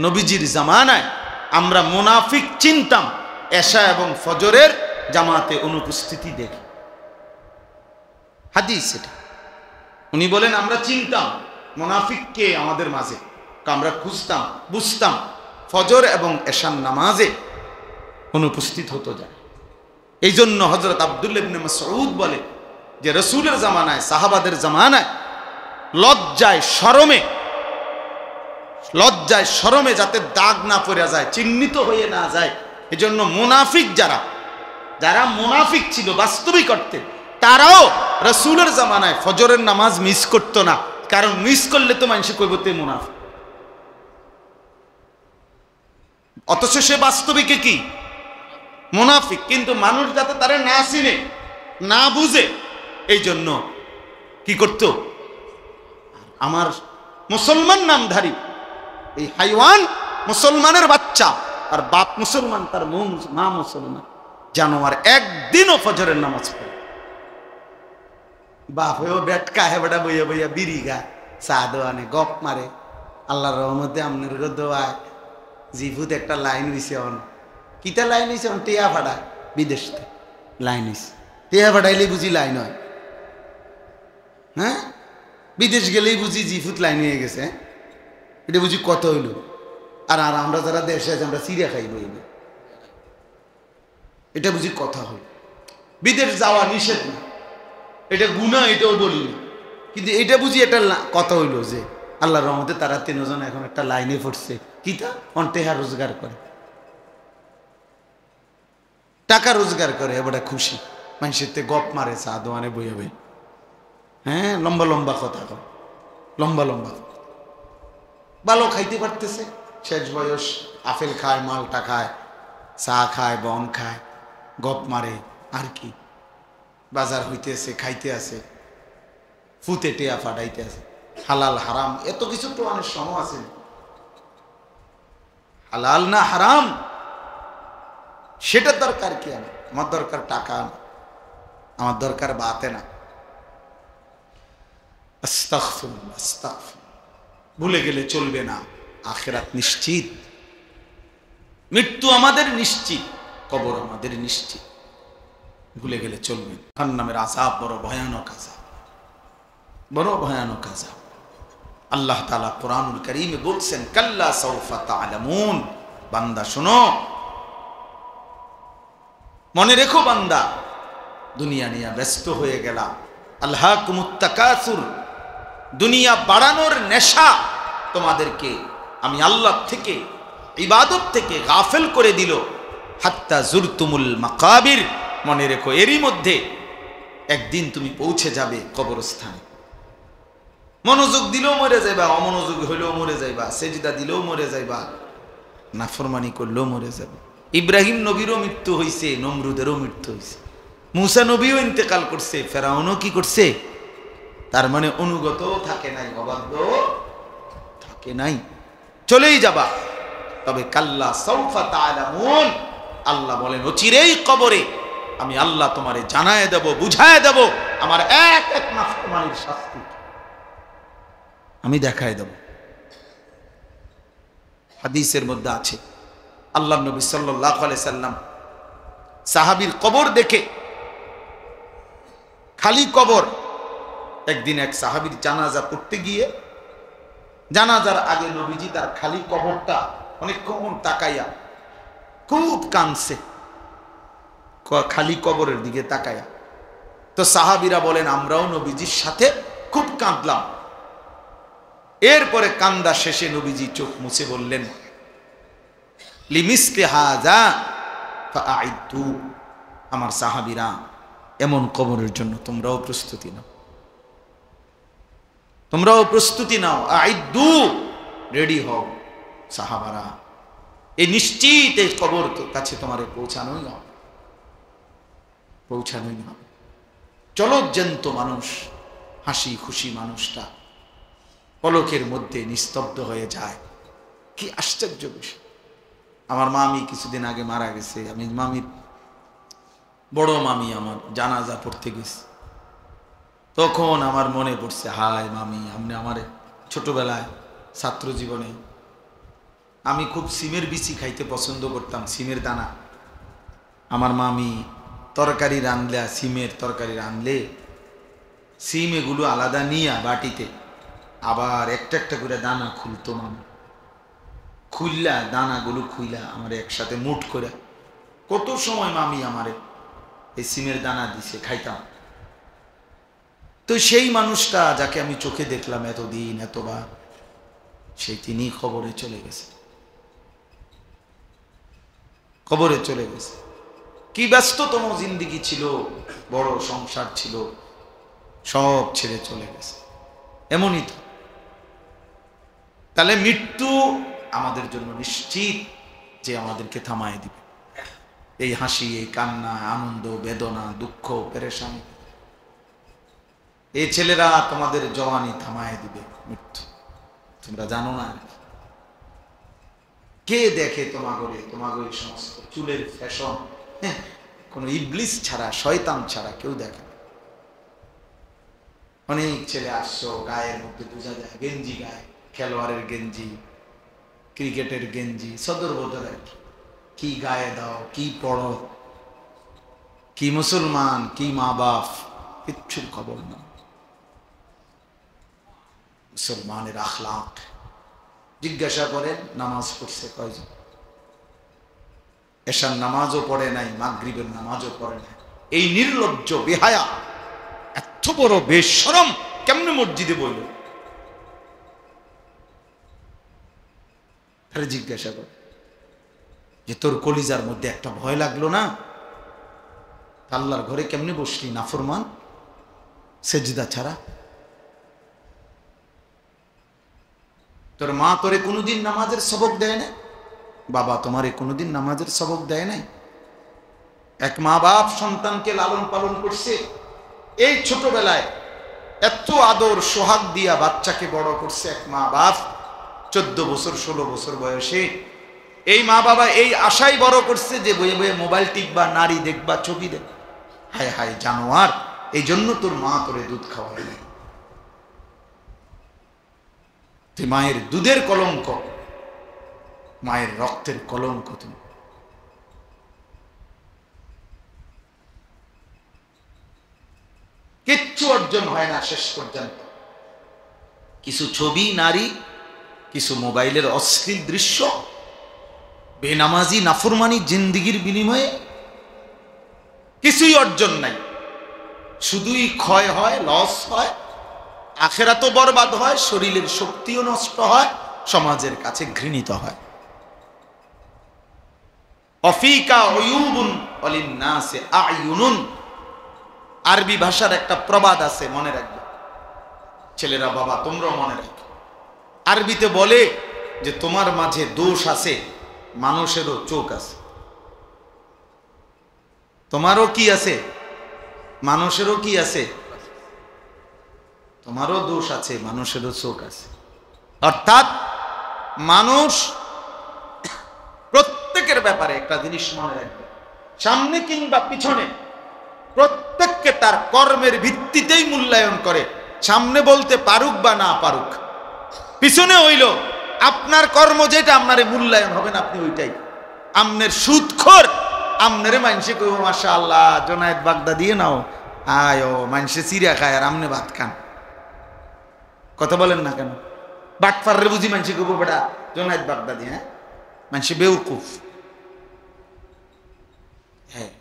নবীজির জামানায় আমরা মুনাফিক চিনতাম এশা এবং ফজরের জামাতে অনুপস্থিতি দেখে। হাদিস এটা। উনি বলেন আমরা চিনতাম মুনাফিক কে আমাদের মাঝে, আমরা খুঁজতাম, বুঝতাম ফজর এবং এশার নামাজে অনুপস্থিত হতো যায়। এই জন্য হযরত আব্দুল্লাহ ইবনে মাসউদ বলে যে রাসূলের জামানায়, সাহাবাদের জামানায় লজ্জায় শরমে যাতে দাগ না পড়ে যায়, চিহ্নিত হয়ে না যায়, এজন্য মুনাফিক যারা মুনাফিক ছিল বাস্তবিক অর্থে, তারাও রাসূলের জামানায় ফজরের নামাজ মিস করতো না। কারণ মিস করলে তো মানুষ কইব তে মুনাফিক, অথচ সে বাস্তবিকে কি? মুনাফিক। কিন্তু মানুষ যাতে তারা না চিনে, না বুঝে, এই জন্য কি করত? আমার মুসলমান নামধারী এই হাইওয়ান মুসলমানের বাচ্চা, আর বাপ মুসলমান, তার মা মুসলমান, জানোয়ার একদিনও ফজরের নামাজ পড়ে। বাপ হয়েও বেটকা হে বেটা বইয়া বইয়া বিড়ি গা, চা দোয়ানে গপ মারে। আল্লাহর রহমতে আপনার দোয়ায় জিভুত একটা লাইন হইছে। কিতা লাইন হইছে? টিয়া ফাটা বিদেশ লাইন হইছে। টিয়া ফাটাইলে বুঝি লাইন হয়? হ্যাঁ, বিদেশ গেলেই বুঝি জিভুত লাইন হয়ে গেছে। এটা বুঝি কত হইল? আর আমরা যারা দেশে আছি আমরা চিড়িয়া খাইব, এটা বুঝি কথা হইল? বিদেশ যাওয়া নিষেধ না, এটা গুনাহ, এটাও বলি না, কিন্তু এটা বুঝি এটা কথা হইল যে আল্লাহর রহমতে তারা 3 জন এখন একটা লাইনে পড়ছে, কিতা অন্টেহা রোজগার করে। টাকা রোজগার করে এবারে খুশি, মানুষের তে গপ মারে চা দোয়ানে বইয়ে বই, হ্যাঁ লম্বা লম্বা কথা কয়, লম্বা লম্বা ভালো খাইতে পারতেছে, শেষ বয়স, আপেল খায়, মালটা খায়, চা খায়, বন খায়, গপ মারে, আর কি বাজার হইতেছে, খাইতে আছে, ফুতে টেয়া ফাটাইতে আছে, হালাল হারাম এত কিছু তো অনেক সময় আছে, হালাল না হারাম সেটা দরকার কি, আমার দরকার টাকা না, আমার দরকার বাতে না। আস্তাগফিরুল্লাহ, আস্তাগফিরুল্লাহ। ভুলে গেলে চলবে না, আখিরাত নিশ্চিত, মৃত্যু আমাদের নিশ্চিত, কবর আমাদের নিশ্চিত, ভুলে গেলে চলবে না। জাহান্নামের আযাব বড় ভয়ানক আযাব, বড় ভয়ানক আযাব। আল্লাহ তাআলা কোরআনুল কারীমে বলছেন, কাল্লা সাউফা তা'লামুন, বান্দা শোনো, মনে রেখো বান্দা, দুনিয়া নিয়ে ব্যস্ত হয়ে গেলা, আলহাকুমুত তাকাসুর, দুনিয়া বাড়ানোর নেশা তোমাদেরকে আমি আল্লাহ থেকে, ইবাদত থেকে গাফেল করে দিল, হাত্তা জুরতুমুল মাকাবির, মনে রেখো এরই মধ্যে একদিন তুমি পৌঁছে যাবে কবরস্থানে। মনোযোগ দিলেও মরে যাইবা, অমনোযোগ হইলেও মরে যাইবা, সেজদা দিলেও মরে যাইবা, নাফরমানি করলেও মরে যাবে। ইব্রাহিম নবীরও মৃত্যু হইছে, নমরুদেরও মৃত্যু হইছে, মুসা নবীও ইন্তেকাল করছে, ফেরাউনও কি করছে, তার মানে অনুগত থাকে নাই, অবাধ্য থাকে নাই, চলেই যাবা। তবে কাল্লা সাউফা তা'লামুন, আল্লাহ বলেন অচিরেই কবরে আমি আল্লাহ তোমারে জানায় দেব, বুঝায় দেব, আমার এক এক নাফরমানির শাস্তি আমি দেখায় দেব। হাদিসের মধ্যে আছে, আল্লাহ নবী সাল্লাল্লাহু আলাইহি সাল্লাম সাহাবীর কবর দেখে, খালি কবর, একদিন এক সাহাবীর জানাজা পড়তে গিয়ে, জানাজার আগে নবীজি তার খালি কবরটা অনেকক্ষণ তাকাইয়া খুব কাঁদছে, খালি কবরের দিকে তাকাইয়া। তো সাহাবীরা বলেন আমরাও নবীজির সাথে খুব কাঁদলাম। এরপরে কান্দা শেষে নবীজি চোখ মুছে বললেন, লিমিসলি হাযা ফাআইদু, আমার সাহাবীরা এমন কবরের জন্য তোমরাও প্রস্তুতি নাও, তোমরাও প্রস্তুতি নাও, আইদু, রেডি হও সাহাবারা, এই নিশ্চিত এই কবর কাছে তোমারে পৌঁছানোই হবে, পৌঁছানোই হবে। চলো জ্যান্ত মানুষ, হাসি খুশি মানুষটা পলকের মধ্যে নিস্তব্ধ হয়ে যায়, কি আশ্চর্য বিষয়। আমার মামি কিছুদিন আগে মারা গেছে, আমি মামির বড় মামি আমার জানাজা পড়তে গেছি, তখন আমার মনে পড়ছে, হায় মামি, আপনি আমার ছোটবেলায় ছাত্র জীবনে আমি খুব সিমের বিচি খাইতে পছন্দ করতাম, সিমের দানা। আমার মামি তরকারি রাঁধলে, সিমের তরকারি রাঁধলে সিম এগুলো আলাদা নিয়া বাটিতে আবার একটা একটা করে দানা খুলতো মামি, খুললা দানাগুলো খুইলা আমার একসাথে মুঠ করে, কত সময় মামি আমারে এই সিমের দানা দিছে, খাইতাম। তো সেই মানুষটা যাকে আমি চোখে দেখলাম এতদিন এতবার, সেই তিনি কবরে চলে গেছে, কবরে চলে গেছে। কি ব্যস্ততম জিন্দেগি ছিল, বড় সংসার ছিল, সব ছেড়ে চলে গেছে। এমনই তো, তাহলে মৃত্যু আমাদের জন্য নিশ্চিত যে আমাদেরকে থামায় দিবে। এই হাসি, এই কান্না, আনন্দ, বেদনা, দুঃখ, পেরেশানি, এই ছেলেরা তোমাদের জওয়ানি থামায় দিবে মৃত্যু, তোমরা জানো না। কে দেখে তোমাগরে, তোমাগরে সমস্ত চুলের ফ্যাশন, কোন ইবলিস ছাড়া, শয়তান ছাড়া কেউ দেখে না। অনেক ছেলে আসছো, গায়ের মধ্যে বোঝা যায় গেঞ্জি গায়ে, খেলোয়াড়ের গেঞ্জি, ক্রিকেটের গেঞ্জি, সদর বদর আর কি গায়ে দাও, কি পড়ো, কি মুসলমান, কি মা বাপ, কিচ্ছুর খবর না। মুসলমানের আখলাক জিজ্ঞাসা করেন, নামাজ পড়ছে কয়জন? এশার নামাজও পড়ে নাই, মাগরিবের নামাজও পড়ে নাই। এই নির্লজ্জ বেহায়া, এত বড় বেশরম কেমনে মসজিদে বইল? জিজ্ঞাসা কর যে তোর কলিজার মধ্যে একটা ভয় লাগলো না? আল্লাহর ঘরে কেমনে বসলি নাফরমান, সেজদা ছাড়া? তোর মা তোরে কোনোদিন নামাজের সবক দেয় না? বাবা তোমারে কোনোদিন নামাজের সবক দেয় নাই? এক মা বাপ সন্তানকে লালন পালন করছে, এই ছোটবেলায় এত আদর সোহাগ দিয়া বাচ্চাকে বড় করছে এক মা বাপ। 14 বছর 16 বছর বয়সে এই মা বাবা এই আশাই বড় করছে যে বয়ে বয়ে মোবাইল টিপবা, নারী দেখবা, ছবি দেখবা। হায় হায় জানোয়ার, এই জন্য তোর মা তোরে দুধ খাওয়ায় না। তুই মায়ের দুধের কলঙ্ক, মায়ের রক্তের কলঙ্ক। তুমি কিচ্ছু অর্জন হয় না শেষ পর্যন্ত। কিছু ছবি, নারী, কিছু মোবাইলের অশ্লীল দৃশ্য, বেনামাজি নাফরমানি জিন্দিগির বিনিময়ে কিছুই অর্জন নাই। শুধুই ক্ষয় হয়, লস হয়, আখেরাতও বরবাদ হয়, শরীরের শক্তিও নষ্ট হয়, সমাজের কাছে ঘৃণিত হয়। অফিকা উয়ুবুন ওয়ালিন্নাসি আয়ুনুন, আরবি ভাষার একটা প্রবাদ আছে, মনে রাখবে ছেলেরা, বাবা তোমরাও মনে রাখবে। আরবিতে বলে যে তোমার মাঝে দোষ আছে, মানুষেরও চোখ আছে। তোমারও কি আছে? মানুষেরও কি আছে? তোমারও দোষ আছে, মানুষেরও চোখ আছে। অর্থাৎ মানুষ প্রত্যেকের ব্যাপারে একটা জিনিস মনে রাখবে, সামনে কিংবা পিছনে প্রত্যেককে তার কর্মের ভিত্তিতেই মূল্যায়ন করে। সামনে বলতে পারুক বা না পারুক, পিছনে হইল আপনার কর্ম যেটা, আপনারে মূল্যায়ন হবে না, আপনি ওইটাই। আমনের সুদখোর, আমনেরে মানুষে কইব মাশাআল্লাহ জোনায়েদ বাগদা দিয়ে নাও, আয়ো মানুষে চিড়া খায় আর আমনে ভাত খান। কথা বলেন না কেন? বাটফাররে বুঝি মানুষে কইব বেটা জোনায়েদ বাগদা দিয়ে, হ্যাঁ মানুষে বেউকুফ। হ্যাঁ,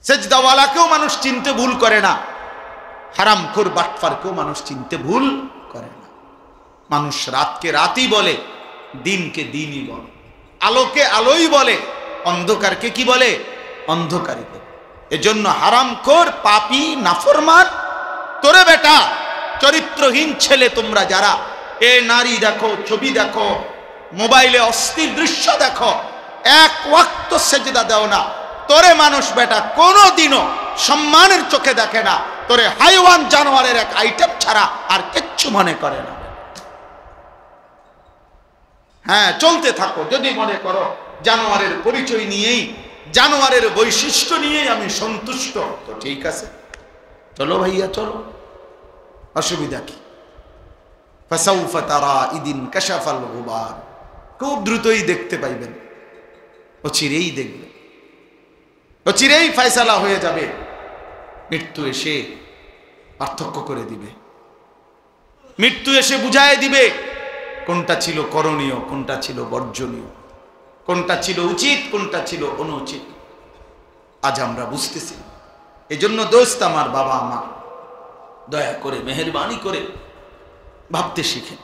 সেজদাওয়ালাকেও মানুষ চিনতে ভুল করে না, হারামখোর বাটফারকেও মানুষ চিনতে ভুল করে না। মানুষ রাতকে রাতই বলে, দিনকে দিনই বলে, আলোকে আলোই বলে, অন্ধকারকে কি বলে? অন্ধকারই বলে। এজন্য হারামখোর, পাপী, নাফরমান, তোরে বেটা চরিত্রহীন ছেলে তোমরা যারা এ নারী দেখো, ছবি দেখো, মোবাইলে অশ্লীল দৃশ্য দেখো, এক ওয়াক্ত সেজদা দাও না, তোরে মানুষ বেটা কোনোদিনও সম্মানের চোখে দেখে না, তোরে হাইওয়ান জানোয়ারের এক আইটেম ছাড়া আর কিচ্ছু মনে করে না। হ্যাঁ, চলতে থাকো, যদি মনে করো জানোয়ারের পরিচয় নিয়েই, জানোয়ারের বৈশিষ্ট্য নিয়েই আমি সন্তুষ্ট, তো ঠিক আছে, চলো ভাইয়া চলো, অসুবিধা কি? ফাসাউফা তারা ইদিন কাশাফাল গুবার, খুব দ্রুতই দেখতে পাইবেন, অচিরেই দেখবেন, অচিরেই ফয়সালা হয়ে যাবে। মৃত্যু এসে পার্থক্য করে দিবে, মৃত্যু এসে বুঝায় দিবে কোনটা ছিল করণীয়, কোনটা ছিল বর্জনীয়, কোনটা ছিল উচিত, কোনটা ছিল অনুচিত। আজ আমরা বুঝতেছি। এই জন্য দোস্ত আমার, বাবা আমার, দয়া করে মেহেরবানি করে ভাবতে শিখেন।